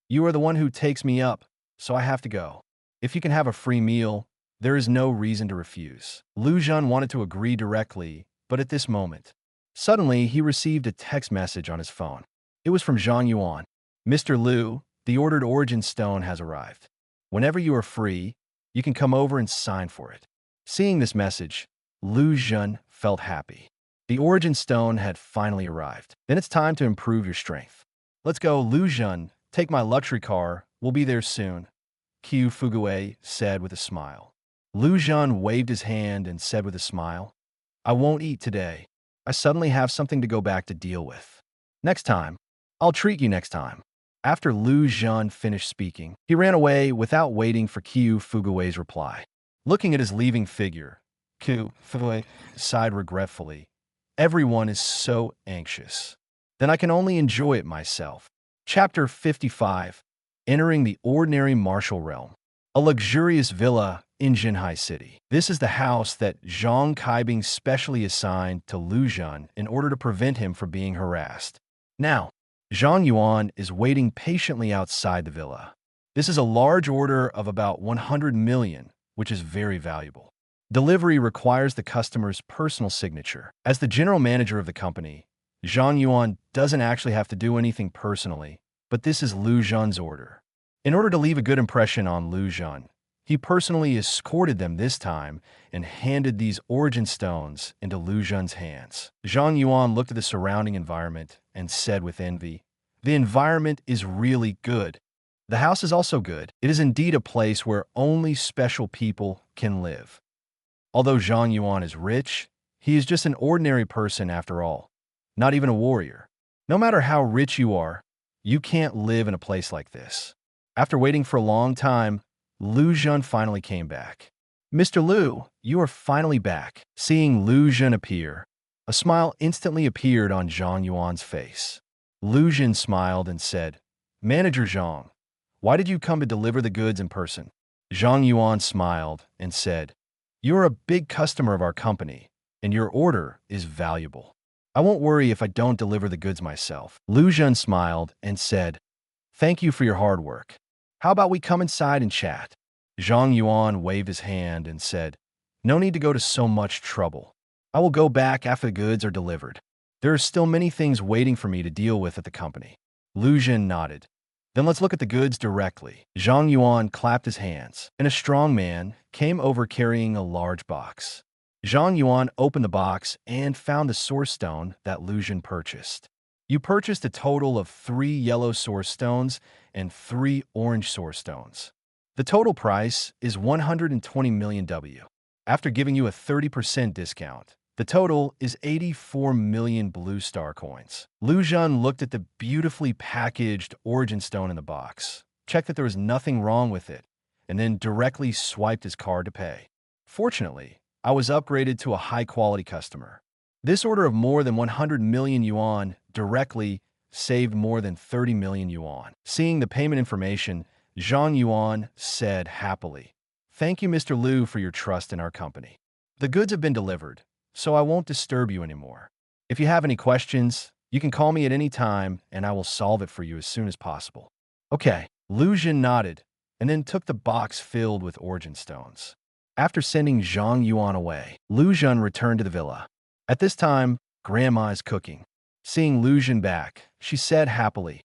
You are the one who takes me up, so I have to go. If you can have a free meal, there is no reason to refuse. Zhen wanted to agree directly, but at this moment, suddenly he received a text message on his phone. It was from Zhang Yuan. Mr. Liu, the ordered origin stone has arrived. Whenever you are free, you can come over and sign for it. Seeing this message, Zhen felt happy. The origin stone had finally arrived. Then it's time to improve your strength. Let's go, Zhen. Take my luxury car. We'll be there soon. Fugue said with a smile. Zhen waved his hand and said with a smile, I won't eat today. I suddenly have something to go back to deal with. Next time. I'll treat you next time. After Zhen finished speaking, he ran away without waiting for Fugue's reply. Looking at his leaving figure, Fugue sighed regretfully. Everyone is so anxious. Then I can only enjoy it myself. Chapter 55. Entering the ordinary martial realm. A luxurious villa in Jinhai City. This is the house that Zhang Kaibing specially assigned to Zhen in order to prevent him from being harassed. Now, Zhang Yuan is waiting patiently outside the villa. This is a large order of about 100 million, which is very valuable. Delivery requires the customer's personal signature. As the general manager of the company, Zhang Yuan doesn't actually have to do anything personally, but this is Lu Zhen's order. In order to leave a good impression on Lu Zhen, he personally escorted them this time and handed these origin stones into Lu Zhen's hands. Zhang Yuan looked at the surrounding environment and said with envy, "The environment is really good. The house is also good. It is indeed a place where only special people can live." Although Zhang Yuan is rich, he is just an ordinary person after all, not even a warrior. No matter how rich you are, you can't live in a place like this. After waiting for a long time, Lu Zhen finally came back. "Mr. Lu, you are finally back." Seeing Lu Zhen appear, a smile instantly appeared on Zhang Yuan's face. Lu Zhen smiled and said, "Manager Zhang, why did you come to deliver the goods in person?" Zhang Yuan smiled and said, "You are a big customer of our company, and your order is valuable. I won't worry if I don't deliver the goods myself." Lu Zhen smiled and said, "Thank you for your hard work. How about we come inside and chat?" Zhang Yuan waved his hand and said, "No need to go to so much trouble. I will go back after the goods are delivered. There are still many things waiting for me to deal with at the company." Lu Zhen nodded. "Then let's look at the goods directly." Zhang Yuan clapped his hands, and a strong man came over carrying a large box. Zhang Yuan opened the box and found the source stone that Lu Zhen purchased. "You purchased a total of 3 yellow source stones and 3 orange source stones. The total price is 120 million W. After giving you a 30% discount, the total is 84 million blue star coins." Lu Zhen looked at the beautifully packaged origin stone in the box, checked that there was nothing wrong with it, and then directly swiped his card to pay. "Fortunately, I was upgraded to a high-quality customer. This order of more than 100 million yuan directly saved more than 30 million yuan. Seeing the payment information, Zhang Yuan said happily, "Thank you, Mr. Lu, for your trust in our company. The goods have been delivered, so I won't disturb you anymore. If you have any questions, you can call me at any time, and I will solve it for you as soon as possible." "Okay." Lu Zhen nodded, and then took the box filled with origin stones. After sending Zhang Yuan away, Lu Zhen returned to the villa. At this time, Grandma is cooking. Seeing Lu Zhen back, she said happily,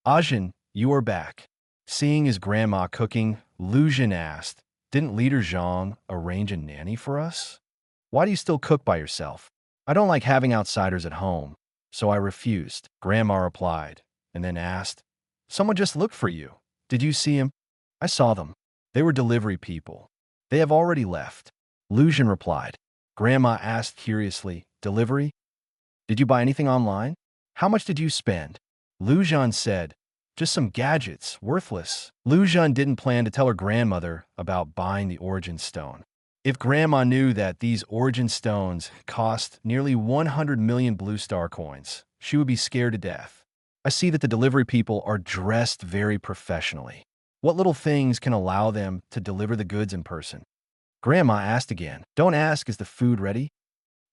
"Zhen, you are back." Seeing his grandma cooking, Lu Zhen asked, "Didn't Leader Zhang arrange a nanny for us? Why do you still cook by yourself?" "I don't like having outsiders at home, so I refused," Grandma replied, and then asked, "Someone just looked for you. Did you see him?" "I saw them. They were delivery people. They have already left," Lu Zhen replied. Grandma asked curiously, "Delivery? Did you buy anything online? How much did you spend?" Lu Zhen said, "Just some gadgets, worthless." Lu Zhen didn't plan to tell her grandmother about buying the origin stone. If Grandma knew that these origin stones cost nearly 100 million blue star coins, she would be scared to death. "I see that the delivery people are dressed very professionally. What little things can allow them to deliver the goods in person?" Grandma asked again. "Don't ask, is the food ready?"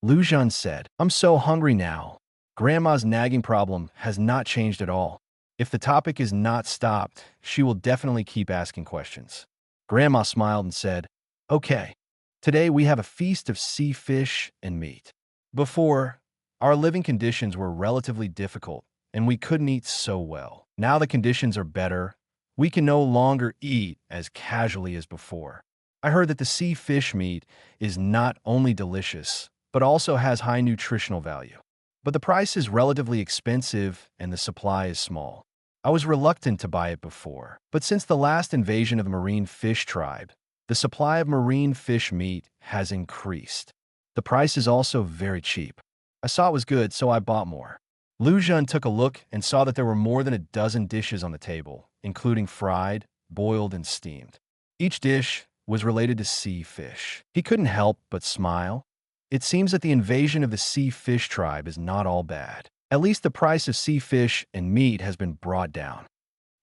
Lu Zhen said, "I'm so hungry now." Grandma's nagging problem has not changed at all. If the topic is not stopped, she will definitely keep asking questions. Grandma smiled and said, "Okay, today we have a feast of sea fish and meat. Before, our living conditions were relatively difficult, and we couldn't eat so well. Now the conditions are better. We can no longer eat as casually as before. I heard that the sea fish meat is not only delicious, but also has high nutritional value. But the price is relatively expensive and the supply is small. I was reluctant to buy it before, but since the last invasion of the marine fish tribe, the supply of marine fish meat has increased. The price is also very cheap. I saw it was good, so I bought more." Lu Zhen took a look and saw that there were more than a dozen dishes on the table, including fried, boiled, and steamed. Each dish was related to sea fish. He couldn't help but smile. It seems that the invasion of the sea fish tribe is not all bad. At least the price of sea fish and meat has been brought down.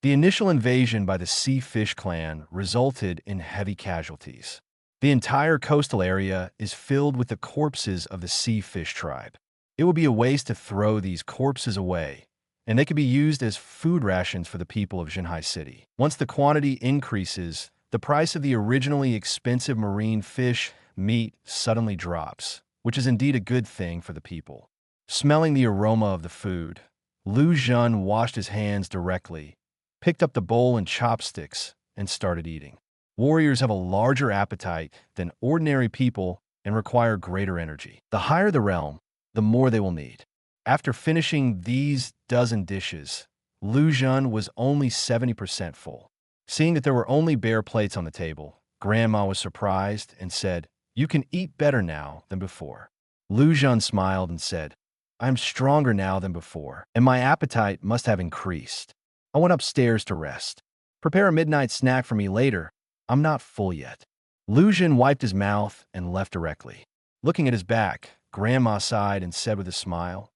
The initial invasion by the sea fish clan resulted in heavy casualties. The entire coastal area is filled with the corpses of the sea fish tribe. It would be a waste to throw these corpses away, and they could be used as food rations for the people of Zhenhai City. Once the quantity increases, the price of the originally expensive marine fish meat suddenly drops, which is indeed a good thing for the people. Smelling the aroma of the food, Lu Zhen washed his hands directly, picked up the bowl and chopsticks, and started eating. Warriors have a larger appetite than ordinary people and require greater energy. The higher the realm, the more they will need. After finishing these dozen dishes, Lu Zhen was only 70% full. Seeing that there were only bare plates on the table, Grandma was surprised and said, "You can eat better now than before." Lu Zhen smiled and said, "I am stronger now than before, and my appetite must have increased. I went upstairs to rest. Prepare a midnight snack for me later. I'm not full yet." Lu Zhen wiped his mouth and left directly. Looking at his back, Grandma sighed and said with a smile,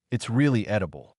"It's really edible.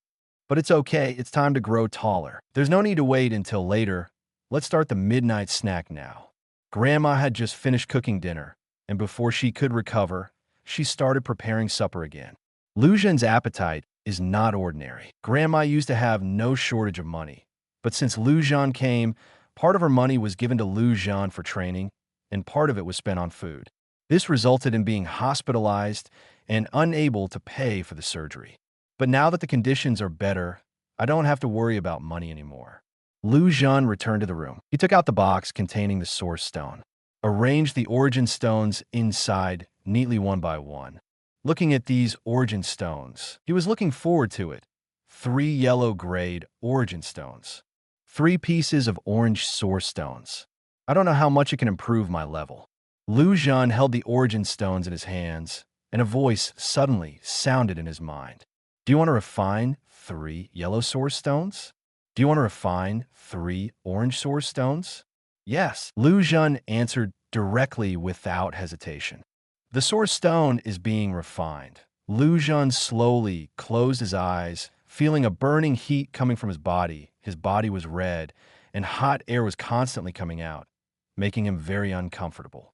But it's okay, it's time to grow taller. There's no need to wait until later. Let's start the midnight snack now." Grandma had just finished cooking dinner, and before she could recover, she started preparing supper again. Lu Zhen's appetite is not ordinary. Grandma used to have no shortage of money, but since Lu Zhen came, part of her money was given to Lu Zhen for training, and part of it was spent on food. This resulted in being hospitalized and unable to pay for the surgery. But now that the conditions are better, I don't have to worry about money anymore. Lu Zhen returned to the room. He took out the box containing the source stone, arranged the origin stones inside neatly one by one. Looking at these origin stones, he was looking forward to it. 3 yellow grade origin stones. 3 pieces of orange source stones. I don't know how much it can improve my level. Lu Zhen held the origin stones in his hands, and a voice suddenly sounded in his mind. "Do you want to refine 3 yellow source stones? Do you want to refine 3 orange source stones?" "Yes," Lu Zhen answered directly without hesitation. The source stone is being refined. Lu Zhen slowly closed his eyes, feeling a burning heat coming from his body. His body was red, and hot air was constantly coming out, making him very uncomfortable.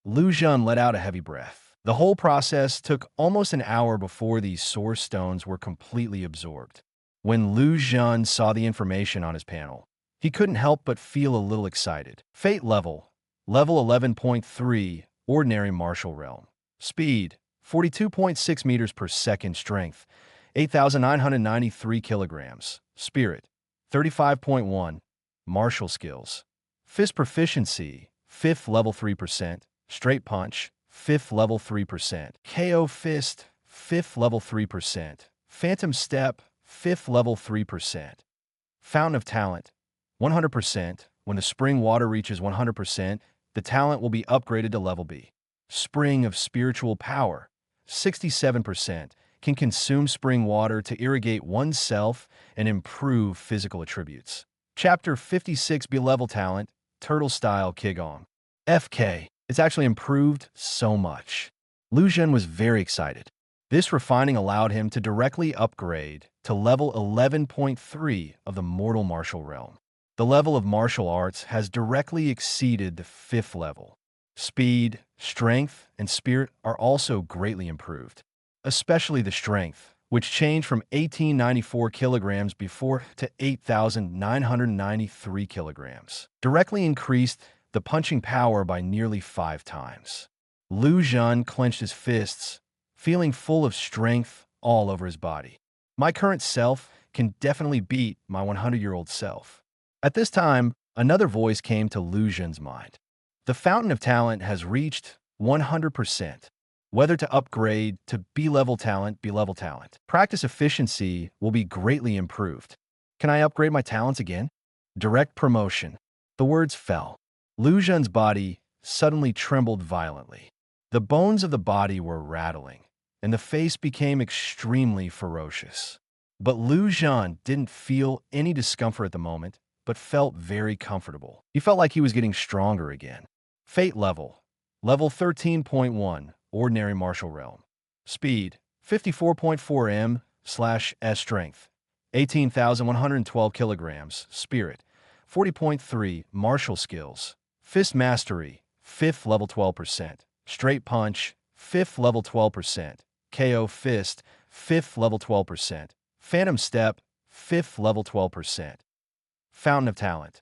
Lu Zhen let out a heavy breath. The whole process took almost an hour before these source stones were completely absorbed. When Lu Zhen saw the information on his panel, he couldn't help but feel a little excited. Fate level 11.3, ordinary martial realm. Speed, 42.6 meters per second. Strength, 8,993 kilograms. Spirit, 35.1. Martial skills. Fist proficiency, 5th level 3%. Straight punch, 5th level 3%. KO fist, 5th level 3%. Phantom step, 5th level 3%. Fountain of talent, 100%. When the spring water reaches 100%, the talent will be upgraded to level B. Spring of spiritual power, 67%. Can consume spring water to irrigate oneself and improve physical attributes. Chapter 56 B-level talent, turtle style Qigong. FK. It's actually improved so much. Lu Zhen was very excited. This refining allowed him to directly upgrade to level 11.3 of the mortal martial realm. The level of martial arts has directly exceeded the 5th level. Speed, strength, and spirit are also greatly improved, especially the strength, which changed from 1,894 kilograms before to 8,993 kilograms. Directly increased the punching power by nearly 5 times. Lu Zhen clenched his fists, feeling full of strength all over his body. My current self can definitely beat my 100-year-old self. At this time, another voice came to Lu Zhen's mind. The fountain of talent has reached 100%. Whether to upgrade to B-level talent, B-level talent. Practice efficiency will be greatly improved. Can I upgrade my talents again? Direct promotion. The words fell. Lu Zhen's body suddenly trembled violently. The bones of the body were rattling, and the face became extremely ferocious. But Lu Zhen didn't feel any discomfort at the moment, but felt very comfortable. He felt like he was getting stronger again. Fate level 13.1, ordinary martial realm. Speed, 54.4 m/s. Strength, 18,112 kilograms. Spirit, 40.3. Martial skills. Fist mastery, 5th level 12%. Straight punch, 5th level 12%. KO fist, 5th level 12%. Phantom step, 5th level 12%. Fountain of talent,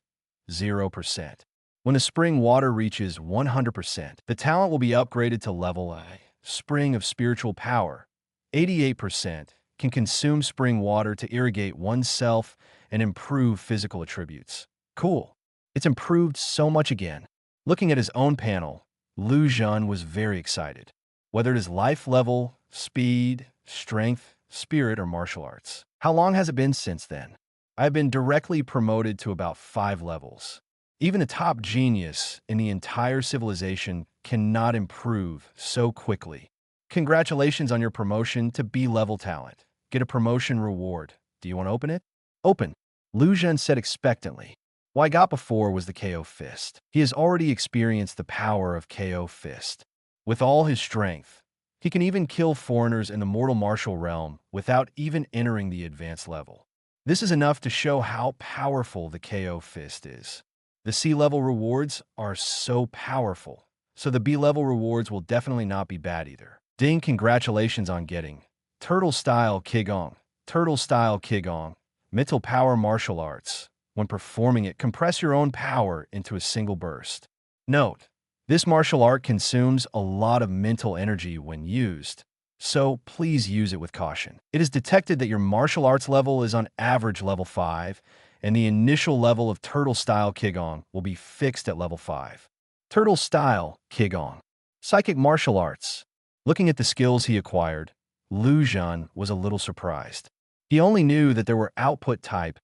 0%. When the spring water reaches 100%, the talent will be upgraded to level A, spring of spiritual power. 88% can consume spring water to irrigate oneself and improve physical attributes. Cool. It's improved so much again. Looking at his own panel, Zhen was very excited. Whether it is life level, speed, strength, spirit, or martial arts. How long has it been since then? I've been directly promoted to about 5 levels. Even the top genius in the entire civilization cannot improve so quickly. Congratulations on your promotion to B-level talent. Get a promotion reward. Do you want to open it? Open. Zhen said expectantly. What I got before was the KO fist. He has already experienced the power of KO fist. With all his strength, he can even kill foreigners in the mortal martial realm without even entering the advanced level. This is enough to show how powerful the KO fist is. The C-level rewards are so powerful, so the B-level rewards will definitely not be bad either. Ding, congratulations on getting Turtle-style Qigong. Turtle-style Qigong. Mental power martial arts. When performing it, compress your own power into a single burst. Note, this martial art consumes a lot of mental energy when used, so please use it with caution. It is detected that your martial arts level is on average level 5, and the initial level of Turtle-style Qigong will be fixed at level 5. Turtle-style Qigong. Psychic martial arts. Looking at the skills he acquired, Zhen was a little surprised. He only knew that there were output type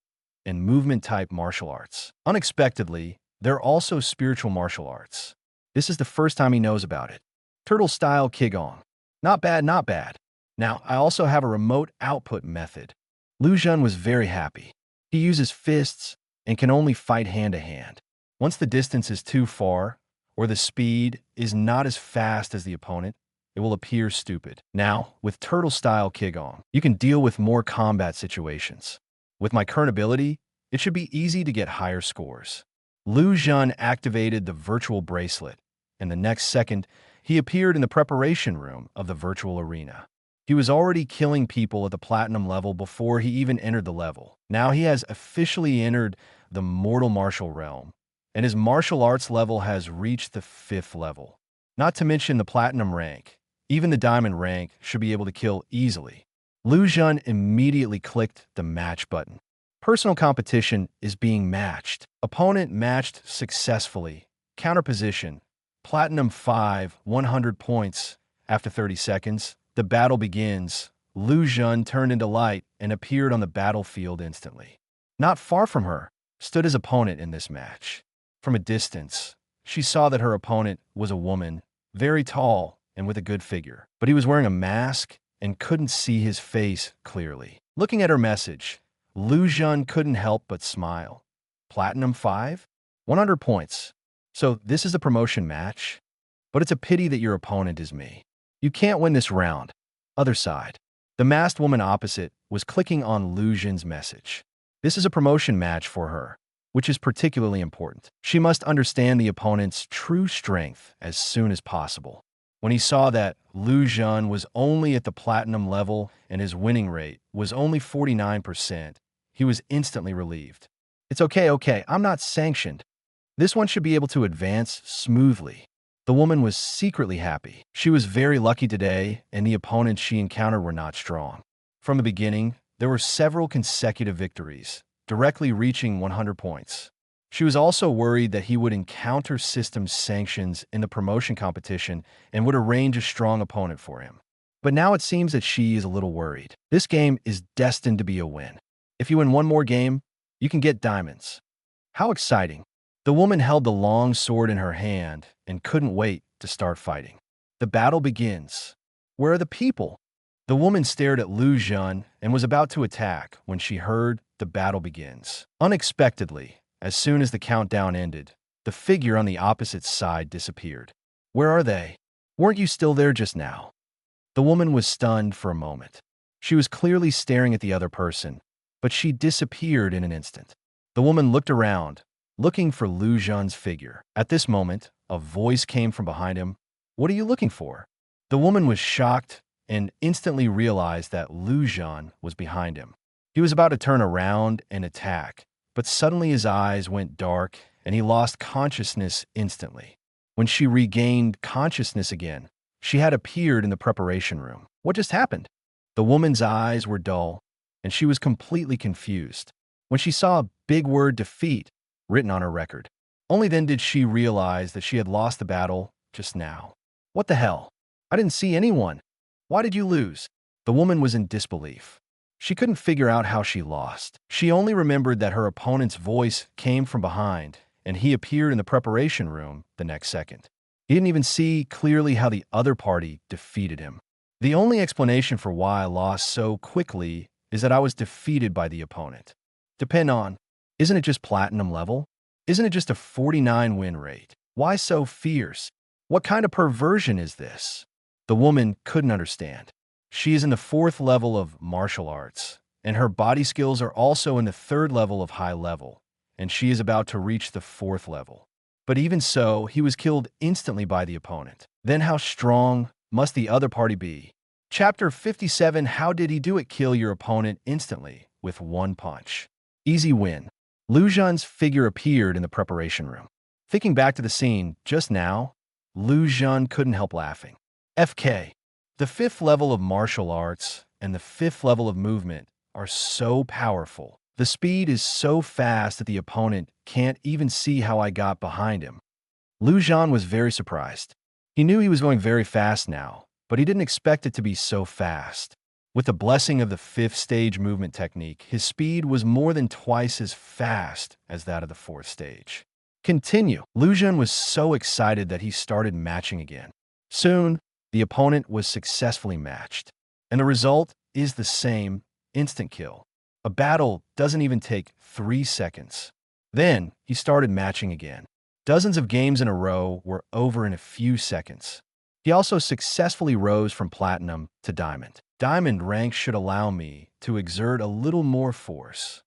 and movement type martial arts. Unexpectedly, there are also spiritual martial arts. This is the first time he knows about it. Turtle-style Qigong. Not bad, not bad. Now, I also have a remote output method. Zhen was very happy. He uses fists and can only fight hand-to-hand. Once the distance is too far, or the speed is not as fast as the opponent, it will appear stupid. Now, with Turtle-style Qigong, you can deal with more combat situations. With my current ability, it should be easy to get higher scores. Zhen activated the virtual bracelet, and the next second, he appeared in the preparation room of the virtual arena. He was already killing people at the platinum level before he even entered the level. Now he has officially entered the mortal martial realm, and his martial arts level has reached the 5th level. Not to mention the platinum rank. Even the diamond rank should be able to kill easily. Zhen immediately clicked the match button. Personal competition is being matched. Opponent matched successfully. Counter position. Platinum 5, 100 points. After 30 seconds, the battle begins. Zhen turned into light and appeared on the battlefield instantly. Not far from her stood his opponent in this match. From a distance, she saw that her opponent was a woman, very tall and with a good figure. But he was wearing a mask and couldn't see his face clearly. Looking at her message, Zhen couldn't help but smile. Platinum 5? 100 points. So this is a promotion match? But it's a pity that your opponent is me. You can't win this round. Other side. The masked woman opposite was clicking on Zhen's message. This is a promotion match for her, which is particularly important. She must understand the opponent's true strength as soon as possible. When he saw that Zhen was only at the platinum level and his winning rate was only 49%, he was instantly relieved. It's okay, I'm not sanctioned. This one should be able to advance smoothly. The woman was secretly happy. She was very lucky today, and the opponents she encountered were not strong. From the beginning, there were several consecutive victories, directly reaching 100 points. She was also worried that he would encounter system sanctions in the promotion competition and would arrange a strong opponent for him. But now it seems that she is a little worried. This game is destined to be a win. If you win one more game, you can get diamonds. How exciting. The woman held the long sword in her hand and couldn't wait to start fighting. The battle begins. Where are the people? The woman stared at Zhen and was about to attack when she heard the battle begins. Unexpectedly, as soon as the countdown ended, the figure on the opposite side disappeared. Where are they? Weren't you still there just now? The woman was stunned for a moment. She was clearly staring at the other person, but she disappeared in an instant. The woman looked around, looking for Zhen's figure. At this moment, a voice came from behind him. What are you looking for? The woman was shocked and instantly realized that Zhen was behind him. He was about to turn around and attack, but suddenly his eyes went dark and he lost consciousness instantly. When she regained consciousness again, she had appeared in the preparation room. What just happened? The woman's eyes were dull, and she was completely confused when she saw a big word defeat written on her record. Only then did she realize that she had lost the battle just now. What the hell? I didn't see anyone. Why did you lose? The woman was in disbelief. She couldn't figure out how she lost. She only remembered that her opponent's voice came from behind, and he appeared in the preparation room the next second. He didn't even see clearly how the other party defeated him. The only explanation for why I lost so quickly is that I was defeated by the opponent. Depend on, isn't it just platinum level? Isn't it just a 49 win rate? Why so fierce? What kind of perversion is this? The woman couldn't understand. She is in the 4th level of martial arts, and her body skills are also in the 3rd level of high level, and she is about to reach the 4th level. But even so, he was killed instantly by the opponent. Then how strong must the other party be? Chapter 57, How did he do it? Kill your opponent instantly with one punch. Easy win. Lu Zhen's figure appeared in the preparation room. Thinking back to the scene just now, Lu Zhen couldn't help laughing. FK. The 5th level of martial arts and the 5th level of movement are so powerful. The speed is so fast that the opponent can't even see how I got behind him. Lu Zhen was very surprised. He knew he was going very fast now, but he didn't expect it to be so fast. With the blessing of the 5th stage movement technique, his speed was more than twice as fast as that of the 4th stage. Continue. Lu Zhen was so excited that he started matching again. Soon, the opponent was successfully matched, and the result is the same: instant kill. A battle doesn't even take 3 seconds. Then, he started matching again. Dozens of games in a row were over in a few seconds. He also successfully rose from platinum to diamond. Diamond rank should allow me to exert a little more force.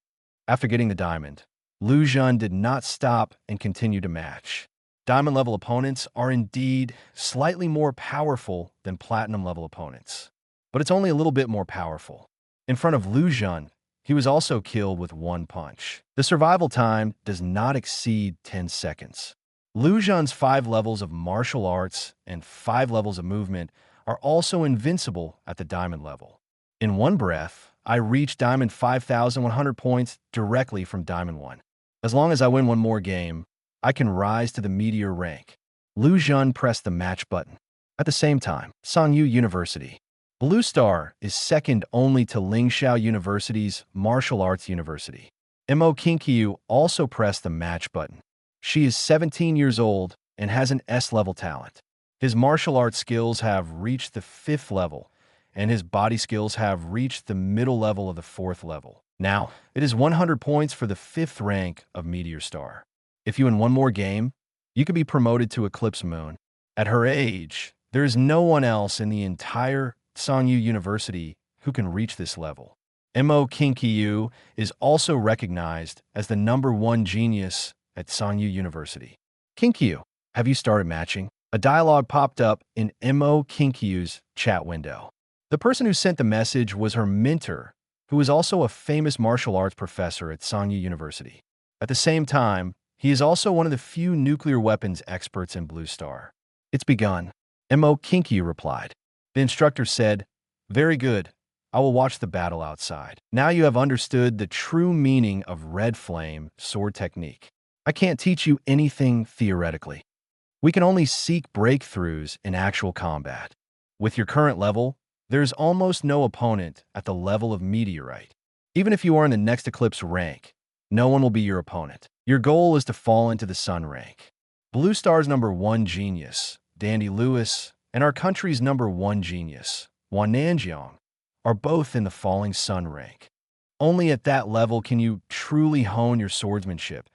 After getting the diamond, Lu Zhen did not stop and continued to match. Diamond-level opponents are indeed slightly more powerful than platinum-level opponents, but it's only a little bit more powerful. In front of Lu Zhen, he was also killed with one punch. The survival time does not exceed 10 seconds. Lu Zhen's 5 levels of martial arts and 5 levels of movement are also invincible at the diamond level. In one breath, I reached diamond 5,100 points directly from diamond 1. As long as I win one more game, I can rise to the meteor rank. Lu Zhen pressed the match button. At the same time, Sangyu University. Blue Star is second only to Lingxiao University's Martial Arts University. Mo Kinkyu also pressed the match button. She is 17 years old and has an S-level talent. His martial arts skills have reached the 5th level, and his body skills have reached the middle level of the 4th level. Now, it is 100 points for the 5th rank of Meteor Star. If you win one more game, you could be promoted to Eclipse Moon. At her age, there is no one else in the entire Sangyu University who can reach this level. Mo Kinkyu is also recognized as the #1 genius at Sangyu University. Kinkyu, have you started matching? A dialogue popped up in Mo Kinkyu's chat window. The person who sent the message was her mentor, who is also a famous martial arts professor at Sangyu University. At the same time, he is also one of the few nuclear weapons experts in Blue Star. It's begun. Mo Kinkyu replied. The instructor said, "Very good. I will watch the battle outside. Now you have understood the true meaning of red flame sword technique. I can't teach you anything theoretically. We can only seek breakthroughs in actual combat. With your current level, there is almost no opponent at the level of Meteorite. Even if you are in the next Eclipse rank, no one will be your opponent. Your goal is to fall into the Sun rank. Blue Star's #1 genius, Dandy Lewis, and our country's #1 genius, Wan Nanjiang, are both in the Falling Sun rank. Only at that level can you truly hone your swordsmanship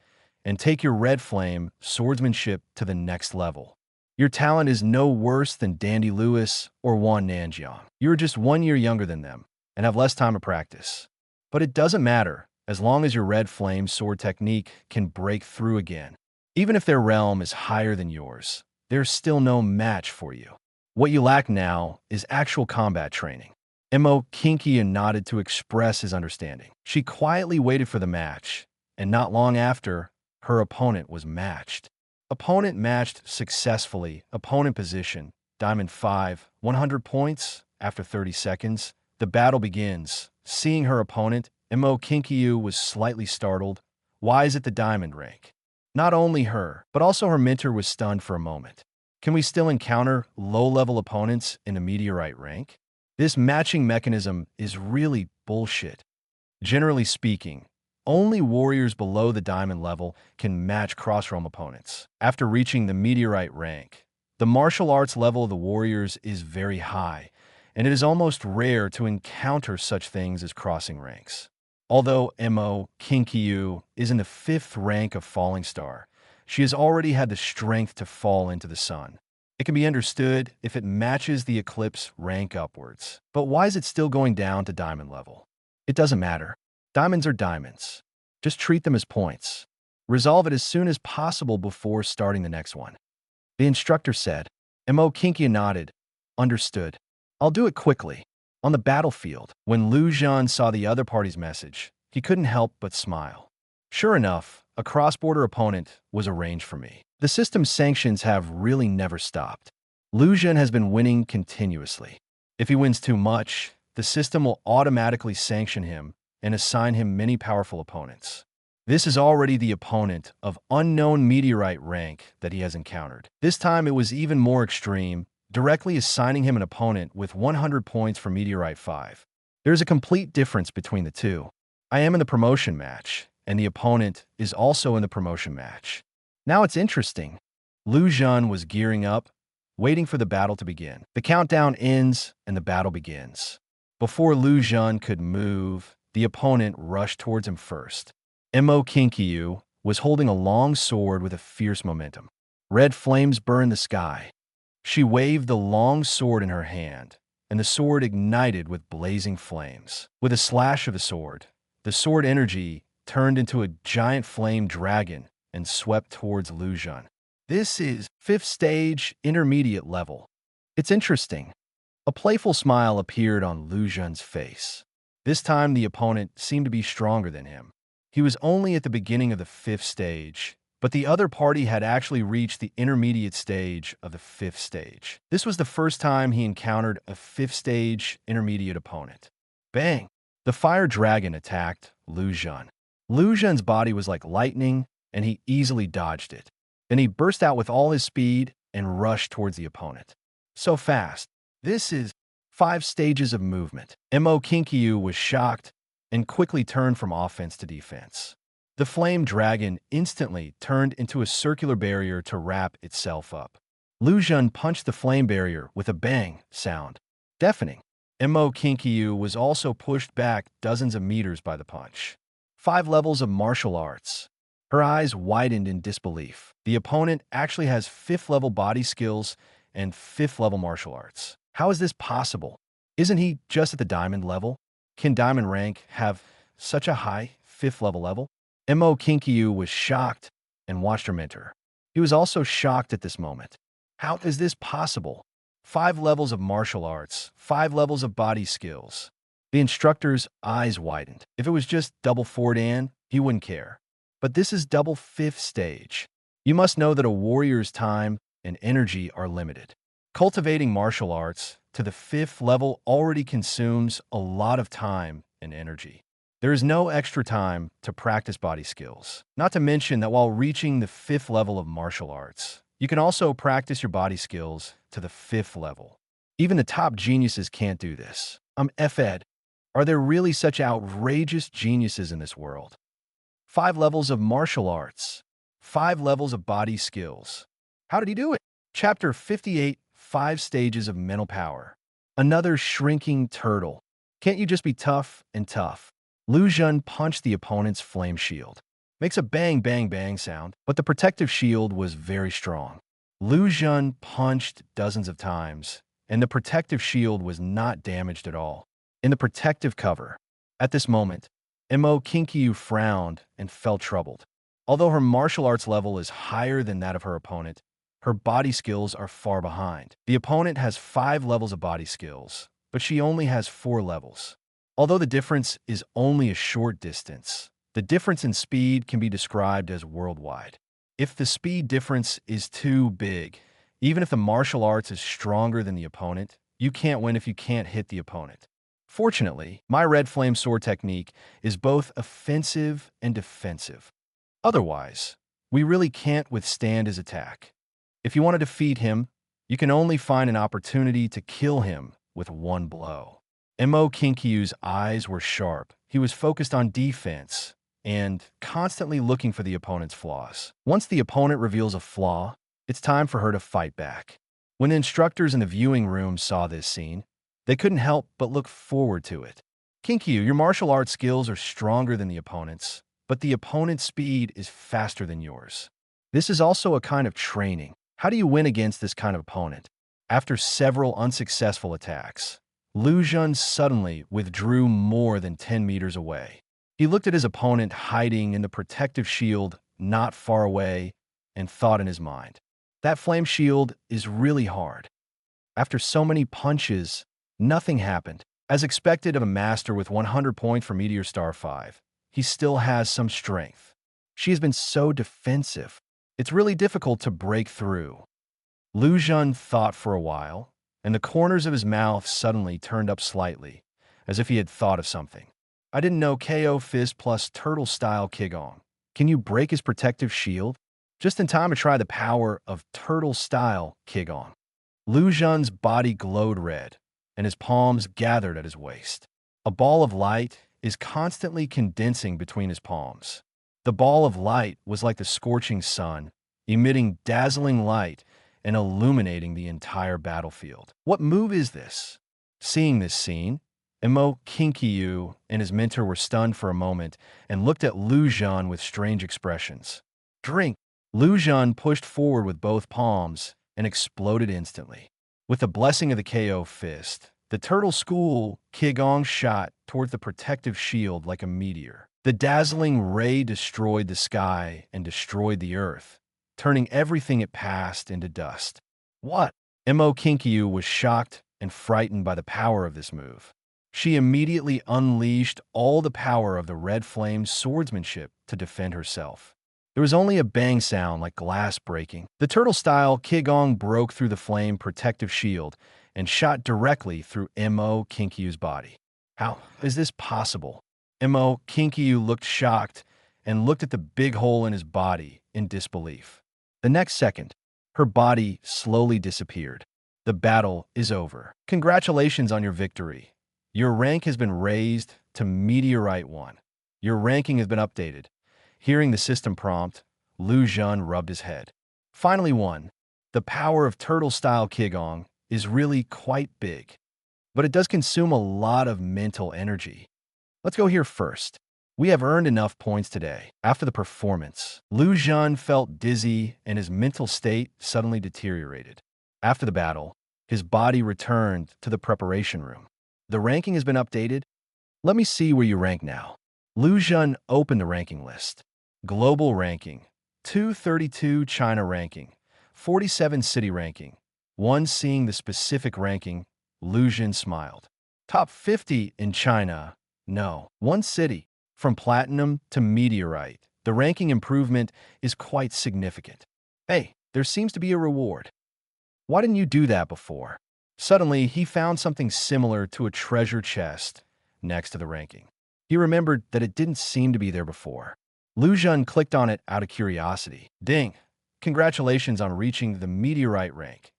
and take your red flame swordsmanship to the next level. Your talent is no worse than Dandy Lewis or Wan Nanjiang. You're just 1 year younger than them and have less time to practice. But it doesn't matter as long as your red flame sword technique can break through again. Even if their realm is higher than yours, there's still no match for you. What you lack now is actual combat training." Mo Kinkyu nodded to express his understanding. She quietly waited for the match, and not long after, her opponent was matched. Opponent matched successfully. Opponent position, Diamond 5, 100 points. After 30 seconds, the battle begins. Seeing her opponent, Mo Kinkyu was slightly startled. Why is it the Diamond rank? Not only her, but also her mentor was stunned for a moment. Can we still encounter low-level opponents in the Meteorite rank? This matching mechanism is really bullshit. Generally speaking, only warriors below the Diamond level can match cross-realm opponents. After reaching the Meteorite rank, the martial arts level of the warriors is very high, and it is almost rare to encounter such things as crossing ranks. Although Mo Kinkyu is in the 5th rank of Falling Star, she has already had the strength to fall into the sun. It can be understood if it matches the Eclipse rank upwards. But why is it still going down to Diamond level? It doesn't matter. Diamonds are diamonds. Just treat them as points. Resolve it as soon as possible before starting the next one. The instructor said. Mo Kinkyu nodded. Understood. I'll do it quickly. On the battlefield, when Zhen saw the other party's message, he couldn't help but smile. Sure enough, a cross-border opponent was arranged for me. The system's sanctions have really never stopped. Zhen has been winning continuously. If he wins too much, the system will automatically sanction him and assign him many powerful opponents. This is already the opponent of unknown meteorite rank that he has encountered. This time it was even more extreme, directly assigning him an opponent with 100 points for Meteorite 5. There's a complete difference between the two. I am in the promotion match, and the opponent is also in the promotion match. Now it's interesting. Zhen was gearing up, waiting for the battle to begin. The countdown ends, and the battle begins. Before Zhen could move, the opponent rushed towards him first. Mo Kinkyu was holding a long sword with a fierce momentum. Red flames burned the sky. She waved the long sword in her hand, and the sword ignited with blazing flames. With a slash of the sword energy turned into a giant flame dragon and swept towards Zhen. This is 5th stage, intermediate level. It's interesting. A playful smile appeared on Zhen's face. This time the opponent seemed to be stronger than him. He was only at the beginning of the 5th stage, but the other party had actually reached the intermediate stage of the 5th stage. This was the first time he encountered a 5th stage intermediate opponent. Bang! The fire dragon attacked Zhen. Zhen's body was like lightning, and he easily dodged it. Then he burst out with all his speed and rushed towards the opponent. So fast. This is 5 stages of movement. Mo Kinkyu was shocked and quickly turned from offense to defense. The flame dragon instantly turned into a circular barrier to wrap itself up. Zhen punched the flame barrier with a bang sound, deafening. Mo Kinkyu was also pushed back dozens of meters by the punch. 5 levels of martial arts. Her eyes widened in disbelief. The opponent actually has 5th level body skills and 5th level martial arts. How is this possible? Isn't he just at the diamond level? Can diamond rank have such a high 5th level? Mo Kinkyu was shocked and watched her mentor. He was also shocked at this moment. How is this possible? 5 levels of martial arts, 5 levels of body skills. The instructor's eyes widened. If it was just double 4 Dan, he wouldn't care. But this is double 5th stage. You must know that a warrior's time and energy are limited. Cultivating martial arts to the 5th level already consumes a lot of time and energy. There is no extra time to practice body skills. Not to mention that while reaching the 5th level of martial arts, you can also practice your body skills to the 5th level. Even the top geniuses can't do this. F-Ed. Are there really such outrageous geniuses in this world? 5 levels of martial arts. 5 levels of body skills. How did he do it? Chapter 58, 5 Stages of Mental Power. Another shrinking turtle. Can't you just be tough and tough? Zhen punched the opponent's flame shield. Makes a bang bang bang sound, but the protective shield was very strong. Zhen punched dozens of times, and the protective shield was not damaged at all. In the protective cover, at this moment, Mo Kinkyu frowned and felt troubled. Although her martial arts level is higher than that of her opponent, her body skills are far behind. The opponent has 5 levels of body skills, but she only has 4 levels. Although the difference is only a short distance, The difference in speed can be described as worldwide. If the speed difference is too big, even if the martial arts is stronger than the opponent, you can't win if you can't hit the opponent. Fortunately, my red flame sword technique is both offensive and defensive. Otherwise, we really can't withstand his attack. If you want to defeat him, you can only find an opportunity to kill him with one blow. Mo Kinkyu's eyes were sharp. He was focused on defense and constantly looking for the opponent's flaws. Once the opponent reveals a flaw, it's time for her to fight back. When the instructors in the viewing room saw this scene, they couldn't help but look forward to it. Kinkyu, your martial arts skills are stronger than the opponent's, but the opponent's speed is faster than yours. This is also a kind of training. How do you win against this kind of opponent? After several unsuccessful attacks, Zhen suddenly withdrew more than 10 meters away. He looked at his opponent hiding in the protective shield not far away and thought in his mind, that flame shield is really hard. After so many punches, nothing happened. As expected of a master with 100 points for Meteor Star 5, he still has some strength. She has been so defensive. It's really difficult to break through. Zhen thought for a while, and the corners of his mouth suddenly turned up slightly, as if he had thought of something. I didn't know KO Fist plus Turtle-style Qigong. Can you break his protective shield? Just in time to try the power of Turtle-style Qigong. Zhen's body glowed red, and his palms gathered at his waist. A ball of light is constantly condensing between his palms. The ball of light was like the scorching sun, emitting dazzling light and illuminating the entire battlefield. What move is this? Seeing this scene, Mo Kinkyu and his mentor were stunned for a moment and looked at Zhen with strange expressions. Drink! Zhen pushed forward with both palms and exploded instantly. With the blessing of the KO Fist, the Turtle School Qigong shot towards the protective shield like a meteor. The dazzling ray destroyed the sky and destroyed the earth, turning everything it passed into dust. What? Mo Kinkyu was shocked and frightened by the power of this move. She immediately unleashed all the power of the red flame's swordsmanship to defend herself. There was only a bang sound like glass breaking. The turtle-style Qigong broke through the flame protective shield and shot directly through Mo Kinkyu's body. How is this possible? Mo Kinkyu looked shocked and looked at the big hole in his body in disbelief. The next second, her body slowly disappeared. The battle is over. Congratulations on your victory. Your rank has been raised to Meteorite 1. Your ranking has been updated. Hearing the system prompt, Zhen rubbed his head. Finally won. The power of turtle-style Qigong is really quite big, but it does consume a lot of mental energy. Let's go here first. We have earned enough points today. After the performance, Zhen felt dizzy and his mental state suddenly deteriorated. After the battle, his body returned to the preparation room. The ranking has been updated. Let me see where you rank now. Zhen opened the ranking list. Global ranking, 232 China ranking, 47 city ranking. Once seeing the specific ranking, Zhen smiled. Top 50 in China, no. One city, from platinum to meteorite. The ranking improvement is quite significant. Hey, there seems to be a reward. Why didn't you do that before? Suddenly, he found something similar to a treasure chest next to the ranking. He remembered that it didn't seem to be there before. Zhen clicked on it out of curiosity. Ding! Congratulations on reaching the meteorite rank.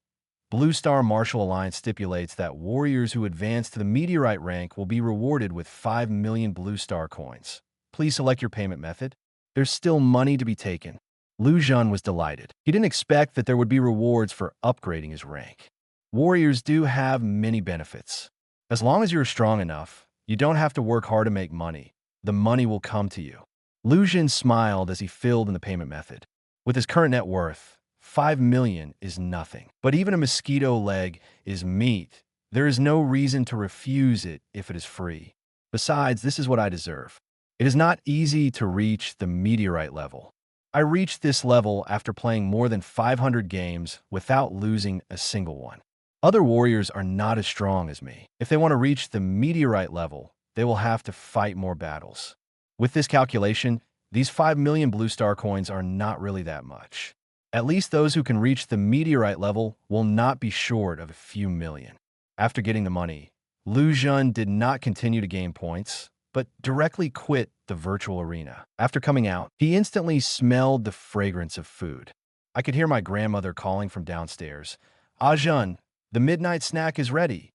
Blue Star Martial Alliance stipulates that warriors who advance to the meteorite rank will be rewarded with 5 million Blue Star coins. Please select your payment method. There's still money to be taken. Zhen was delighted. He didn't expect that there would be rewards for upgrading his rank. Warriors do have many benefits. As long as you're strong enough, you don't have to work hard to make money. The money will come to you. Zhen smiled as he filled in the payment method. With his current net worth, 5 million is nothing. But even a mosquito leg is meat. There is no reason to refuse it if it is free. Besides, this is what I deserve. It is not easy to reach the meteorite level. I reached this level after playing more than 500 games without losing a single one. Other warriors are not as strong as me. If they want to reach the meteorite level, they will have to fight more battles. With this calculation, these 5 million blue star coins are not really that much. At least those who can reach the meteorite level will not be short of a few million. After getting the money, Zhen did not continue to gain points, but directly quit the virtual arena. After coming out, he instantly smelled the fragrance of food. I could hear my grandmother calling from downstairs, Zhen, the midnight snack is ready.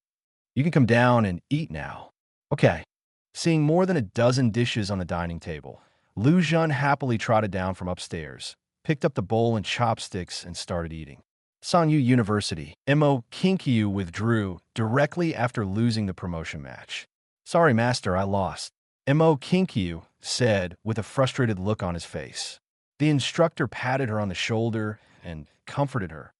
You can come down and eat now. Okay. Seeing more than a dozen dishes on the dining table, Zhen happily trotted down from upstairs, picked up the bowl and chopsticks, and started eating. Sanyu University. Mo Kinkyu withdrew directly after losing the promotion match. Sorry, master, I lost. Mo Kinkyu said with a frustrated look on his face. The instructor patted her on the shoulder and comforted her.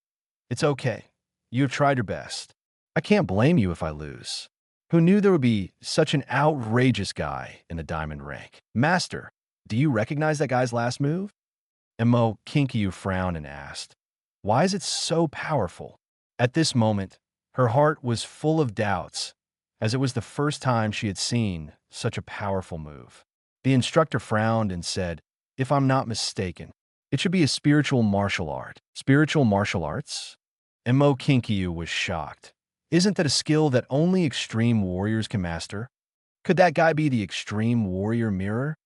It's okay. You have tried your best. I can't blame you if I lose. Who knew there would be such an outrageous guy in the diamond rank? Master, do you recognize that guy's last move? Mo Kinkyu frowned and asked, why is it so powerful? At this moment, her heart was full of doubts, as it was the first time she had seen such a powerful move. The instructor frowned and said, if I'm not mistaken, it should be a spiritual martial art. Spiritual martial arts? Mo Kinkyu was shocked. Isn't that a skill that only extreme warriors can master? Could that guy be the extreme warrior mirror?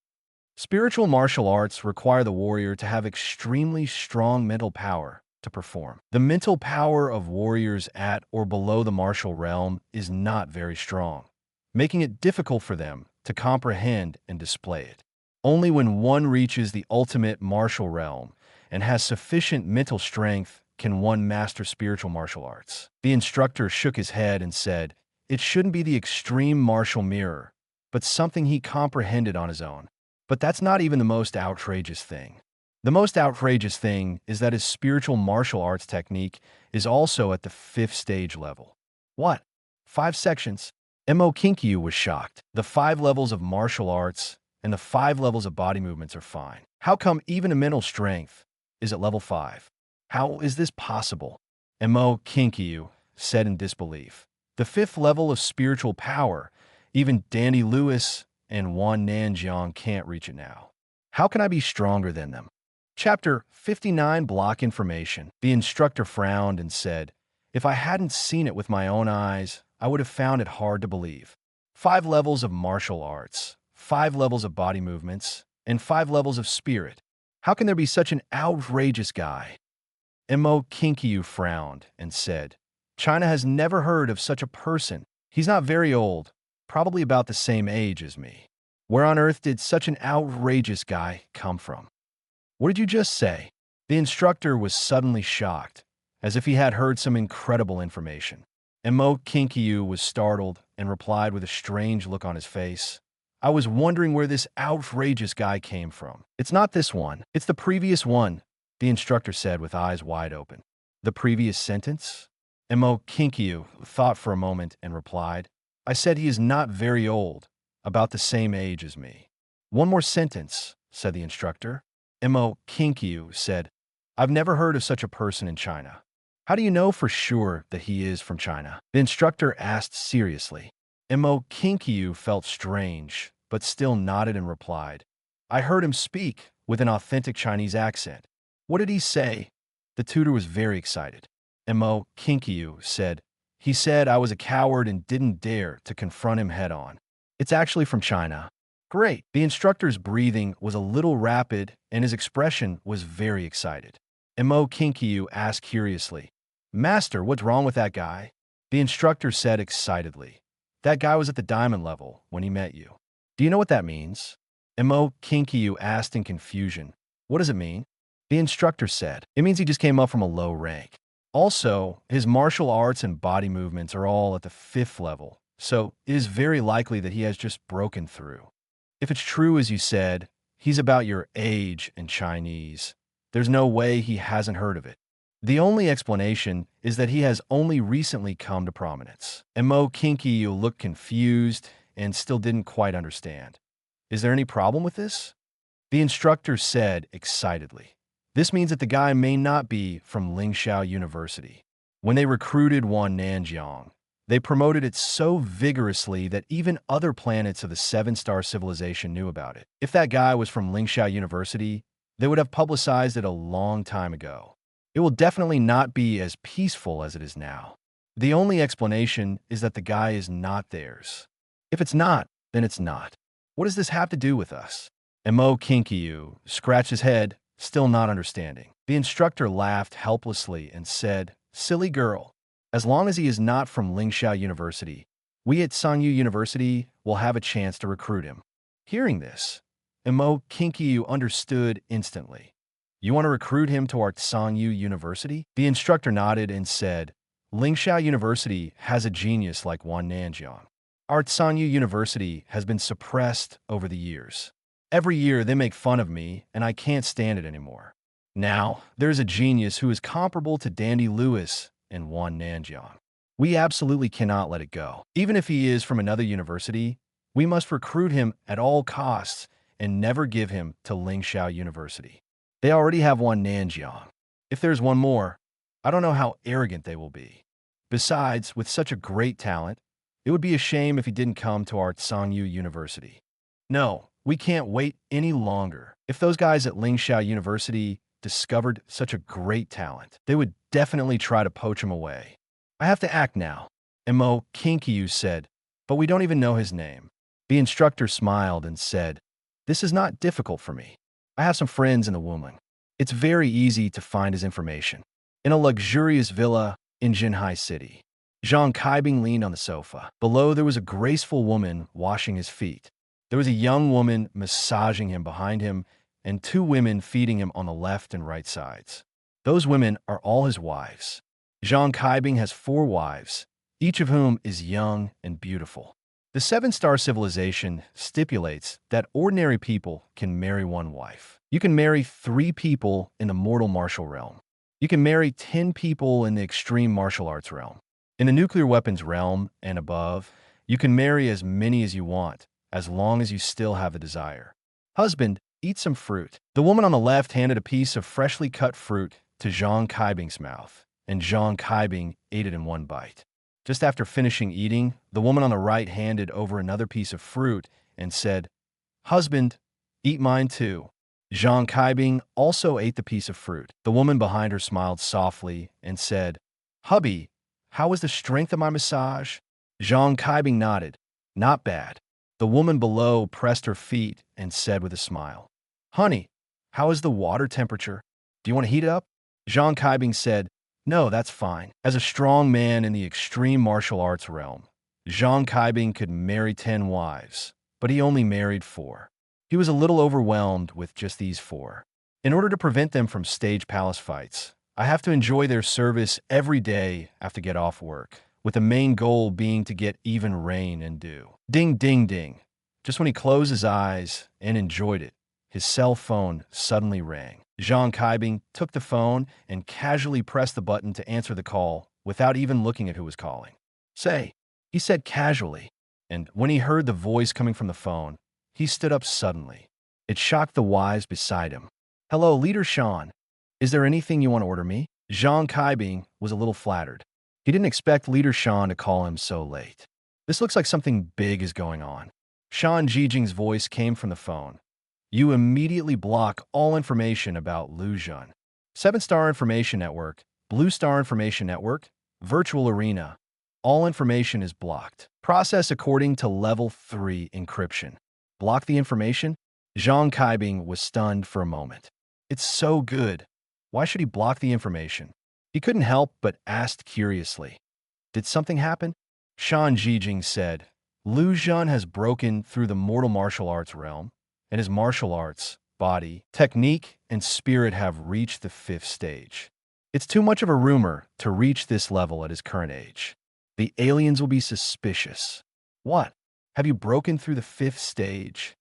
Spiritual martial arts require the warrior to have extremely strong mental power to perform. The mental power of warriors at or below the martial realm is not very strong, making it difficult for them to comprehend and display it. Only when one reaches the ultimate martial realm and has sufficient mental strength can one master spiritual martial arts. The instructor shook his head and said, it shouldn't be the extreme martial mirror, but something he comprehended on his own. But that's not even the most outrageous thing. The most outrageous thing is that his spiritual martial arts technique is also at the 5th stage level. What? 5 sections? Mo Kinkyu was shocked. The 5 levels of martial arts and the 5 levels of body movements are fine. How come even a mental strength is at level 5? How is this possible? Mo Kinkyu said in disbelief. The 5th level of spiritual power, even Danny Lewis and Wan Nanjiang can't reach it now. How can I be stronger than them? Chapter 59 Block Information. The instructor frowned and said, if I hadn't seen it with my own eyes, I would have found it hard to believe. 5 levels of martial arts, 5 levels of body movements, and 5 levels of spirit. How can there be such an outrageous guy? Mo Kinkyu frowned and said, China has never heard of such a person. He's not very old, probably about the same age as me. Where on earth did such an outrageous guy come from? What did you just say? The instructor was suddenly shocked, as if he had heard some incredible information. Mo Kinkyu was startled and replied with a strange look on his face. I was wondering where this outrageous guy came from. It's not this one. It's the previous one, the instructor said with eyes wide open. The previous sentence? Mo Kinkyu thought for a moment and replied, I said he is not very old, about the same age as me. One more sentence, said the instructor. Mo Kinkyu said, I've never heard of such a person in China. How do you know for sure that he is from China? The instructor asked seriously. Mo Kinkyu felt strange, but still nodded and replied, I heard him speak with an authentic Chinese accent. What did he say? The tutor was very excited. Mo Kinkyu said, he said I was a coward and didn't dare to confront him head on. It's actually from China. Great. The instructor's breathing was a little rapid and his expression was very excited. Mo Kinkyu asked curiously, Master, what's wrong with that guy? The instructor said excitedly, that guy was at the diamond level when he met you. Do you know what that means? Mo Kinkyu asked in confusion. What does it mean? The instructor said, it means he just came up from a low rank. Also, his martial arts and body movements are all at the 5th level, so it is very likely that he has just broken through. If it's true as you said, he's about your age in Chinese. There's no way he hasn't heard of it. The only explanation is that he has only recently come to prominence. Mo Kinkyu looked confused and still didn't quite understand. Is there any problem with this? The instructor said excitedly. This means that the guy may not be from Lingxiao University. When they recruited Wan Nanjiang, They promoted it so vigorously that even other planets of the seven-star civilization knew about it. If that guy was from Lingxiao University, they would have publicized it a long time ago. It will definitely not be as peaceful as it is now. The only explanation is that the guy is not theirs. If it's not, then it's not. What does this have to do with us? Mo Kinkyu scratched his head, still not understanding. The instructor laughed helplessly and said, "Silly girl. As long as he is not from Lingxiao University, we at Sangyu University will have a chance to recruit him." Hearing this, Mo Kinkyu understood instantly. "You want to recruit him to our Sangyu University?" The instructor nodded and said, "Lingxiao University has a genius like Wan Nanjiang. Our Sangyu University has been suppressed over the years. Every year they make fun of me, and I can't stand it anymore. Now, there's a genius who is comparable to Dandy Lewis and Wan Nanjiang. We absolutely cannot let it go. Even if he is from another university, we must recruit him at all costs and never give him to Lingxiao University. They already have Wan Nanjiang. If there's one more, I don't know how arrogant they will be. Besides, with such a great talent, it would be a shame if he didn't come to our Sangyu University. No, we can't wait any longer. If those guys at Lingxiao University discovered such a great talent, they would definitely try to poach him away. I have to act now." Mo Kinkyu said, "But we don't even know his name." The instructor smiled and said, "This is not difficult for me. I have some friends in the Wuming. It's very easy to find his information. In a luxurious villa in Jinhai City." Zhang Kaibing leaned on the sofa. Below there was a graceful woman washing his feet. There was a young woman massaging him behind him, and two women feeding him on the left and right sides. Those women are all his wives. Zhang Kaibing has 4 wives, each of whom is young and beautiful. The seven-star civilization stipulates that ordinary people can marry 1 wife. You can marry 3 people in the mortal martial realm. You can marry 10 people in the extreme martial arts realm. In the nuclear weapons realm and above, you can marry as many as you want, as long as you still have the desire. "Husband, eat some fruit." The woman on the left handed a piece of freshly cut fruit to Zhang Kaibing's mouth, and Zhang Kaibing ate it in 1 bite. Just after finishing eating, the woman on the right handed over another piece of fruit and said, "Husband, eat mine too." Zhang Kaibing also ate the piece of fruit. The woman behind her smiled softly and said, "Hubby, how was the strength of my massage?" Zhang Kaibing nodded. "Not bad." The woman below pressed her feet and said with a smile, "Honey, how is the water temperature? Do you want to heat it up?" Zhang Kaibing said, "No, that's fine." As a strong man in the extreme martial arts realm, Zhang Kaibing could marry 10 wives, but he only married 4. He was a little overwhelmed with just these 4. In order to prevent them from stage palace fights, I have to enjoy their service every day after get off work, with the main goal being to get even rain and dew. Ding, ding, ding. Just when he closed his eyes and enjoyed it, his cell phone suddenly rang. Zhang Kaibing took the phone and casually pressed the button to answer the call without even looking at who was calling. "Say," he said casually, and when he heard the voice coming from the phone, he stood up suddenly. It shocked the wives beside him. "Hello, Leader Shan. Is there anything you want to order me?" Zhang Kaibing was a little flattered. He didn't expect Leader Shan to call him so late. This looks like something big is going on. Shan Jijing's voice came from the phone. "You immediately block all information about Lu Zhen. 7-star information network, Blue Star information network, virtual arena. All information is blocked. Process according to level 3 encryption." Block the information? Zhang Kaibing was stunned for a moment. It's so good. Why should he block the information? He couldn't help but asked curiously. "Did something happen?" Shan Jijing said, "Lu Zhen has broken through the mortal martial arts realm, and his martial arts, body, technique, and spirit have reached the 5th stage. It's too much of a rumor to reach this level at his current age. The aliens will be suspicious." "What? Have you broken through the 5th stage?"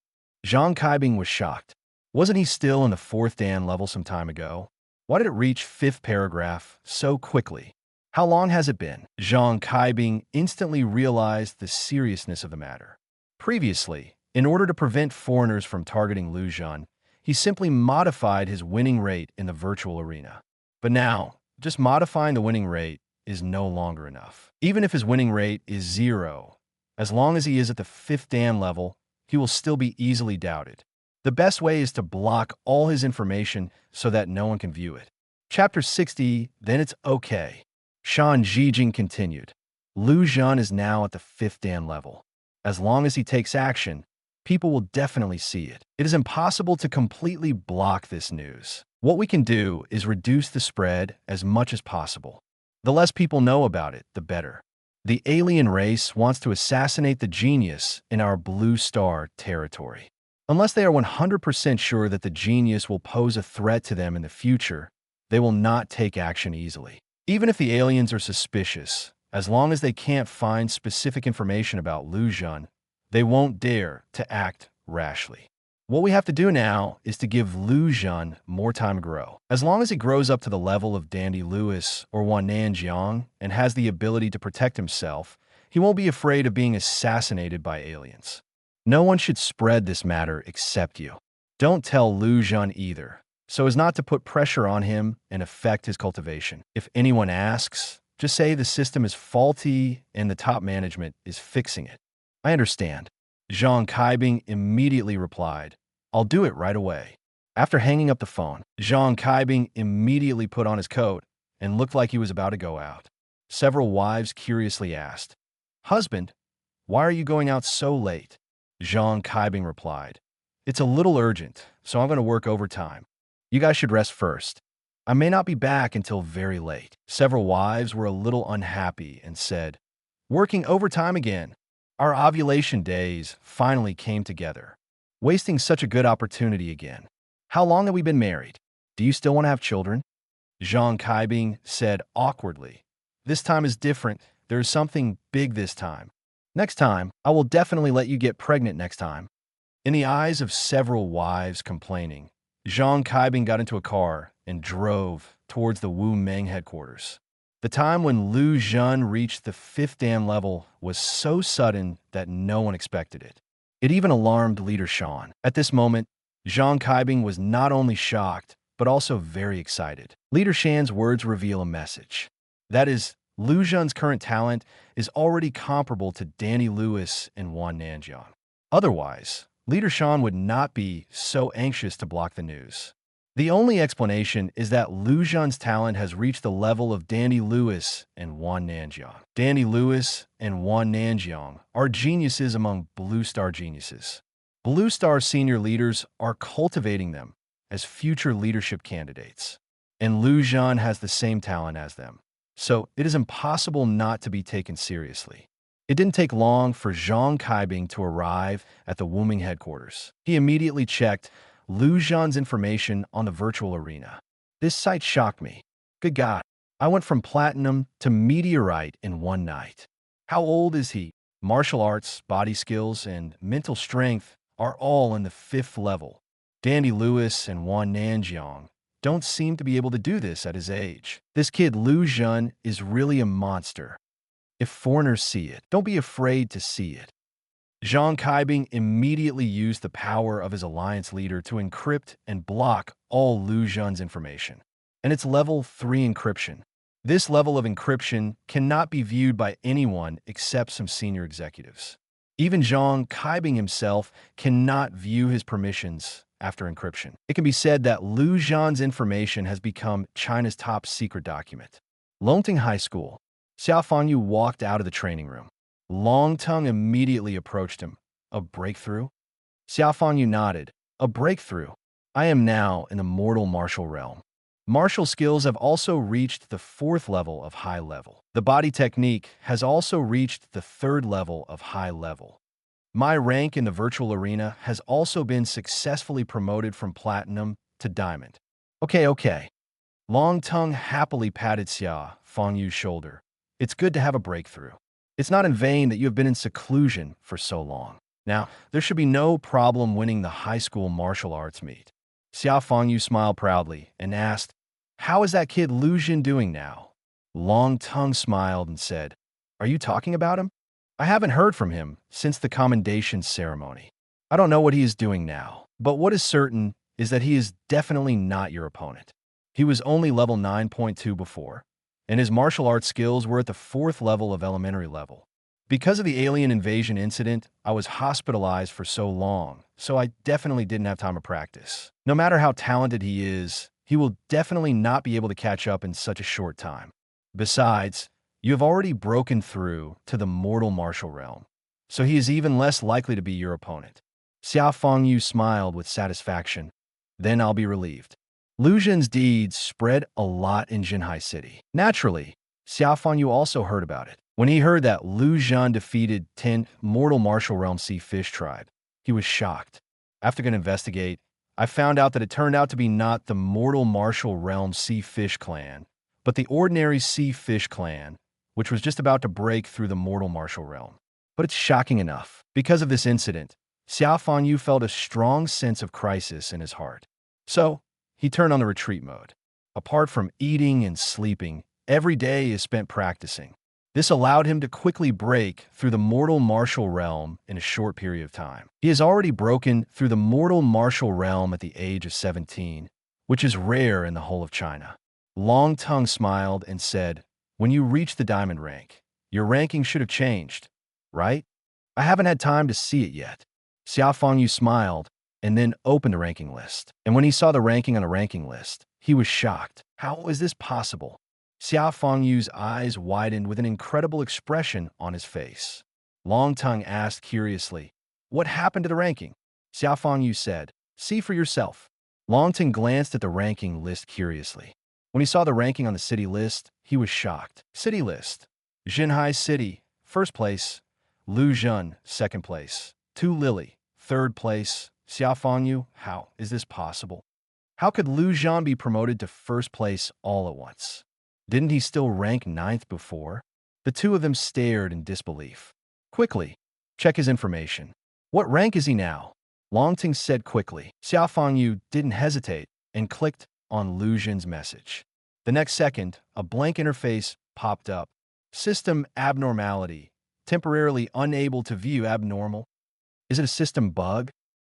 Zhang Kaibing was shocked. Wasn't he still in the 4th Dan level some time ago? Why did it reach 5th paragraph so quickly? How long has it been? Zhang Kaibing instantly realized the seriousness of the matter. Previously, in order to prevent foreigners from targeting Lu Zhen, he simply modified his winning rate in the virtual arena. But now, just modifying the winning rate is no longer enough. Even if his winning rate is 0, as long as he is at the 5th Dan level, he will still be easily doubted. The best way is to block all his information so that no one can view it. Chapter 60, Then It's Okay. Shan Zijing continued. Lu Zhen is now at the 5th Dan level. As long as he takes action, people will definitely see it. It is impossible to completely block this news. What we can do is reduce the spread as much as possible. The less people know about it, the better. The alien race wants to assassinate the genius in our blue star territory. Unless they are 100% sure that the genius will pose a threat to them in the future, they will not take action easily. Even if the aliens are suspicious, as long as they can't find specific information about Lu Zhen, they won't dare to act rashly. What we have to do now is to give Lu Zhen more time to grow. As long as he grows up to the level of Dandy Lewis or Wan Nanjiang and has the ability to protect himself, he won't be afraid of being assassinated by aliens. No one should spread this matter except you. Don't tell Lu Zhen either, so as not to put pressure on him and affect his cultivation. If anyone asks, just say the system is faulty and the top management is fixing it. I understand. Zhang Kaibing immediately replied, I'll do it right away. After hanging up the phone, Zhang Kaibing immediately put on his coat and looked like he was about to go out. Several wives curiously asked, Husband, why are you going out so late? Zhang Kaibing replied, It's a little urgent, so I'm going to work overtime. You guys should rest first. I may not be back until very late. Several wives were a little unhappy and said, Working overtime again. Our ovulation days finally came together. Wasting such a good opportunity again. How long have we been married? Do you still want to have children? Zhang Kaibing said awkwardly. This time is different. There is something big this time. Next time, I will definitely let you get pregnant next time. In the eyes of several wives complaining, Zhang Kaibing got into a car and drove towards the Wu Meng headquarters. The time when Lu Zhen reached the 5th Dan level was so sudden that no one expected it. It even alarmed Leader Shan. At this moment, Zhang Kaibing was not only shocked, but also very excited. Leader Shan's words reveal a message. That is, Lu Zhen's current talent is already comparable to Danny Lewis and Wan Nanjiang. Otherwise, Leader Shan would not be so anxious to block the news. The only explanation is that Lu Zhen's talent has reached the level of Danny Lewis and Wan Nanjiang. Danny Lewis and Wan Nanjiang are geniuses among Blue Star geniuses. Blue Star senior leaders are cultivating them as future leadership candidates. And Lu Zhen has the same talent as them. So it is impossible not to be taken seriously. It didn't take long for Zhang Kaibing to arrive at the Wuming headquarters. He immediately checked Lu Zhen's information on the virtual arena. This site shocked me. Good God, I went from platinum to meteorite in one night. How old is he? Martial arts, body skills, and mental strength are all in the 5th level. Dandy Lewis and Wan Nanjiang don't seem to be able to do this at his age. This kid Lu Zhen is really a monster. If foreigners see it, don't be afraid to see it. Zhang Kaibing immediately used the power of his alliance leader to encrypt and block all Lu Zhen's information. And it's level 3 encryption. This level of encryption cannot be viewed by anyone except some senior executives. Even Zhang Kaibing himself cannot view his permissions after encryption. It can be said that Lu Zhen's information has become China's top secret document. Longting High School. Xiao Fangyu walked out of the training room. Long Tongue immediately approached him. A breakthrough? Xiao Fangyu nodded. A breakthrough. I am now in the mortal martial realm. Martial skills have also reached the 4th level of high level. The body technique has also reached the 3rd level of high level. My rank in the virtual arena has also been successfully promoted from platinum to diamond. Okay. Long Tongue happily patted Xia Fangyu's shoulder. It's good to have a breakthrough. It's not in vain that you have been in seclusion for so long. Now, there should be no problem winning the high school martial arts meet. Xia Fangyu smiled proudly and asked, How is that kid Lu Zhen doing now? Long Tongue smiled and said, Are you talking about him? I haven't heard from him since the commendation ceremony. I don't know what he is doing now, but what is certain is that he is definitely not your opponent. He was only level 9.2 before. and his martial arts skills were at the 4th level of elementary level. Because of the alien invasion incident, I was hospitalized for so long, so I definitely didn't have time to practice. No matter how talented he is, he will definitely not be able to catch up in such a short time. Besides, you have already broken through to the mortal martial realm, so he is even less likely to be your opponent. Xiao Fangyu smiled with satisfaction. Then I'll be relieved. Lu Zhen's deeds spread a lot in Jinhai City. Naturally, Xiao Fangyu also heard about it. When he heard that Lu Zhen defeated 10 mortal martial realm sea fish tribe, he was shocked. After going to investigate, I found out that it turned out to be not the mortal martial realm sea fish clan, but the ordinary sea fish clan, which was just about to break through the mortal martial realm. But it's shocking enough. Because of this incident, Xiao Fangyu felt a strong sense of crisis in his heart. So, he turned on the retreat mode. Apart from eating and sleeping, every day is spent practicing. This allowed him to quickly break through the mortal martial realm in a short period of time. He has already broken through the mortal martial realm at the age of 17, which is rare in the whole of China. Long Tongue smiled and said, "When you reach the diamond rank, your ranking should have changed, right? I haven't had time to see it yet." Xiao Fangyu smiled and then opened the ranking list. And when he saw the ranking on a ranking list, he was shocked. How is this possible? Xiao Fangyu's eyes widened with an incredible expression on his face. Long Tongue asked curiously, "What happened to the ranking?" Xiao Fangyu said, "See for yourself." Long Tongue glanced at the ranking list curiously. When he saw the ranking on the city list, he was shocked. City list. Jinhai City, 1st place. Lu Zhen, 2nd place. Tu Lily, 3rd place. Xiao Fangyu, how is this possible? How could Lu Zhen be promoted to 1st place all at once? Didn't he still rank 9th before? The two of them stared in disbelief. Quickly, check his information. What rank is he now? Long Ting said quickly. Xiao Fangyu didn't hesitate and clicked on Lu Zhen's message. The next second, a blank interface popped up. System abnormality. Temporarily unable to view abnormal. Is it a system bug?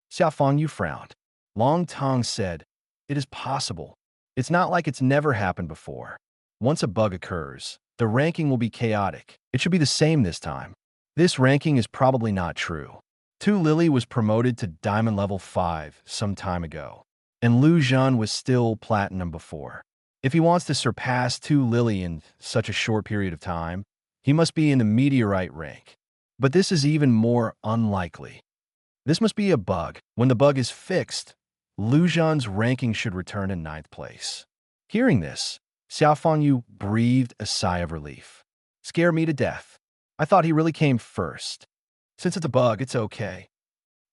Xiao Fangyu frowned. Long Tong said, "It is possible. It's not like it's never happened before. Once a bug occurs, the ranking will be chaotic. It should be the same this time. This ranking is probably not true." Tu Lily was promoted to Diamond Level 5 some time ago, and Lu Zhen was still Platinum before. If he wants to surpass Tu Lily in such a short period of time, he must be in the Meteorite rank. But this is even more unlikely. This must be a bug. When the bug is fixed, Lu Zhen's ranking should return to 9th place. Hearing this, Xiao Fangyu breathed a sigh of relief. "Scare me to death. I thought he really came first. Since it's a bug, it's okay."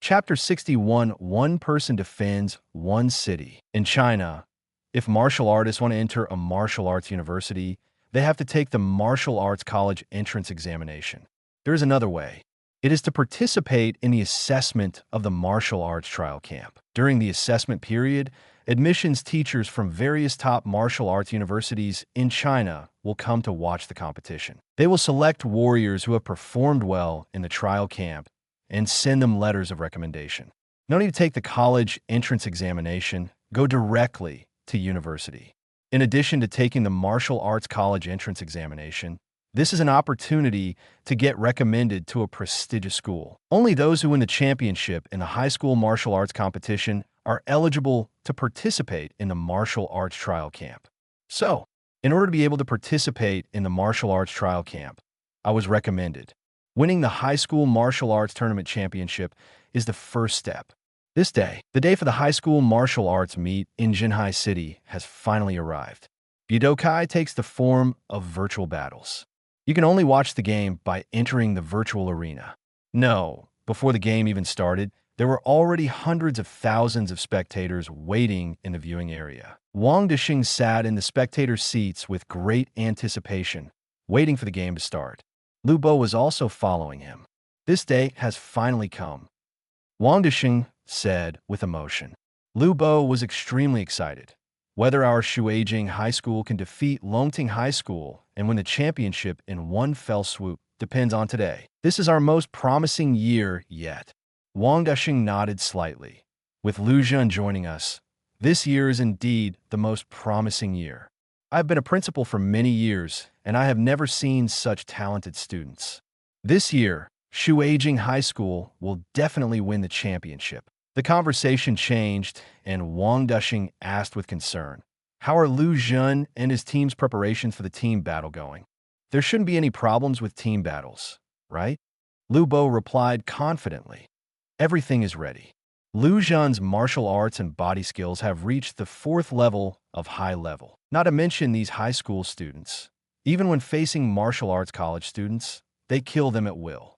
Chapter 61, One Person Defends One City. In China, if martial artists want to enter a martial arts university, they have to take the martial arts college entrance examination. There is another way. It is to participate in the assessment of the martial arts trial camp. During the assessment period, admissions teachers from various top martial arts universities in China will come to watch the competition. They will select warriors who have performed well in the trial camp and send them letters of recommendation. No need to take the college entrance examination. Go directly to university. In addition to taking the martial arts college entrance examination, this is an opportunity to get recommended to a prestigious school. Only those who win the championship in the high school martial arts competition are eligible to participate in the martial arts trial camp. So, in order to be able to participate in the martial arts trial camp, I was recommended. Winning the high school martial arts tournament championship is the first step. This day, the day for the high school martial arts meet in Jinhai City, has finally arrived. Budokai takes the form of virtual battles. You can only watch the game by entering the virtual arena. No, before the game even started, there were already hundreds of thousands of spectators waiting in the viewing area. Wang Dexing sat in the spectator seats with great anticipation, waiting for the game to start. Lu Bo was also following him. This day has finally come, Wang Dexing said with emotion. Lu Bo was extremely excited. Whether our Shuijing High School can defeat Longting High School and win the championship in one fell swoop depends on today. This is our most promising year yet. Wang Dexing nodded slightly. With Lu Zhen joining us, this year is indeed the most promising year. I've been a principal for many years, and I have never seen such talented students. This year, Shueijing High School will definitely win the championship. The conversation changed, and Wang Duxing asked with concern, "How are Lu Zhen and his team's preparations for the team battle going? There shouldn't be any problems with team battles, right?" Lu Bo replied confidently, "Everything is ready." Lu Zhen's martial arts and body skills have reached the 4th level of high level. Not to mention these high school students. Even when facing martial arts college students, they kill them at will.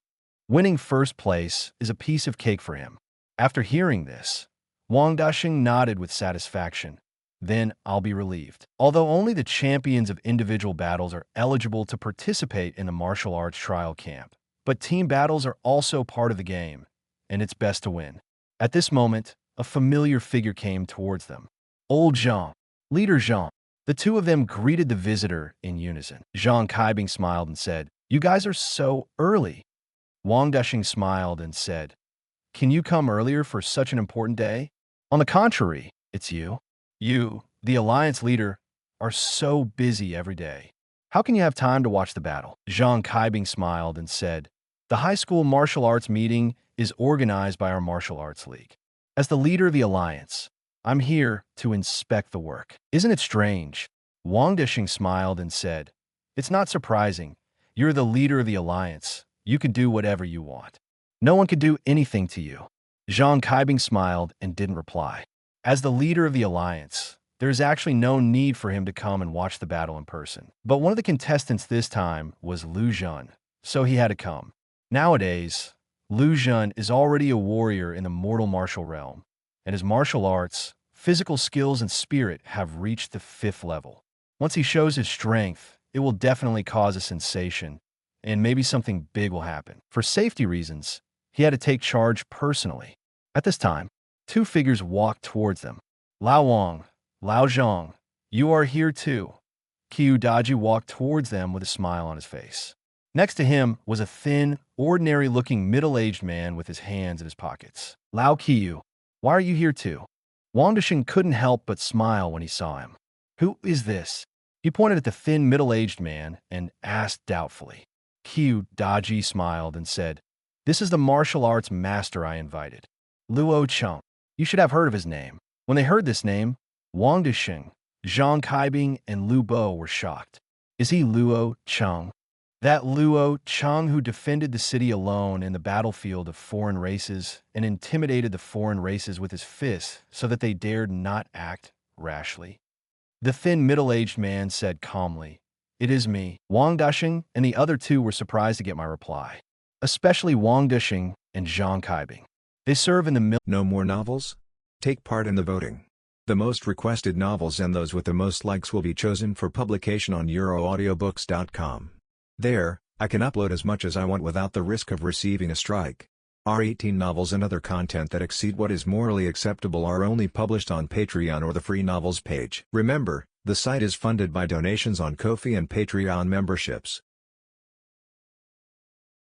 Winning first place is a piece of cake for him. After hearing this, Wang Duxing nodded with satisfaction. Then I'll be relieved. Although only the champions of individual battles are eligible to participate in the martial arts trial camp, but team battles are also part of the game, and it's best to win. At this moment, a familiar figure came towards them. Old Zhang, Leader Zhang. The two of them greeted the visitor in unison. Zhang Kaibing smiled and said, "You guys are so early." Wang Duxing smiled and said, "Can you come earlier for such an important day?" "On the contrary, it's you. You, the Alliance leader, are so busy every day. How can you have time to watch the battle?" Zhang Kaibing smiled and said, "The high school martial arts meeting is organized by our martial arts league. As the leader of the Alliance, I'm here to inspect the work." "Isn't it strange?" Wang Duxing smiled and said, "It's not surprising. You're the leader of the Alliance. You can do whatever you want. No one could do anything to you." Zhang Kaibing smiled and didn't reply. As the leader of the Alliance, there's actually no need for him to come and watch the battle in person. But one of the contestants this time was Lu Zhen, so he had to come. Nowadays, Lu Zhen is already a warrior in the mortal martial realm, and his martial arts, physical skills, and spirit have reached the 5th level. Once he shows his strength, it will definitely cause a sensation, and maybe something big will happen. For safety reasons, he had to take charge personally. At this time, 2 figures walked towards them. "Lao Wang, Lao Zhang, you are here too." Qiu Daji walked towards them with a smile on his face. Next to him was a thin, ordinary-looking middle-aged man with his hands in his pockets. "Lao Qiu, why are you here too?" Wang Duxing couldn't help but smile when he saw him. "Who is this?" He pointed at the thin, middle-aged man and asked doubtfully. Qiu Daji smiled and said, "This is the martial arts master I invited, Luo Cheng. You should have heard of his name." When they heard this name, Wang Duxing, Zhang Kaibing, and Lu Bo were shocked. "Is he Luo Cheng? That Luo Cheng who defended the city alone in the battlefield of foreign races and intimidated the foreign races with his fists so that they dared not act rashly?" The thin middle-aged man said calmly, "It is me." Wang Duxing and the other 2 were surprised to get my reply, especially Wang Duxing and Zhang Kaibing. They serve in the No more novels? Take part in the voting. The most requested novels and those with the most likes will be chosen for publication on euroaudiobooks.com. There, I can upload as much as I want without the risk of receiving a strike. Our 18 novels and other content that exceed what is morally acceptable are only published on Patreon or the free novels page. Remember, the site is funded by donations on Ko-fi and Patreon memberships.